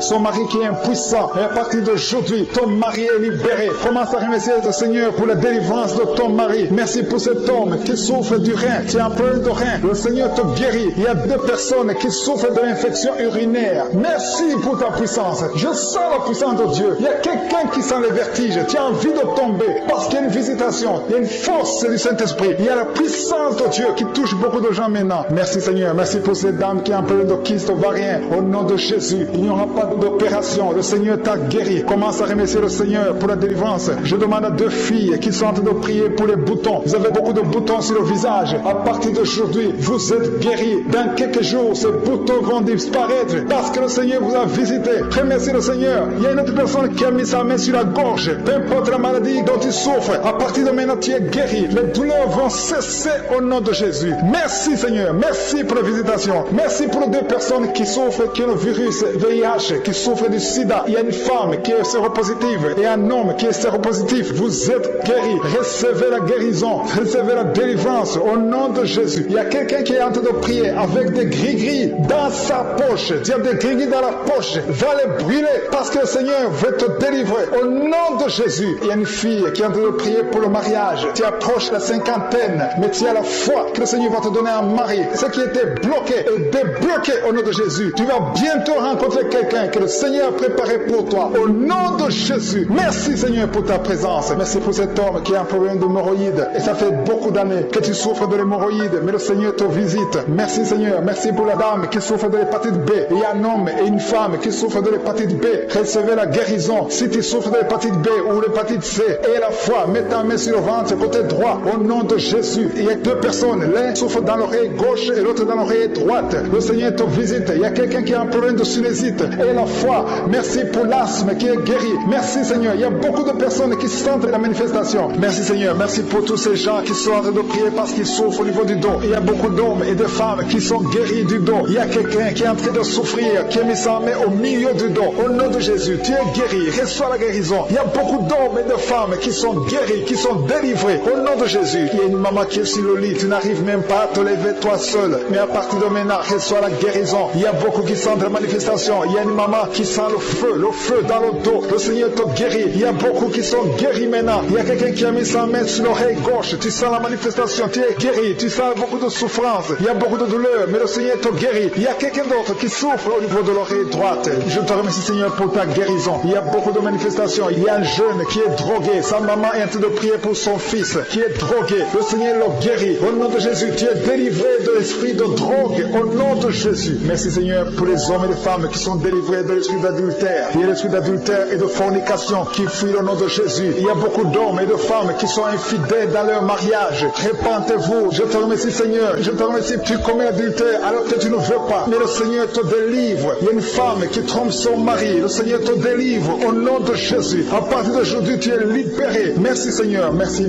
qui est impuissant. Et à partir d'aujourd'hui, ton mari est libéré. Commence à remercier le Seigneur pour la délivrance de ton mari. Merci pour cet homme qui souffre du rein. Tu as un problème de rein. Le Seigneur te guérit. Il y a 2 personnes qui souffrent de l'infection urinaire. Merci pour ta puissance. Je sens la puissance de Dieu. Il y a quelqu'un qui sent les vertiges. Tu as envie de tomber parce qu'il y a une visitation. Il y a une force du Saint-Esprit. Il y a la puissance de Dieu qui touche beaucoup de gens maintenant. Merci Seigneur. Merci pour cette dame qui a un problème de kyste ovarien. Au nom de Jésus, il n'y aura pas d'opération. Le Seigneur t'a guéri. Commence à remercier le Seigneur pour la délivrance. Je demande à 2 filles qui sont en train de prier pour les boutons. Vous avez beaucoup de boutons sur le visage. À partir d'aujourd'hui, vous êtes guéris. Dans quelques jours, ces boutons vont disparaître parce que le Seigneur vous a visité. Remerciez le Seigneur. Il y a une autre personne qui a mis sa main sur la gorge. Peu importe la maladie dont tu souffres, à partir de maintenant, tu es guéri. Les douleurs vont cesser au nom de Jésus. Merci Seigneur. Merci pour la visitation. Merci pour les 2 personnes qui souffrent, qui ont le virus VIH, qui souffrent du sida. Il y a une femme qui est séropositive et un homme qui est séropositif. Vous êtes guéris. Recevez la guérison. Recevez la délivrance au nom de Jésus. Il y a quelqu'un qui est en train de prier avec des gris-gris dans sa poche. Tu as des gris-gris dans la poche. Va les brûler parce que le Seigneur veut te délivrer au nom de Jésus. Il y a une fille qui est en train de prier pour le mariage. Tu approches la 50aine, mais tu as la foi que le Seigneur va te donner un mari. Ce qui était bloqué est débloqué au nom de Jésus. Tu vas bientôt rencontrer quelqu'un que le Seigneur a préparé pour toi au nom de Jésus. Merci Seigneur pour ta présence. Merci pour cet homme qui a un problème d'hémorroïdes et ça fait beaucoup d'années que tu souffres de l'hémorroïde, mais le Seigneur te visite. Merci Seigneur. Merci pour la dame qui souffre de l'hépatite B. Il y a un homme et une femme qui souffrent de l'hépatite B. Recevez la guérison. Si tu souffres de l'hépatite B ou l'hépatite hépatite C et la foi. Mets ta main sur le ventre, côté droit, au nom de Jésus. Il y a deux personnes, l'un souffre dans l'oreille gauche et l'autre dans l'oreille droite. Le Seigneur te visite. Il y a quelqu'un qui a un problème de sinusite et la foi. Merci pour l'asthme qui est guéri. Merci Seigneur. Il y a beaucoup de personnes qui sentent la manifestation. Merci Seigneur. Merci pour tous ces gens qui sont en train de prier parce qu'ils souffrent au niveau du dos. Il y a beaucoup d'hommes et de femmes qui sont guéris du dos. Il y a quelqu'un qui est en train de souffrir, qui a mis sa main au milieu du dos. Au nom de Jésus, tu es guéri. Reçois la guérison. Il y a beaucoup d'hommes et de femmes qui sont guéris, qui sont délivrés. Au nom de Jésus, il y a une maman qui est sur le lit. Tu n'arrives même pas à te lever toi seul. Mais à partir de maintenant, reçois la guérison. Il y a beaucoup qui sentent la manifestation. Il y a une maman qui sent le feu dans le dos. Le Seigneur te guérit. Il y a beaucoup qui sont guéris maintenant. Il y a quelqu'un qui a mis sa main sur l'oreille gauche. Tu sens la manifestation. Tu es guéri. Tu sens beaucoup de souffrance. Il y a beaucoup de douleur. Mais le Seigneur te guérit. Il y a quelqu'un d'autre qui souffre au niveau de l'oreille droite. Je te remercie Seigneur pour ta guérison. Il y a beaucoup de manifestations. Il y a un jeune qui est drogué. Sa maman est en train de prier pour son fils qui est drogué. Le Seigneur le guérit. Au nom de Jésus, tu es délivré de l'esprit de drogue. Au nom de Jésus. Merci Seigneur pour les hommes et les femmes qui sont délivrés de l'esprit d'adultère. Il y a l'esprit d'adultère et de fornication qui fuit au nom de Jésus. Il y a beaucoup d'hommes et de femmes qui sont infidèles dans leur mariage. Répentez-vous. Je te remercie Seigneur. Je te remercie. Tu commets l'adultère alors que tu ne veux pas. Mais le Seigneur te délivre. Il y a une femme qui trompe son mari. Le Seigneur te délivre au nom de Jésus. À partir d'aujourd'hui, tu es libéré. Merci Seigneur. Merci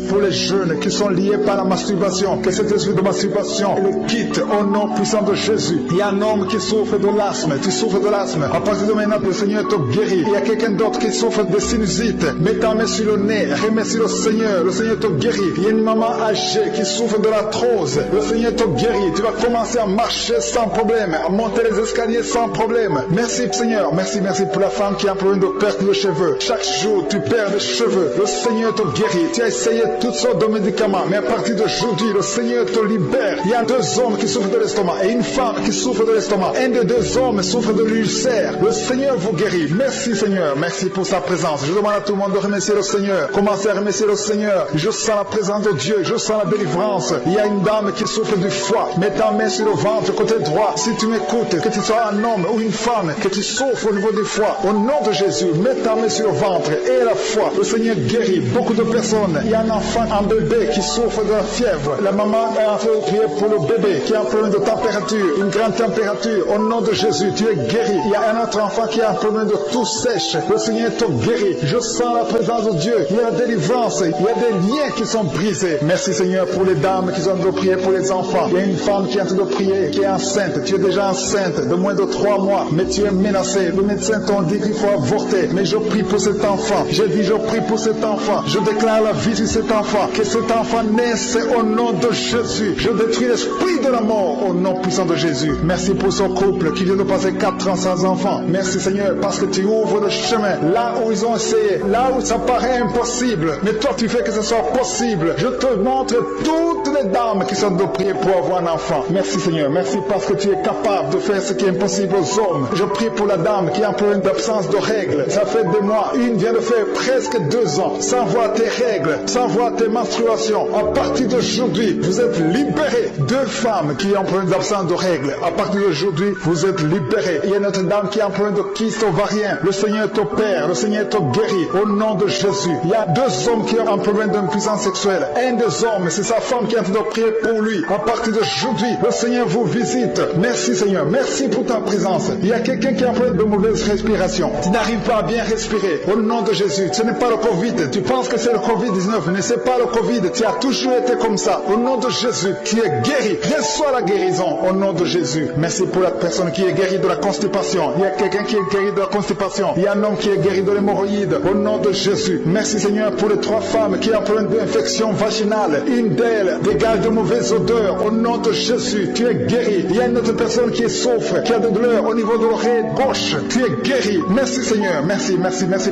pour les jeunes qui sont liés par la masturbation. Que cet esprit de masturbation le quitte au nom puissant de Jésus. Il y a un homme qui souffre de l'asthme. Tu souffres de l'asthme. À partir de maintenant, le Seigneur te guérit. Il y a quelqu'un d'autre qui souffre de sinusite. Mets ta main sur le nez. Remercie le Seigneur. Le Seigneur te guérit. Il y a une maman âgée qui souffre de l'arthrose. Le Seigneur te guérit. Tu vas commencer à marcher sans problème, à monter les escaliers sans problème. Merci Seigneur. Merci pour la femme qui a un problème de perte de cheveux. Chaque jour, tu perds des cheveux. Le Seigneur te guérit. Tu as essayé toutes sortes de médicaments, mais à partir d'aujourd'hui, le Seigneur te libère. Il y a deux hommes qui souffrent de l'estomac et une femme qui souffre de l'estomac. Un des deux hommes souffre de l'ulcère. Le Seigneur vous guérit. Merci Seigneur. Merci pour sa présence. Je demande à tout le monde de remercier le Seigneur. Commencez à remercier le Seigneur. Je sens la présence de Dieu. Je sens la délivrance. Il y a une dame qui souffre du foie. Mets ta main sur le ventre, côté droit. Si tu m'écoutes, que tu sois un homme ou une femme, que tu souffres au niveau du foie, au nom de Jésus, mets ta main sur le ventre et la foi. Le Seigneur guérit beaucoup de personnes. Il y a un enfant, un bébé qui souffre de la fièvre. La maman est en train de prier pour le bébé qui a un problème de température, une grande température. Au nom de Jésus, tu es guéri. Il y a un autre enfant qui a un problème de toux sèche. Le Seigneur te guérit. Je sens la présence de Dieu. Il y a la délivrance. Il y a des liens qui sont brisés. Merci Seigneur pour les dames qui sont en train de prier pour les enfants. Il y a une femme qui est en train de prier, qui est enceinte. Tu es déjà enceinte de moins de 3 mois, mais tu es menacée. Le médecin t'a dit qu'il faut avorter. Mais je prie pour cet enfant. J'ai dit je prie pour cet enfant. Je déclare la vie sur cet enfant. Que cet enfant naisse au nom de Jésus. Je détruis l'esprit de la mort au nom puissant de Jésus. Merci pour ce couple qui vient de passer 4 ans sans enfant. Merci Seigneur parce que tu ouvres le chemin là où ils ont essayé, là où ça paraît impossible. Mais toi tu fais que ce soit possible. Je te montre toutes les dames qui sont de prier pour avoir un enfant. Merci Seigneur. Merci parce que tu es capable de faire ce qui est impossible aux hommes. Je prie pour la dame qui a un problème d'absence de règles. Ça fait des mois. Une vient de faire presque 2 ans sans voir tes règles, sans voir tes menstruations. À partir d'aujourd'hui, vous êtes libérés. 2 femmes qui ont un problème d'absence de règles. À partir d'aujourd'hui, vous êtes libérés. Il y a notre dame qui a un problème de kyste ovarien. Le Seigneur t'opère. Le Seigneur te guérit. Au nom de Jésus. Il y a 2 hommes qui ont un problème d'impuissance sexuelle. Un des hommes, c'est sa femme qui est en train de prier pour lui. À partir d'aujourd'hui, le Seigneur vous visite. Merci Seigneur. Merci pour ta présence. Il y a quelqu'un qui a un problème de mauvaise respiration. Tu n'arrives pas à bien respirer. Au nom de Jésus. Ce n'est pas le Covid. Tu penses que c'est le Covid-19. Mais ce n'est pas le Covid. Tu as toujours été comme ça. Au nom de Jésus, tu es guéri. Reçois la guérison. Au nom de Jésus. Merci pour la personne qui est guérie de la constipation. Il y a quelqu'un qui est guéri de la constipation. Il y a un homme qui est guéri de l'hémorroïde. Au nom de Jésus. Merci Seigneur pour les 3 femmes qui ont un problème d'infection vaginale. Une d'elles dégage de mauvaises odeurs. Au nom de Jésus, tu es guéri. Il y a une autre personne qui souffre, qui a des douleurs au niveau de l'oreille gauche. Tu es guéri. Merci Seigneur. Merci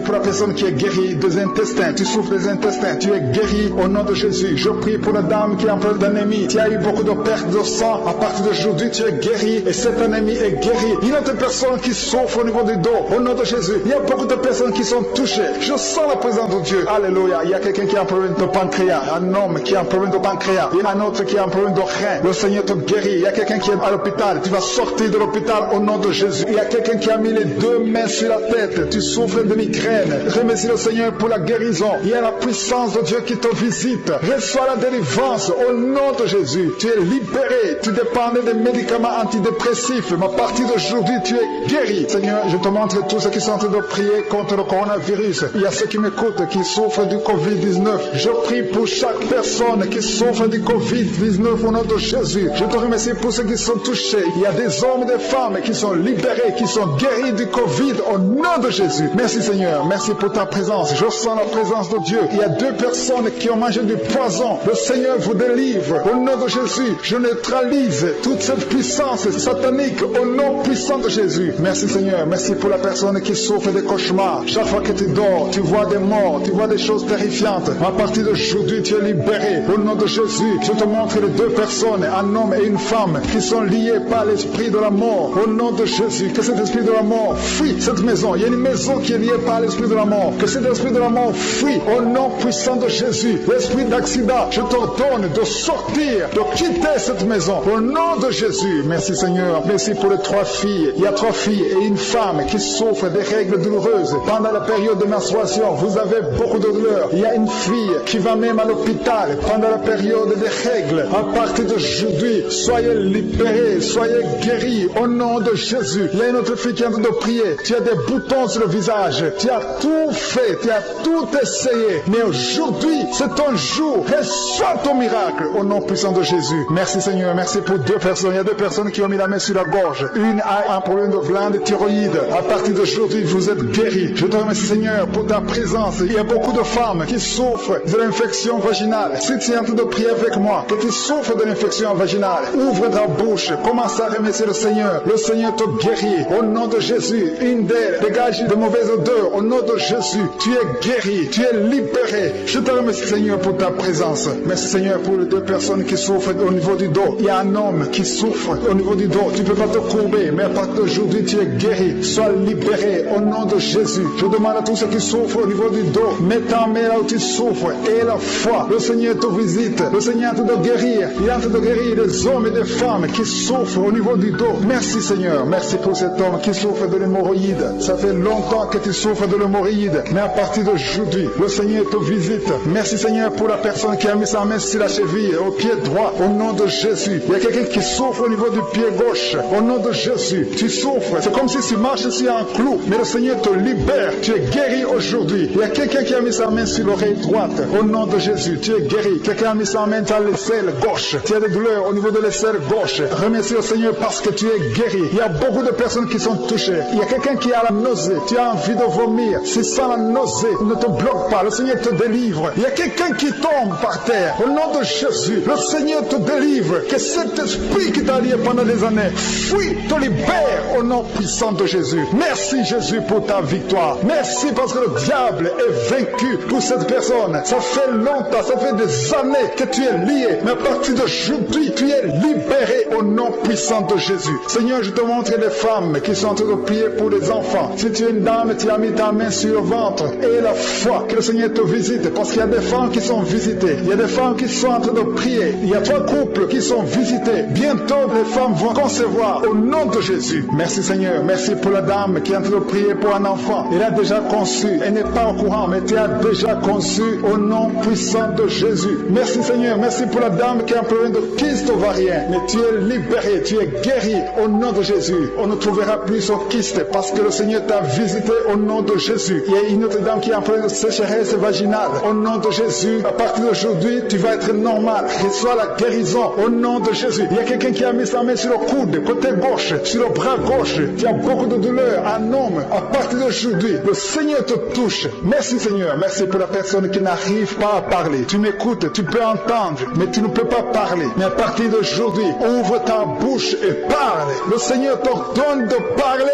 pour la personne qui est guérie des intestins. Tu souffres des intestins. Tu es guéri au nom de Jésus. Je prie pour la dame qui a un peu d'anémie. Tu as eu beaucoup de perte de sang. À partir d'aujourd'hui, tu es guéri et cette anémie est guérie. Il y a des personnes qui souffrent au niveau du dos. Au nom de Jésus. Il y a beaucoup de personnes qui sont touchées. Je sens la présence de Dieu. Alléluia. Il y a quelqu'un qui a un problème de pancréas. Un homme qui a un problème de pancréas. Il y a un autre qui a un problème de rein. Le Seigneur te guérit. Il y a quelqu'un qui est à l'hôpital. Tu vas sortir de l'hôpital au nom de Jésus. Il y a quelqu'un qui a mis les 2 mains sur la tête. Tu souffres de migraine. Remercie Remercie le Seigneur pour la guérison. Il y a la puissance de Dieu qui te visite. Reçois la délivrance au nom de Jésus. Tu es libéré. Tu dépendais des médicaments antidépressifs. Mais à partir d'aujourd'hui, tu es guéri. Seigneur, je te montre tous ceux qui sont en train de prier contre le coronavirus. Il y a ceux qui m'écoutent, qui souffrent du Covid-19. Je prie pour chaque personne qui souffre du Covid-19 au nom de Jésus. Je te remercie pour ceux qui sont touchés. Il y a des hommes et des femmes qui sont libérés, qui sont guéris du Covid au nom de Jésus. Merci Seigneur. Merci pour ta présence. Je sens la présence de Dieu. Il y a 2 personnes qui ont mangé du poison. Le Seigneur vous délivre. Au nom de Jésus, je neutralise toute cette puissance satanique au nom puissant de Jésus. Merci Seigneur. Merci pour la personne qui souffre des cauchemars. Chaque fois que tu dors, tu vois des morts, tu vois des choses terrifiantes. À partir d'aujourd'hui, tu es libéré. Au nom de Jésus, je te montre les 2 personnes, un homme et une femme, qui sont liés par l'esprit de la mort. Au nom de Jésus, que cet esprit de la mort fuit cette maison. Il y a une maison qui est liée par l'esprit de la mort. Que cet esprit de la mort fuit au nom puissant de Jésus. L'esprit d'accident, je t'ordonne de sortir, de quitter cette maison. Au nom de Jésus. Merci Seigneur. Merci pour les 3 filles. Il y a 3 filles et une femme qui souffrent des règles douloureuses. Pendant la période de menstruation, vous avez beaucoup de douleurs. Il y a une fille qui va même à l'hôpital pendant la période des règles. À partir d'aujourd'hui, soyez libérés, soyez guéris au nom de Jésus. Il y a une autre fille qui est en train de prier. Tu as des boutons sur le visage. Tu as tout fait, tu as tout essayé. Mais aujourd'hui, c'est ton jour. Reçois ton miracle au nom puissant de Jésus. Merci Seigneur. Merci pour 2 personnes. Il y a 2 personnes qui ont mis la main sur la gorge. Une a un problème de glande thyroïde. À partir d'aujourd'hui, vous êtes guéris. Je te remercie Seigneur pour ta présence. Il y a beaucoup de femmes qui souffrent de l'infection vaginale. Si tu es en train de prier avec moi, que tu souffres de l'infection vaginale, ouvre ta bouche. Commence à remercier le Seigneur. Le Seigneur te guérit. Au nom de Jésus, une d'elles dégage de mauvaises odeurs. Au nom de Jésus, tu es guéri. Tu es libéré. Je te remercie Seigneur pour ta présence. Merci Seigneur pour les 2 personnes qui souffrent au niveau du dos. Il y a un homme qui souffre au niveau du dos. Tu ne peux pas te courber, mais à partir d'aujourd'hui, tu es guéri. Sois libéré au nom de Jésus. Je demande à tous ceux qui souffrent au niveau du dos, mets ta main là où tu souffres et la foi. Le Seigneur te visite. Le Seigneur est en train de guérir. Il est en train de guérir des hommes et des femmes qui souffrent au niveau du dos. Merci Seigneur. Merci pour cet homme qui souffre de l'hémorroïde. Ça fait longtemps que tu souffres de l'hémorroïde, mais à partir d'aujourd'hui, le Seigneur te visite. Merci Seigneur pour la personne qui a mis sa main sur la cheville, au pied droit, au nom de Jésus. Il y a quelqu'un qui souffre au niveau du pied gauche. Au nom de Jésus, tu souffres. C'est comme si tu marches sur un clou, mais le Seigneur te libère. Tu es guéri aujourd'hui. Il y a quelqu'un qui a mis sa main sur l'oreille droite. Au nom de Jésus, tu es guéri. Quelqu'un a mis sa main dans l'aisselle gauche. Tu as des douleurs au niveau de l'aisselle gauche. Remercie le Seigneur parce que tu es guéri. Il y a beaucoup de personnes qui sont touchées. Il y a quelqu'un qui a la nausée. Tu as envie de vomir. Si ça la nausée ne te bloque pas, le Seigneur te délivre. Il y a quelqu'un qui tombe par terre. Au nom de Jésus, le Seigneur te délivre. Que cet esprit qui t'a lié pendant des années fuit, te libère au nom puissant de Jésus. Merci Jésus pour ta victoire. Merci parce que le diable est vaincu pour cette personne. Ça fait longtemps, ça fait des années que tu es lié. Mais à partir d'aujourd'hui, tu es libéré au nom puissant de Jésus. Seigneur, je te montre les femmes qui sont en train de prier pour les enfants. Si tu es une dame, tu as mis ta main sur le ventre. Et la foi que le Seigneur te visite. Parce qu'il y a des femmes qui sont visitées. Il y a des femmes qui sont en train de prier. Il y a 3 couples qui sont visités. Bientôt, les femmes vont concevoir au nom de Jésus. Merci Seigneur. Merci pour la dame qui est en train de prier pour un enfant. Elle a déjà conçu. Elle n'est pas au courant, mais tu as déjà conçu au nom puissant de Jésus. Merci Seigneur. Merci pour la dame qui a un problème de kyste ovarien. Mais tu es libéré. Tu es guéri au nom de Jésus. On ne trouvera plus ce kyste parce que le Seigneur t'a visité au nom de Jésus. Il y a une autre dame qui a un problème de sécheresse vaginale. Au nom de Jésus, à partir d'aujourd'hui, tu vas être normal. Reçois la guérison au nom de Jésus. Il y a quelqu'un qui a mis sa main sur le coude, côté gauche, sur le bras gauche. Tu as beaucoup de douleur. Un homme, à partir d'aujourd'hui, le Seigneur te touche. Merci Seigneur. Merci pour la personne qui n'arrive pas à parler. Tu m'écoutes, tu peux entendre, mais tu ne peux pas parler. Mais à partir d'aujourd'hui, ouvre ta bouche et parle. Le Seigneur t'ordonne de parler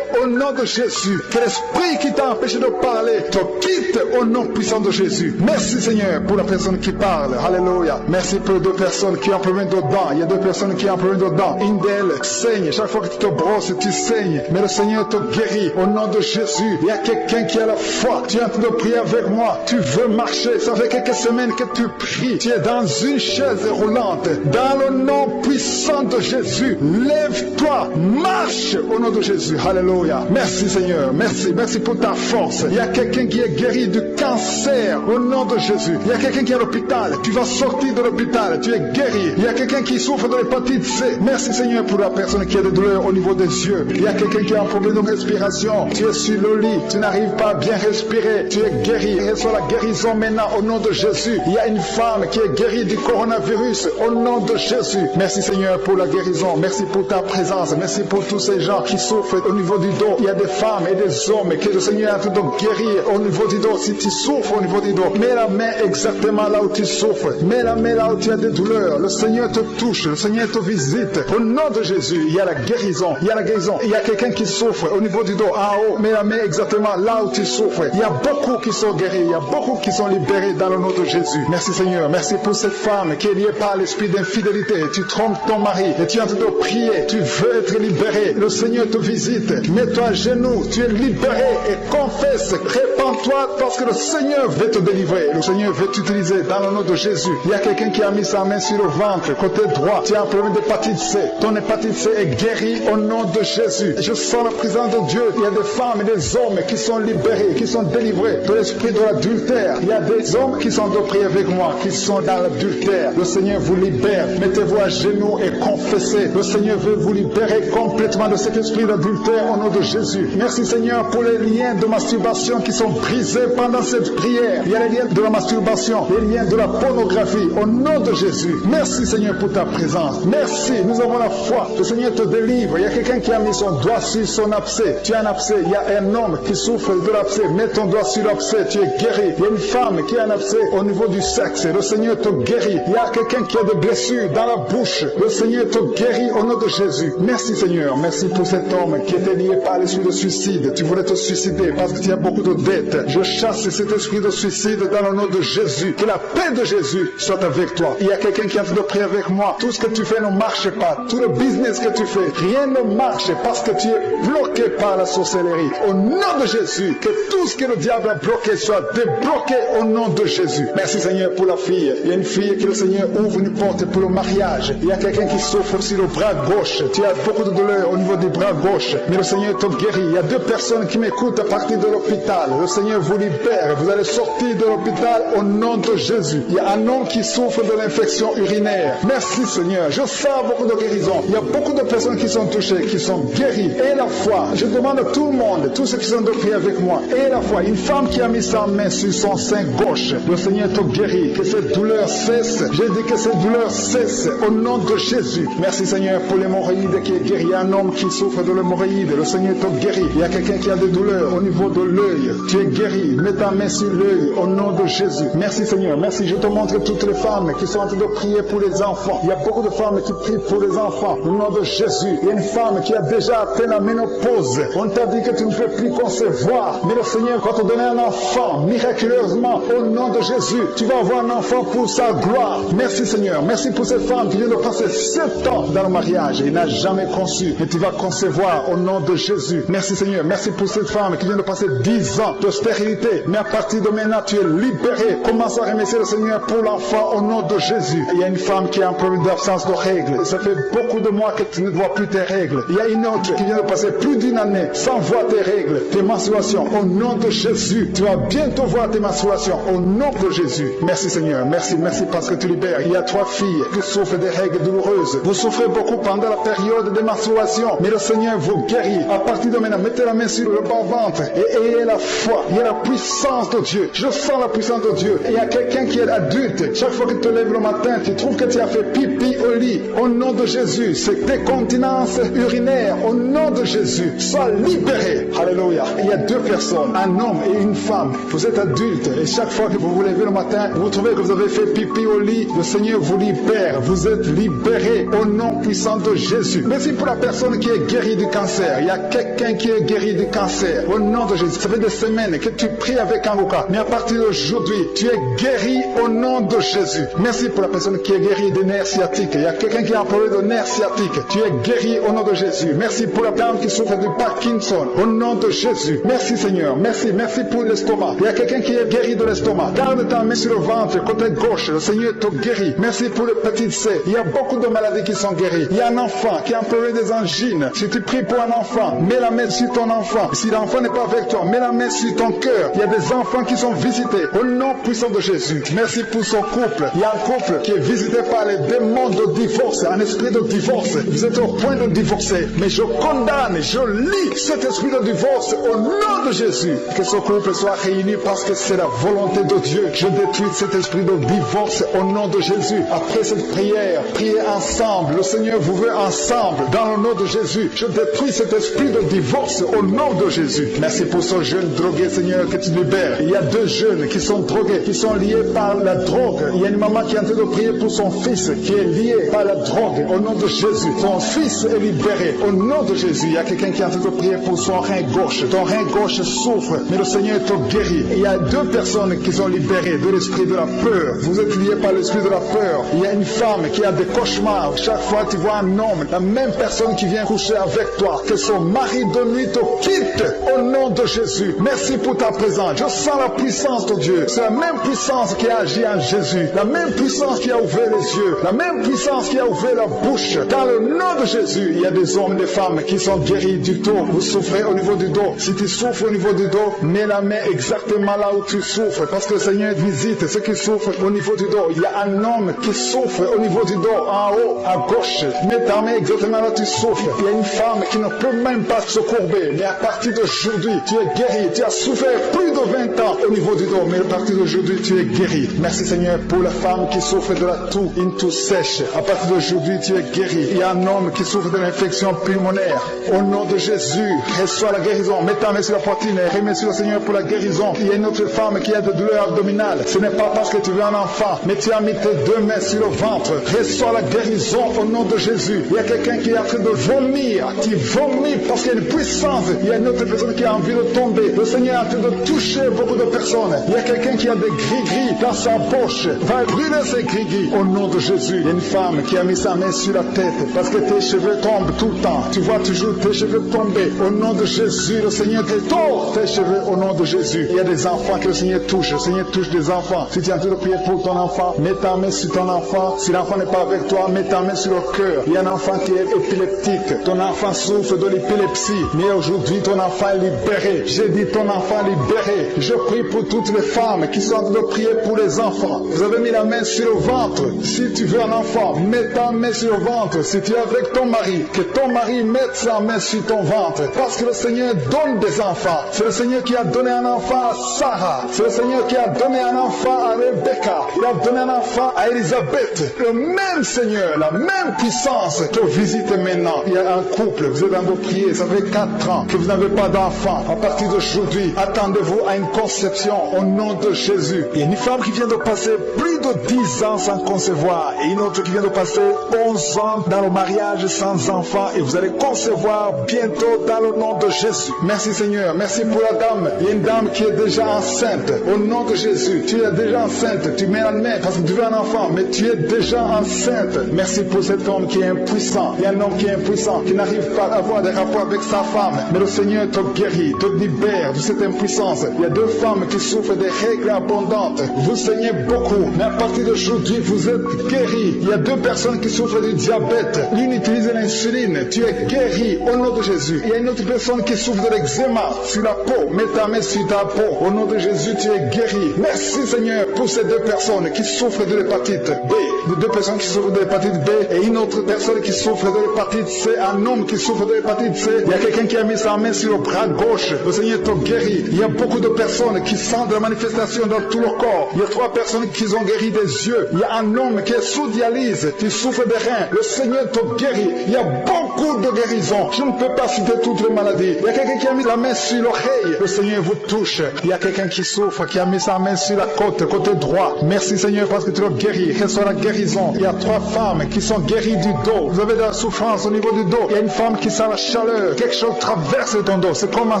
au nom de Jésus. Que l'esprit qui t'a empêché de parler te quitte au nom puissant de Jésus. Merci Seigneur pour la personne qui parle. Alléluia. Merci pour les 2 personnes qui ont un problème de dents. Il y a 2 personnes qui ont un problème de dents. Une d'elles saigne. Chaque fois que tu te brosses, tu saignes. Mais le Seigneur te guérit au nom de Jésus. Il y a quelqu'un qui a la foi. Tu es en train de prier avec moi. Tu veux marcher. Ça fait quelques semaines que tu pries. Tu es dans une chaise roulante. Dans le nom puissant de Jésus, lève-toi. Marche au nom de Jésus. Alléluia. Merci Seigneur. Merci. Merci pour ta force. Il y a y a quelqu'un qui est guéri du cancer au nom de Jésus. Il y a quelqu'un qui est à l'hôpital. Tu vas sortir de l'hôpital. Tu es guéri. Il y a quelqu'un qui souffre de l'hépatite C. Merci Seigneur pour la personne qui a des douleurs au niveau des yeux. Il y a quelqu'un qui a un problème de respiration. Tu es sur le lit. Tu n'arrives pas à bien respirer. Tu es guéri. Reçois la guérison maintenant au nom de Jésus. Il y a une femme qui est guérie du coronavirus au nom de Jésus. Merci Seigneur pour la guérison. Merci pour ta présence. Merci pour tous ces gens qui souffrent au niveau du dos. Il y a des femmes et des hommes que le Seigneur a tout guérir au niveau du dos. Si tu souffres au niveau du dos, mets la main exactement là où tu souffres. Mets la main là où tu as des douleurs. Le Seigneur te touche. Le Seigneur te visite. Au nom de Jésus, il y a la guérison. Il y a la guérison. Il y a quelqu'un qui souffre au niveau du dos en haut. Mets la main exactement là où tu souffres. Il y a beaucoup qui sont guéris. Il y a beaucoup qui sont libérés dans le nom de Jésus. Merci Seigneur. Merci pour cette femme qui est liée par l'esprit d'infidélité. Tu trompes ton mari et tu es en train de prier. Tu veux être libéré. Le Seigneur te visite. Mets-toi à genoux. Tu es libéré et confesse. Répands-toi parce que le Seigneur veut te délivrer. Le Seigneur veut t'utiliser dans le nom de Jésus. Il y a quelqu'un qui a mis sa main sur le ventre, côté droit. Tu as un problème d'hépatite C. Ton hépatite C est guérie au nom de Jésus. Je sens la présence de Dieu. Il y a des femmes et des hommes qui sont libérés, qui sont délivrés de l'esprit de l'adultère. Il y a des hommes qui sont de prier avec moi, qui sont dans l'adultère. Le Seigneur vous libère. Mettez-vous à genoux et confessez. Le Seigneur veut vous libérer complètement de cet esprit d'adultère au nom de Jésus. Merci Seigneur pour les liens de masturbation qui sont brisés pendant cette prière. Il y a les liens de la masturbation, les liens de la pornographie au nom de Jésus. Merci Seigneur pour ta présence. Merci, nous avons la foi. Le Seigneur te délivre. Il y a quelqu'un qui a mis son doigt sur son abcès. Tu as un abcès. Il y a un homme qui souffre de l'abcès. Mets ton doigt sur l'abcès. Tu es guéri. Il y a une femme qui a un abcès au niveau du sexe. Le Seigneur te guérit. Il y a quelqu'un qui a des blessures dans la bouche. Le Seigneur te guérit au nom de Jésus. Merci Seigneur. Merci pour cet homme qui était lié par l'esprit de suicide. Tu voulais te suicider parce que tu as beaucoup de dettes. Je chasse cet esprit de suicide dans le nom de Jésus. Que la paix de Jésus soit avec toi. Il y a quelqu'un qui est en train de prier avec moi. Tout ce que tu fais ne marche pas. Tout le business que tu fais, rien ne marche parce que tu es bloqué par la sorcellerie. Au nom de Jésus, que tout ce que le diable a bloqué soit débloqué au nom de Jésus. Merci Seigneur pour la fille. Il y a une fille que le Seigneur ouvre une porte pour le mariage. Il y a quelqu'un qui souffre sur le bras gauche. Tu as beaucoup de douleur au niveau du bras gauche. Mais le Seigneur te guérit. Il y a deux personnes qui m'écoutent à partir de l'hôpital. Le Seigneur vous libère. Vous allez sortir de l'hôpital au nom de Jésus. Il y a un homme qui souffre de l'infection urinaire. Merci Seigneur. Je sens beaucoup de guérison. Il y a beaucoup de personnes qui sont touchées, qui sont guéries. Et la foi. Je demande à tout le monde, tous ceux qui sont de prier avec moi. Et la foi. Une femme qui a mis sa main sur son sein gauche. Le Seigneur te guérit. Que cette douleur cesse. J'ai dit que cette douleur cesse au nom de Jésus. Merci Seigneur pour l'hémorroïde qui est guéri. Il y a un homme qui souffre de l'hémorroïde. Le Seigneur te guérit. Il y a quelqu'un qui a des douleurs au niveau de l'œil. Tu es guéri. Mets ta main sur l'œil au nom de Jésus. Merci Seigneur. Merci. Je te montre toutes les femmes qui sont en train de prier pour les enfants. Il y a beaucoup de femmes qui prient pour les enfants. Au nom de Jésus. Il y a une femme qui a déjà atteint la ménopause. On t'a dit que tu ne peux plus concevoir. Mais le Seigneur va te donner un enfant miraculeusement au nom de Jésus. Tu vas avoir un enfant pour sa gloire. Merci Seigneur. Merci pour cette femme qui vient de passer 7 ans dans le mariage. Il n'a jamais conçu. Mais tu vas concevoir au nom de Jésus. Merci Seigneur. Merci pour cette femme qui vient de passer 10 ans de stérilité. Mais à partir de maintenant, tu es libéré. Commence à remercier le Seigneur pour l'enfant au nom de Jésus. Il y a une femme qui a un problème d'absence de règles. Ça fait beaucoup de mois que tu ne vois plus tes règles. Il y a une autre qui vient de passer plus d'une année sans voir tes règles, tes menstruations. Au nom de Jésus, tu vas bientôt voir tes menstruations. Au nom de Jésus. Merci Seigneur. Merci parce que tu libères. Il y a 3 filles qui souffrent des règles douloureuses. Vous souffrez beaucoup pendant la période de menstruation. Mais le Seigneur vous guérit. À partir de maintenant, mettez la main sur le bas-ventre et ayez la foi. Il y a la puissance de Dieu. Je sens la puissance de Dieu. Il y a quelqu'un qui est adulte. Chaque fois que tu te lèves le matin, tu trouves que tu as fait pipi au lit. Au nom de Jésus, c'est décontinence urinaire. Au nom de Jésus, sois libéré. Alléluia. Il y a 2 personnes, un homme et une femme. Vous êtes adulte et chaque fois que vous vous levez le matin, vous trouvez que vous avez fait pipi au lit. Le Seigneur vous libère. Vous êtes libéré au nom puissant de Jésus. Merci pour la personne qui est guérie du cancer. Il y a quelqu'un qui est guéri du cancer. Au nom de Jésus. Ça fait des semaines que tu pries avec Kanguka. Mais à partir d'aujourd'hui, tu es guéri au nom de Jésus. Merci pour la personne qui est guérie des nerfs sciatiques. Il y a quelqu'un qui a un problème de nerfs sciatiques. Tu es guéri au nom de Jésus. Merci pour la dame qui souffre de Parkinson. Au nom de Jésus. Merci Seigneur. Merci. Merci pour l'estomac. Il y a quelqu'un qui est guéri de l'estomac. Garde ta main sur le ventre, côté gauche. Le Seigneur te guérit. Merci pour le petit C. Il y a beaucoup de maladies qui sont guéries. Il y a un enfant qui a un problème des angines. Si tu pries pour un enfant, mets la main sur ton enfant. Si l'enfant n'est pas avec toi, mets la main sur ton cœur. Il y a des enfants qui sont visités au nom puissant de Jésus. Merci pour son couple. Il y a un couple qui est visité par les démons de divorce, un esprit de divorce. Vous êtes au point de divorcer, mais je condamne, je lis cet esprit de divorce au nom de Jésus. Que ce couple soit réuni parce que c'est la volonté de Dieu. Je détruis cet esprit de divorce au nom de Jésus. Après cette prière, priez ensemble. Le Seigneur vous veut ensemble dans le nom de Jésus. Je détruis cet esprit de divorce au nom de Jésus. Merci pour ce jeune drogué, Seigneur, que tu libères. Il y a 2 jeunes qui sont drogués, qui sont liés par la drogue. Il y a une maman qui est en train de prier pour son fils qui est lié par la drogue au nom de Jésus. Son fils est libéré au nom de Jésus. Il y a quelqu'un qui est en train de prier pour son rein gauche. Ton rein gauche souffre, mais le Seigneur te guérit. Il y a 2 personnes qui sont libérées de l'esprit de la peur. Vous êtes liés par l'esprit de la peur. Il y a une femme qui a des cauchemars. Chaque fois tu vois un homme, la même personne qui vient coucher avec toi, que son mari de nuit te quitte au nom de Jésus. Merci pour ta présence. Je sens la puissance de Dieu. C'est la même puissance qui a agi en Jésus. La même puissance qui a ouvert les yeux. La même puissance qui a ouvert la bouche. Dans le nom de Jésus, il y a des hommes et des femmes qui sont guéris du dos. Vous souffrez au niveau du dos. Si tu souffres au niveau du dos, mets la main exactement là où tu souffres. Parce que le Seigneur visite ceux qui souffrent au niveau du dos. Il y a un homme qui souffre au niveau du dos, en haut, à gauche. Mets ta main exactement là où tu souffres. Il y a une femme qui ne peut même pas se courber. Mais à partir d'aujourd'hui, tu es guéri. Tu as souffert plus de 20 ans au niveau du dos. Mais à partir d'aujourd'hui, tu es guéri. Merci Seigneur pour la femme qui souffre de la toux, une toux sèche. À partir d'aujourd'hui, tu es guéri. Il y a un homme qui souffre de l'infection pulmonaire. Au nom de Jésus, reçois la guérison. Mets ta main sur la poitrine et remercie le Seigneur pour la guérison. Il y a une autre femme qui a des douleurs abdominales. Ce n'est pas parce que tu veux un enfant, mais tu as mis tes 2 mains sur le ventre. Reçois la guérison au nom de Jésus. Il y a quelqu'un qui est en train de vomir. Tu vomis parce qu'il y a une puissance. Il y a une autre personne qui a envie de tomber. Le Seigneur est en train de toucher beaucoup de personnes. Il y a quelqu'un qui a des gris-gris dans sa poche. Va brûler ces gris-gris au nom de Jésus. Il y a une femme qui a mis sa main sur la tête parce que tes cheveux tombent tout le temps. Tu vois toujours tes cheveux tomber. Au nom de Jésus, le Seigneur te tord tes cheveux au nom de Jésus. Il y a des enfants que le Seigneur touche. Le Seigneur touche des enfants. Si tu es en train de prier pour ton enfant, mets ta main sur ton enfant. Si l'enfant n'est pas avec toi, mets ta main sur le cœur. Il y a un enfant qui est épileptique. Ton enfant souffre de l'épilepsie. Mais aujourd'hui, ton enfant est libéré. J'ai dit ton enfant est libéré. Je prie pour toutes les femmes qui sont en train de prier pour les enfants. Vous avez mis la main sur le ventre. Si tu veux un enfant, mets ta main sur le ventre. Si tu es avec ton mari, que ton mari mette sa main sur ton ventre. Parce que le Seigneur donne des enfants. C'est le Seigneur qui a donné un enfant à Sarah. C'est le Seigneur qui a donné un enfant à Rebecca. Il a donné un enfant à Elisabeth. Le même Seigneur, la même puissance te visite maintenant. Il y a un couple, vous êtes en train de prier, ça fait 4 ans que vous n'avez pas d'enfant. À partir d'aujourd'hui, attendez-vous à une conception au nom de Jésus. Il y a une femme qui vient de passer plus de 10 ans sans concevoir et une autre qui vient de passer 11 ans dans le mariage sans enfant et vous allez concevoir bientôt dans le nom de Jésus. Merci Seigneur, merci pour la dame. Il y a une dame qui est déjà enceinte. Au nom de Jésus, tu es déjà enceinte. Tu mets la main parce que tu veux un enfant, mais tu es déjà enceinte. Merci pour cet homme qui est impuissant. Il y a un homme qui est impuissant, qui n'arrive pas à avoir des rapports avec sa femme. Mais le Seigneur te guérit, te libère de cette impuissance. Il y a 2 femmes qui souffrent des règles abondantes. Vous saignez beaucoup, mais à partir d'aujourd'hui, vous êtes guéris. Il y a 2 personnes qui souffrent du diabète. L'une utilise l'insuline. Tu es guéri au nom de Jésus. Il y a une autre personne qui souffre de l'eczéma sur la peau. Mets ta main sur ta peau. Au nom de Jésus, tu es guéri. Merci Seigneur pour ces 2 personnes qui souffrent de l'hépatite B. Les 2 personnes qui souffrent de l'hépatite B et une autre personne qui souffre de l'hépatite C. Un homme qui souffre de l'hépatite C. Il y a quelqu'un qui a mis sa main sur le bras gauche. Le Seigneur te guérit. Il y a beaucoup de personnes qui sentent de la manifestation dans tout le corps. Il y a 3 personnes qui ont guéri des yeux. Il y a un homme qui est sous dialyse, qui souffre des reins. Le Seigneur te guérit. Il y a beaucoup de guérisons. Je ne peux pas citer toutes les maladies. Il y a quelqu'un qui a mis la main sur l'oreille. Le Seigneur vous touche. Il y a quelqu'un qui souffre, qui a mis sa main sur la côte, côté droit. Merci Seigneur parce que tu le guéris. Reçois la guérison. Il y a 3 femmes qui sont guéries du dos. Vous avez de la souffrance au niveau du dos. Il y a une femme qui sent la chaleur. Quelque chose traverse ton dos. C'est comme un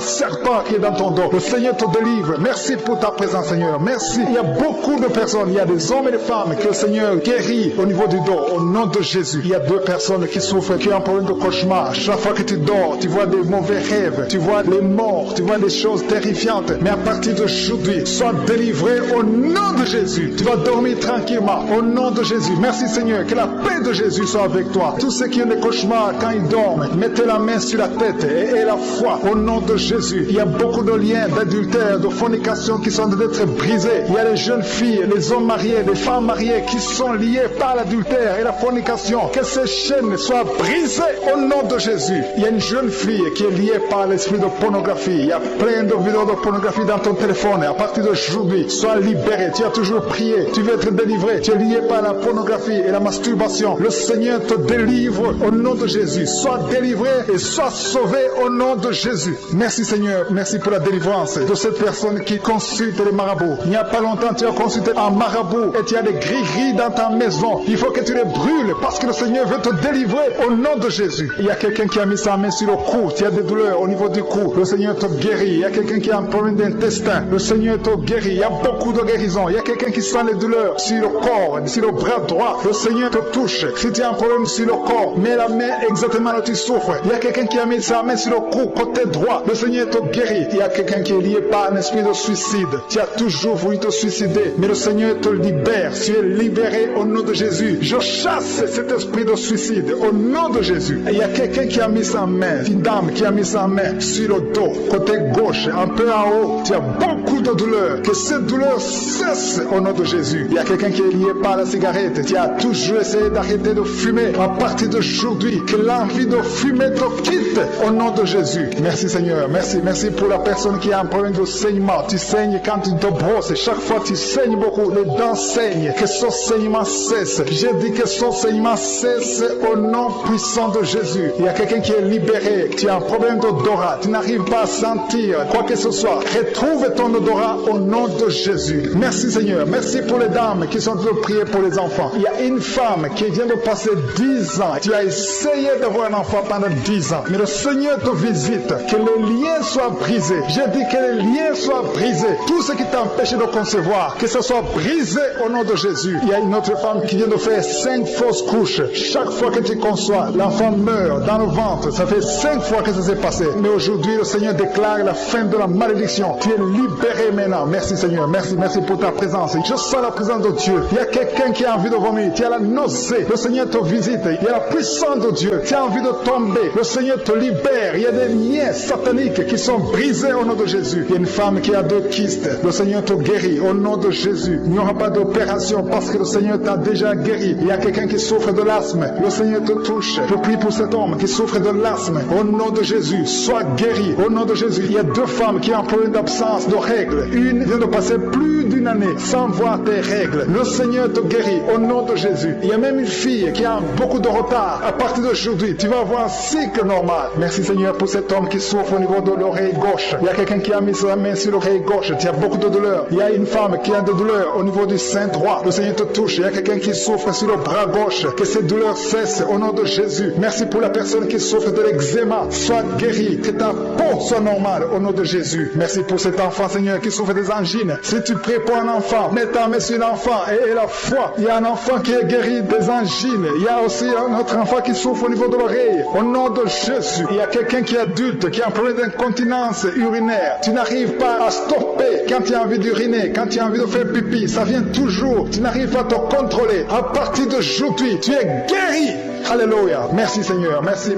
serpent qui est dans ton dos. Le Seigneur te délivre. délivre. Merci pour ta présence, Seigneur. Merci. Il y a beaucoup de personnes, il y a des hommes et des femmes que le Seigneur guérit au niveau du dos, au nom de Jésus. Il y a 2 personnes qui souffrent, qui ont un problème de cauchemar. Chaque fois que tu dors, tu vois des mauvais rêves, tu vois les morts, tu vois des choses terrifiantes. Mais à partir d'aujourd'hui, sois délivré au nom de Jésus. Tu vas dormir tranquillement au nom de Jésus. Merci Seigneur, que la paix de Jésus soit avec toi. Tous ceux qui ont des cauchemars quand ils dorment, mettez la main sur la tête et aie la foi au nom de Jésus. Il y a beaucoup de liens d'adultère, de fornication qui sont d'être brisés. Il y a les jeunes filles, les hommes mariés, les femmes mariées qui sont liés par l'adultère et la fornication. Que ces chaînes soient brisées au nom de Jésus. Il y a une jeune fille qui est liée par l'esprit de pornographie. Il y a plein de vidéos de pornographie dans ton téléphone. Et à partir d'aujourd'hui, sois libéré. Tu as toujours prié. Tu veux être délivré. Tu es lié par la pornographie et la masturbation. Le Seigneur te délivre au nom de Jésus. Sois délivré et sois sauvé au nom de Jésus. Merci Seigneur. Merci pour la délivrance de cette personne qui consulte les marabouts. Il n'y a pas longtemps, tu as consulté un marabout et tu as des gris-gris dans ta maison. Il faut que tu les brûles parce que le Seigneur veut te délivrer au nom de Jésus. Il y a quelqu'un qui a mis sa main sur le cou. Tu as des douleurs au niveau du cou. Le Seigneur te guérit. Il y a quelqu'un qui a un problème d'intestin. Le Seigneur te guérit. Il y a beaucoup de guérisons. Il y a quelqu'un qui sent les douleurs sur le corps, sur le bras droit. Le Seigneur te touche. Si tu as un problème sur le corps, mets la main exactement là où tu souffres. Il y a quelqu'un qui a mis sa main sur le cou, côté droit. Le Seigneur te guérit. Il y a quelqu'un qui est lié par un esprit de suicide. Tu as toujours voulu te suicider, mais le Seigneur te libère. Tu es libéré au nom de Jésus. Je chasse cet esprit de suicide au nom de Jésus. Et il y a quelqu'un qui a mis sa main, une dame qui a mis sa main sur le dos, côté gauche, un peu en haut. Tu as beaucoup de douleurs. Que cette douleur cesse au nom de Jésus. Il y a quelqu'un qui est lié par la cigarette. Tu as toujours essayé d'arrêter de fumer. À partir d'aujourd'hui, que l'envie de fumer te quitte au nom de Jésus. Merci Seigneur. Merci pour la personne qui a un problème de saignement. Tu saignes quand tu te brosses. Chaque fois tu saignes beaucoup. Les dents saignent. Que son saignement cesse. J'ai dit que son saignement cesse au nom puissant de Jésus. Il y a quelqu'un qui est libéré. Tu as un problème d'odorat. Tu n'arrives pas à sentir quoi que ce soit. Retrouve ton odorat au nom de Jésus. Merci Seigneur. Merci pour les dames qui sont en train de prier pour les enfants. Il y a une femme qui vient de passer 10 ans. Tu as essayé d'avoir un enfant pendant 10 ans. Mais le Seigneur te visite. Que les liens soient brisés. J'ai dit que les liens soient brisés. Tout ce qui t'empêche de concevoir, que ce soit brisé au nom de Jésus. Il y a une autre femme qui vient de faire 5 fausses couches. Chaque fois que tu conçois, l'enfant meurt dans le ventre. Ça fait 5 fois que ça s'est passé. Mais aujourd'hui, le Seigneur déclare la fin de la malédiction. Tu es libéré maintenant. Merci Seigneur. Merci pour ta présence. Je sens la présence de Dieu. Il y a quelqu'un qui a envie de vomir. Tu as la nausée. Le Seigneur te visite. Il y a la puissance de Dieu. Tu as envie de tomber. Le Seigneur te libère. Il y a des liens sataniques qui sont brisés au nom de Jésus. Il y a une femme qui a 2 kystes. Le Seigneur te guérit au nom de Jésus. Il n'y aura pas d'opération parce que le Seigneur t'a déjà guéri. Il y a quelqu'un qui souffre de l'asthme. Le Seigneur te touche. Je prie pour cet homme qui souffre de l'asthme. Au nom de Jésus, sois guéri. Au nom de Jésus, il y a 2 femmes qui ont un problème d'absence de règles. Une vient de passer plus d'une année sans voir tes règles. Le Seigneur te guérit au nom de Jésus. Il y a même une fille qui a beaucoup de retard. À partir d'aujourd'hui, tu vas avoir un cycle normal. Merci Seigneur pour cet homme qui souffre au niveau de l'oreille gauche. Il y a quelqu'un qui a mis sa main sur l'oreille gauche. Tu as beaucoup de douleurs. Il y a une femme qui a des douleurs au niveau du sein droit. Le Seigneur te touche. Il y a quelqu'un qui souffre sur le bras gauche. Que ces douleurs cessent au nom de Jésus. Merci pour la personne qui souffre de l'eczéma. Sois guéri. Que ta peau soit normale au nom de Jésus. Merci pour cet enfant Seigneur qui souffre des angines. Si tu pries pour un enfant, mets ta main sur l'enfant et la foi. Il y a un enfant qui est guéri des angines. Il y a aussi un autre enfant qui souffre au niveau de l'oreille. Au nom de Jésus. Il y a quelqu'un qui est adulte, qui a un problème d'incontinence urinaire. Tu n'arrives pas à stopper quand tu as envie d'uriner, quand tu as envie de faire pipi. Ça vient toujours. Tu n'arrives pas à te contrôler. À partir d'aujourd'hui, tu es guéri. Alléluia. Merci Seigneur. Merci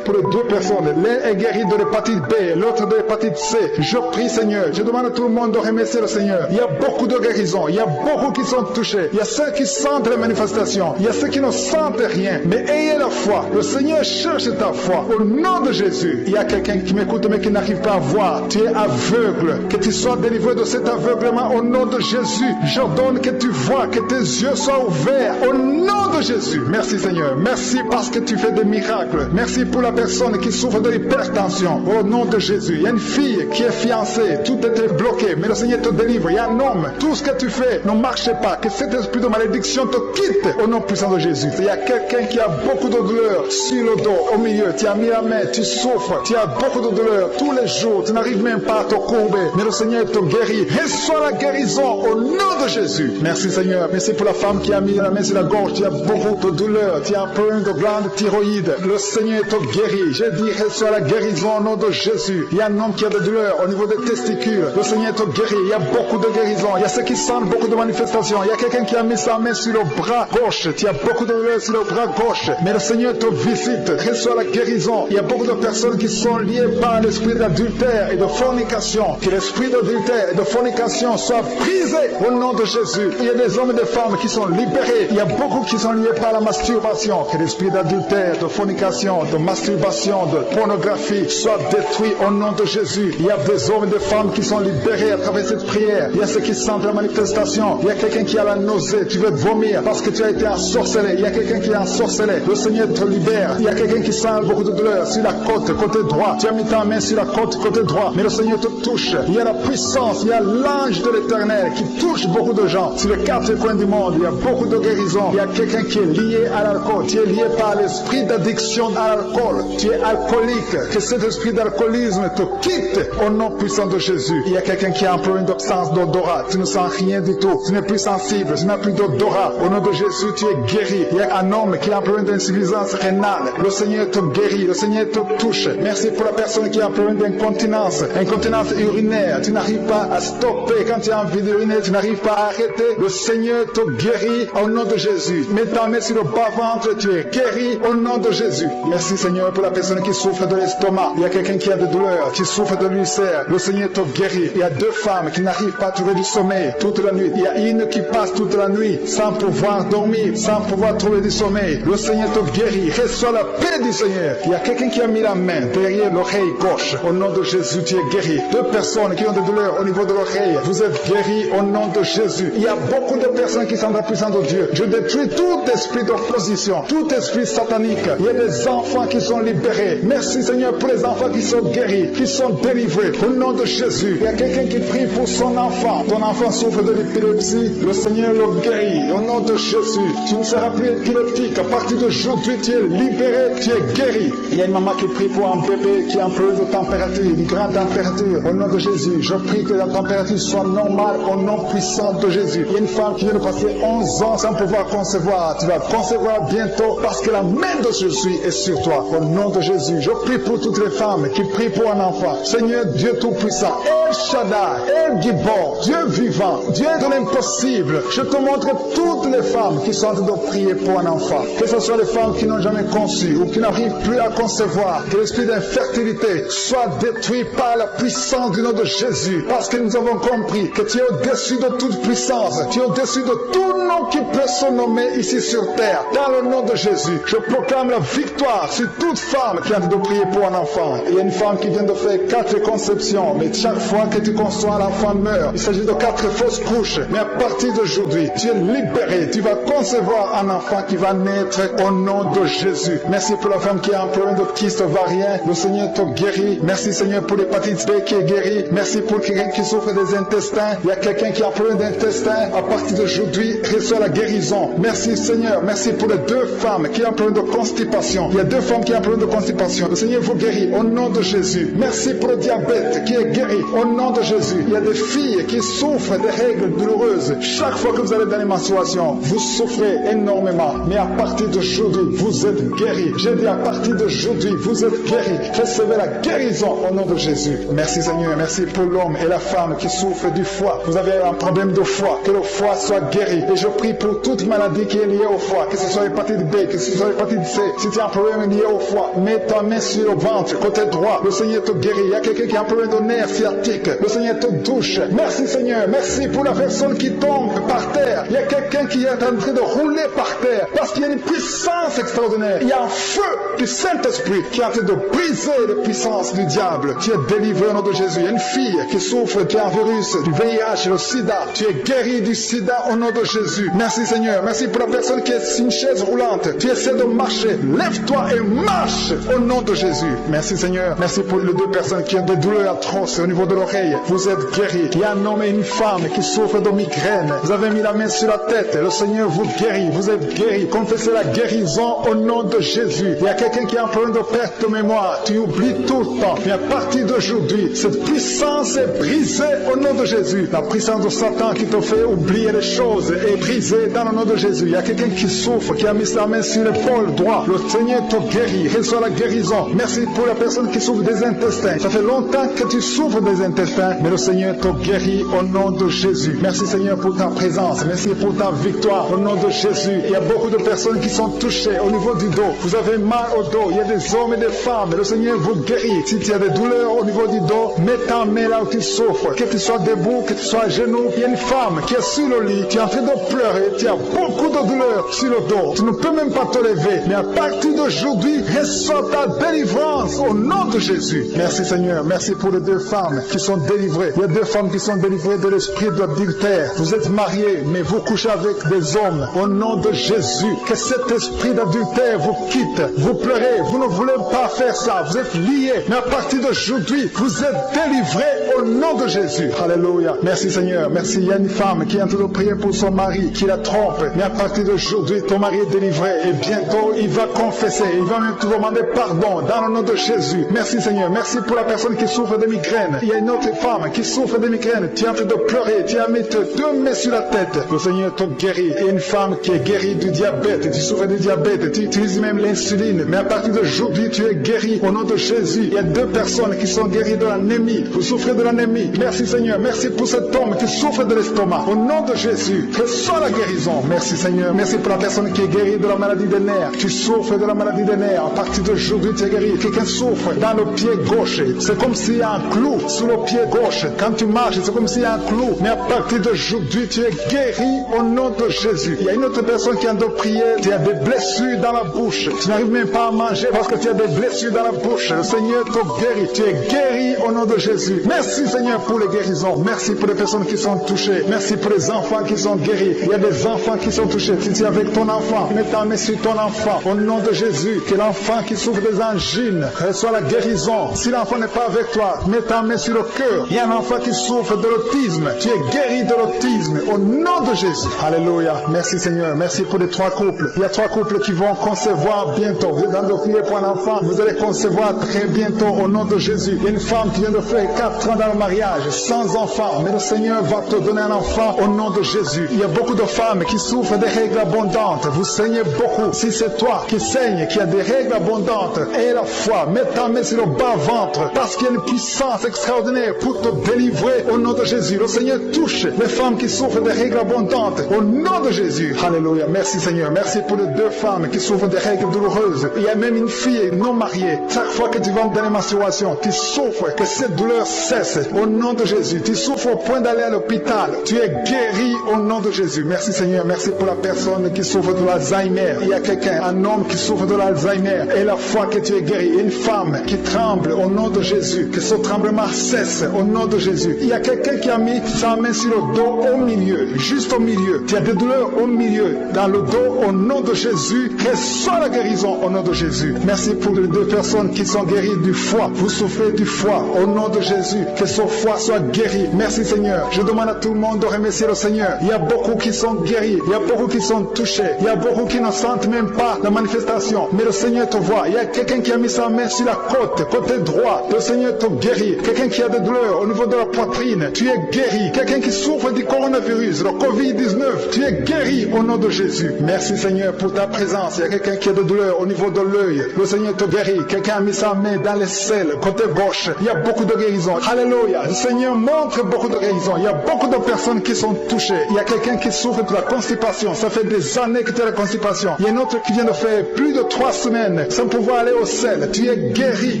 pour les 2 personnes. L'un est guéri de l'hépatite B, l'autre de l'hépatite C. Je prie Seigneur. Je demande à tout le monde de remercier le Seigneur. Il y a beaucoup de guérisons. Il y a beaucoup qui sont touchés. Il y a ceux qui sentent les manifestations. Il y a ceux qui ne sentent rien. Mais ayez la foi. Le Seigneur cherche ta foi. Au nom de Jésus. Il y a quelqu'un qui m'écoute mais qui n'arrive pas à voir. Tu es aveugle. Que tu sois délivré de cet aveuglement au nom de Jésus. J'ordonne que tu vois, que tes yeux soient ouverts. Au nom de Jésus. Merci Seigneur. Merci parce que tu fais des miracles. Merci pour la personne qui souffre de l'hypertension. Au nom de Jésus, il y a une fille qui est fiancée, tout était bloqué, mais le Seigneur te délivre. Il y a un homme, tout ce que tu fais ne marche pas, que cet esprit de malédiction te quitte au nom puissant de Jésus. Il y a quelqu'un qui a beaucoup de douleur sur le dos, au milieu, tu as mis la main, tu souffres, tu as beaucoup de douleur tous les jours, tu n'arrives même pas à te courber, mais le Seigneur te guérit. Reçois la guérison au nom de Jésus. Merci Seigneur, merci pour la femme qui a mis la main sur la gorge, tu as beaucoup de douleur, tu as un problème de glande thyroïde, le Seigneur te guérit. J'ai dit reçois la guérison au nom de Jésus. Il y a un homme qui a de douleur au niveau des testicules, le Seigneur te guérit. Il y a beaucoup de guérison, il y a ceux qui sentent beaucoup de manifestations, il y a quelqu'un qui a mis sa main sur le bras gauche, tu as beaucoup de douleur sur le bras gauche, mais le Seigneur te visite, reçois la guérison. Il y a beaucoup de personnes qui sont liées par l'esprit d'adultère et de fornication, que l'esprit d'adultère et de fornication soit brisé au nom de Jésus. Il y a des hommes et des femmes qui sont libérés, il y a beaucoup qui sont liés par la masturbation, que l'esprit d'adultère, de fornication, de masturbation, de pornographie soit détruit au nom de Jésus. Il y a des hommes et des femmes qui sont libérés à travers cette prière. Il y a ceux qui sentent la manifestation, il y a quelqu'un qui a la nausée, tu veux vomir parce que tu as été ensorcelé, il y a quelqu'un qui est ensorcelé, le Seigneur te libère. Il y a quelqu'un qui sent beaucoup de douleur sur la côte, côté droit, tu as mis ta main sur la côte, côté droit, mais le Seigneur te touche. Il y a la puissance, il y a l'ange de l'Éternel qui touche beaucoup de gens sur les quatre coins du monde. Il y a beaucoup de guérisons. Il y a quelqu'un qui est lié à l'alcool, tu es lié par l'esprit d'addiction à l'alcool, tu es alcoolique, que cet esprit d'alcoolisme te quitte au nom puissant de Jésus. Il y a quelqu'un qui a un problème d'absence d'odorat, tu ne sens rien du tout, tu n'es plus sensible, tu n'as plus d'odorat, au nom de Jésus tu es guéri. Il y a un homme qui a un problème d'insuffisance rénale, le Seigneur te guérit, le Seigneur te touche. Merci pour la personne qui a un problème d'incontinence, incontinence urinaire, tu n'arrives pas à stopper, quand tu as envie d'uriner, tu n'arrives pas à arrêter, le Seigneur te guérit au nom de Jésus. Mets ta main sur le bas-ventre, tu es guéri au nom de Jésus. Merci Seigneur pour la personne qui souffre de l'estomac, il y a quelqu'un qui a de douleur, qui souffre de l'ulcère, le Seigneur te guérit. Il y a deux femmes qui n'arrivent pas à trouver du sommeil toute la nuit, il y a une qui passe toute la nuit sans pouvoir dormir, sans pouvoir trouver du sommeil, le Seigneur te guérit. Reçois la paix du Seigneur. Il y a quelqu'un qui a mis la main derrière l'oreille gauche, au nom de Jésus tu es guéri. Deux personnes qui ont des douleurs au niveau de l'oreille, vous êtes guéris au nom de Jésus. Il y a beaucoup de personnes qui sont dans la puissance de Dieu. Je détruis tout esprit d'opposition, tout esprit satanique. Il y a des enfants qui sont libérés. Merci Seigneur pour les enfants qui sont guéris, qui sont délivrés au nom de Jésus. Il y a quelqu'un qui prie pour son enfant. Ton enfant souffre de l'épilepsie, le Seigneur le guérit au nom de Jésus. Tu ne seras plus épileptique. À partir d'aujourd'hui, tu es libéré, tu es guéri. Il y a une maman qui prie pour un bébé qui a un problème de température, une grande température. Au nom de Jésus, je prie que la température soit normale au nom puissant de Jésus. Il y a une femme qui vient de passer 11 ans sans pouvoir concevoir. Tu vas concevoir bientôt parce que la main de Jésus est sur toi. Au nom de Jésus, je prie pour toutes les femmes qui prient pour un enfant. Seigneur Dieu Tout-Puissant, El Shaddai, El Gibor, Dieu vivant, Dieu de l'impossible, je te montre toutes les femmes qui sont en train de prier pour un enfant. Que ce soit les femmes qui n'ont jamais conçu ou qui n'arrivent plus à concevoir, que l'esprit d'infertilité soit détruit par la puissance du nom de Jésus. Parce que nous avons compris que tu es au-dessus de toute puissance, tu es au-dessus de tout nom qui peut se nommer ici sur terre. Dans le nom de Jésus, je proclame la victoire sur toute femme qui a envie de prier pour un enfant. Il y a une femme qui vient de faire 4 conceptions, mais chaque fois que tu conçois, l'enfant meurt. Il s'agit de 4 fausses couches. Mais à partir d'aujourd'hui, tu es libéré. Tu vas concevoir un enfant qui va naître au nom de Jésus. Merci pour la femme qui a un problème de kyste ovarien. Le Seigneur te guérit. Merci Seigneur pour l'hépatite B qui est guérie. Merci pour quelqu'un qui souffre des intestins. Il y a quelqu'un qui a un problème d'intestin. À partir d'aujourd'hui, reçois la guérison. Merci Seigneur. Merci pour les 2 femmes qui ont un problème de constipation. Il y a 2 femmes qui ont un problème de constipation. Le Seigneur vous guérit au nom de Jésus. Merci pour le diabète qui est guéri au nom de Jésus. Il y a des filles qui souffrent des règles douloureuses. Chaque fois que vous allez dans les menstruations, vous souffrez énormément. Mais à partir d'aujourd'hui, vous êtes guéris. J'ai dit à partir d'aujourd'hui, vous êtes guéris. Recevez la guérison au nom de Jésus. Merci Seigneur. Merci pour l'homme et la femme qui souffrent du foie. Vous avez un problème de foie. Que le foie soit guéri. Et je prie pour toute maladie qui est liée au foie. Que ce soit l'hépatite B, que ce soit l'hépatite C. Si tu as un problème lié au foie, mets ta main sur le ventre, côté droit. Le Seigneur te guérit. Il y a quelqu'un qui a un problème de nerf sciatique. Le Seigneur te touche. Merci Seigneur. Merci pour la personne qui tombe par terre. Il y a quelqu'un qui est en train de rouler par terre. Parce qu'il y a une puissance extraordinaire. Il y a un feu du Saint-Esprit qui est en train de briser les puissances du diable. Tu es délivré au nom de Jésus. Il y a une fille qui souffre d'un virus, du VIH, le sida. Tu es guéri du sida au nom de Jésus. Merci Seigneur. Merci pour la personne qui est sur une chaise roulante. droite, tu essaies de marcher, lève-toi et marche au nom de Jésus. Merci Seigneur, merci pour les deux personnes qui ont des douleurs atroces au niveau de l'oreille. Vous êtes guéris. Il y a un homme et une femme qui souffrent de migraine. Vous avez mis la main sur la tête, le Seigneur vous guérit, vous êtes guéris. Confessez la guérison au nom de Jésus. Il y a quelqu'un qui a un problème de perte de mémoire, tu oublies tout le temps. Mais à partir d'aujourd'hui, cette puissance est brisée au nom de Jésus. La puissance de Satan qui te fait oublier les choses est brisée dans le nom de Jésus. Il y a quelqu'un qui souffre, qui a mis sa main sur l'épaule droite. Le Seigneur te guérit, reçois la guérison. Merci pour la personne qui souffre des intestins. Ça fait longtemps que tu souffres des intestins, mais le Seigneur te guérit au nom de Jésus. Merci Seigneur pour ta présence. Merci pour ta victoire au nom de Jésus. Il y a beaucoup de personnes qui sont touchées au niveau du dos. Vous avez mal au dos. Il y a des hommes et des femmes. Le Seigneur vous guérit. Si tu as des douleurs au niveau du dos, mets ta main là où tu souffres. Que tu sois debout, que tu sois à genoux. Il y a une femme qui est sur le lit. Tu es en train de pleurer. Tu as beaucoup de douleurs sur le dos. Tu ne peux même pas te lever. Mais à partir d'aujourd'hui, reçois ta délivrance au nom de Jésus. Merci Seigneur. Merci pour les deux femmes qui sont délivrées. Il y a deux femmes qui sont délivrées de l'esprit d'adultère. Vous êtes mariés, mais vous couchez avec des hommes. Au nom de Jésus, que cet esprit d'adultère vous quitte. Vous pleurez, vous ne voulez pas faire ça. Vous êtes liés, mais à partir d'aujourd'hui, vous êtes délivrés au nom de Jésus. Alléluia. Merci Seigneur. Merci. Il y a une femme qui est en train de prier pour son mari, qui la trompe. Mais à partir d'aujourd'hui, ton mari est délivré. Et bientôt, il va confesser. Il va même te demander pardon dans le nom de Jésus. Merci Seigneur. Merci pour la personne qui souffre de migraine. Il y a une autre femme qui souffre de migraine. Tu es en train de pleurer. Tu as mis deux mains sur la tête. Le Seigneur te guérit. Et une femme qui est guérie du diabète. Tu souffres du diabète. Tu utilises même l'insuline. Mais à partir d'aujourd'hui, tu es guéri au nom de Jésus. Il y a deux personnes qui sont guéries de l'anémie. Vous souffrez de l'anémie. Merci Seigneur. Merci pour cet homme qui souffre de l'estomac. Au nom de Jésus, reçois la guérison. Merci Seigneur. Merci pour la personne qui est guérie de la maladie des nerfs. Tu souffres de la maladie des nerfs. À partir d'aujourd'hui, tu es guéri. Quelqu'un souffre dans le pied gauche. C'est comme s'il y a un clou sur le pied gauche. Quand tu marches, c'est comme s'il y a un clou. Mais à partir d'aujourd'hui, tu es guéri au nom de Jésus. Il y a une autre personne qui a de prier. Tu as des blessures dans la bouche. Tu n'arrives même pas à manger parce que tu as des blessures dans la bouche. Le Seigneur te guérit. Tu es guéri au nom de Jésus. Merci Seigneur pour les guérisons. Merci pour les personnes qui sont touchées. Merci pour les enfants qui sont guéris. Il y a des enfants qui sont touchés. Si tu es avec ton enfant, mets ta main sur ton enfant. Au nom de Jésus, que l'enfant qui souffre des angines reçoit la guérison. Si l'enfant n'est pas avec toi, mets ta main sur le cœur. Il y a un enfant qui souffre de l'autisme. Tu es guéri de l'autisme. Au nom de Jésus. Alléluia. Merci Seigneur. Merci pour les trois couples. Il y a trois couples qui vont concevoir bientôt. Vous êtes dans de prier pour un enfant. Vous allez concevoir très bientôt au nom de Jésus. Il y a une femme qui vient de faire 4 ans dans le mariage, sans enfant. Mais le Seigneur va te donner un enfant au nom de Jésus. Il y a beaucoup de femmes qui souffrent des règles abondantes. Vous saignez beaucoup. Si c'est toi qui saignes, qui a des règles abondantes, aie la foi. Mets ta main sur le bas-ventre. Parce qu'il y a une puissance extraordinaire pour te délivrer au nom de Jésus. Le Seigneur touche les femmes qui souffrent des règles abondantes au nom de Jésus. Alléluia. Merci Seigneur. Merci pour les deux femmes qui souffrent des règles douloureuses. Il y a même une fille non mariée. Chaque fois que tu vas dans les menstruations, tu souffres, que cette douleur cesse au nom de Jésus. Tu souffres au point d'aller à l'hôpital. Tu es guéri au nom de Jésus. Merci Seigneur. Merci pour la personne qui souffre de l'Alzheimer. Il y a quelqu'un, un homme qui souffre de l'Alzheimer. Et la foi que tu es guéri. Une femme qui tremble au nom de Jésus. Que ce tremblement cesse au nom de Jésus. Il y a quelqu'un qui a mis sa main sur le dos au milieu. Juste au milieu. Tu as des douleurs au milieu. Dans le dos au nom de Jésus. Reçois la guérison au nom de Jésus. Merci pour les deux personnes qui sont guéries du foie. Vous souffrez du foie au nom de Jésus. Que ce foie soit guéri. Merci Seigneur. Je demande à tout le monde de remercier le Seigneur. Il y a beaucoup qui sont guéris. Il y a beaucoup qui sont touchés. Il y a beaucoup qui ne sentent même pas la manifestation. Mais le Seigneur te voit. Il y a quelqu'un qui a mis sa main sur la côte, côté droit. Le Seigneur te guérit. Quelqu'un qui a des douleurs au niveau de la poitrine. Tu es guéri. Quelqu'un qui souffre du coronavirus, le Covid-19. Tu es guéri au nom de Jésus. Merci Seigneur pour ta présence. Il y a quelqu'un qui a des douleurs au niveau de l'œil. Le Seigneur te guérit. Quelqu'un a mis sa main dans les selles, côté gauche. Il y a beaucoup de guérisons. Alléluia. Le Seigneur montre beaucoup de guérisons. Il y a beaucoup de personnes qui sont touchées. Il y a quelqu'un qui souffre de la constipation. Ça fait des années que tu as la constipation. Il y a un autre qui vient de faire plus de 3 semaines sans pouvoir aller au sel. Tu es guéri.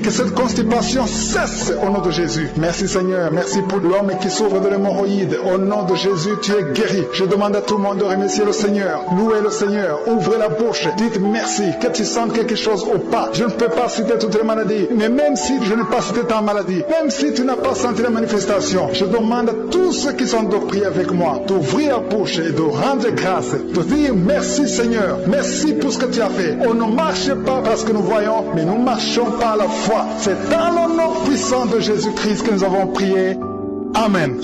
Que cette constipation cesse au nom de Jésus. Merci Seigneur. Merci pour l'homme qui souffre de l'hémorroïde. Au nom de Jésus, tu es guéri. Je demande à tout le monde de remercier le Seigneur. Louez le Seigneur. Ouvrez la bouche. Dites merci. Que tu sentes quelque chose ou pas. Je ne peux pas citer toutes les maladies. Mais même si je n'ai pas cité ta maladie, même si tu n'as pas sentir la manifestation. Je demande à tous ceux qui sont de prier avec moi d'ouvrir la bouche et de rendre grâce, de dire merci Seigneur, merci pour ce que tu as fait. On ne marche pas parce que nous voyons, mais nous marchons par la foi. C'est dans le nom puissant de Jésus-Christ que nous avons prié. Amen.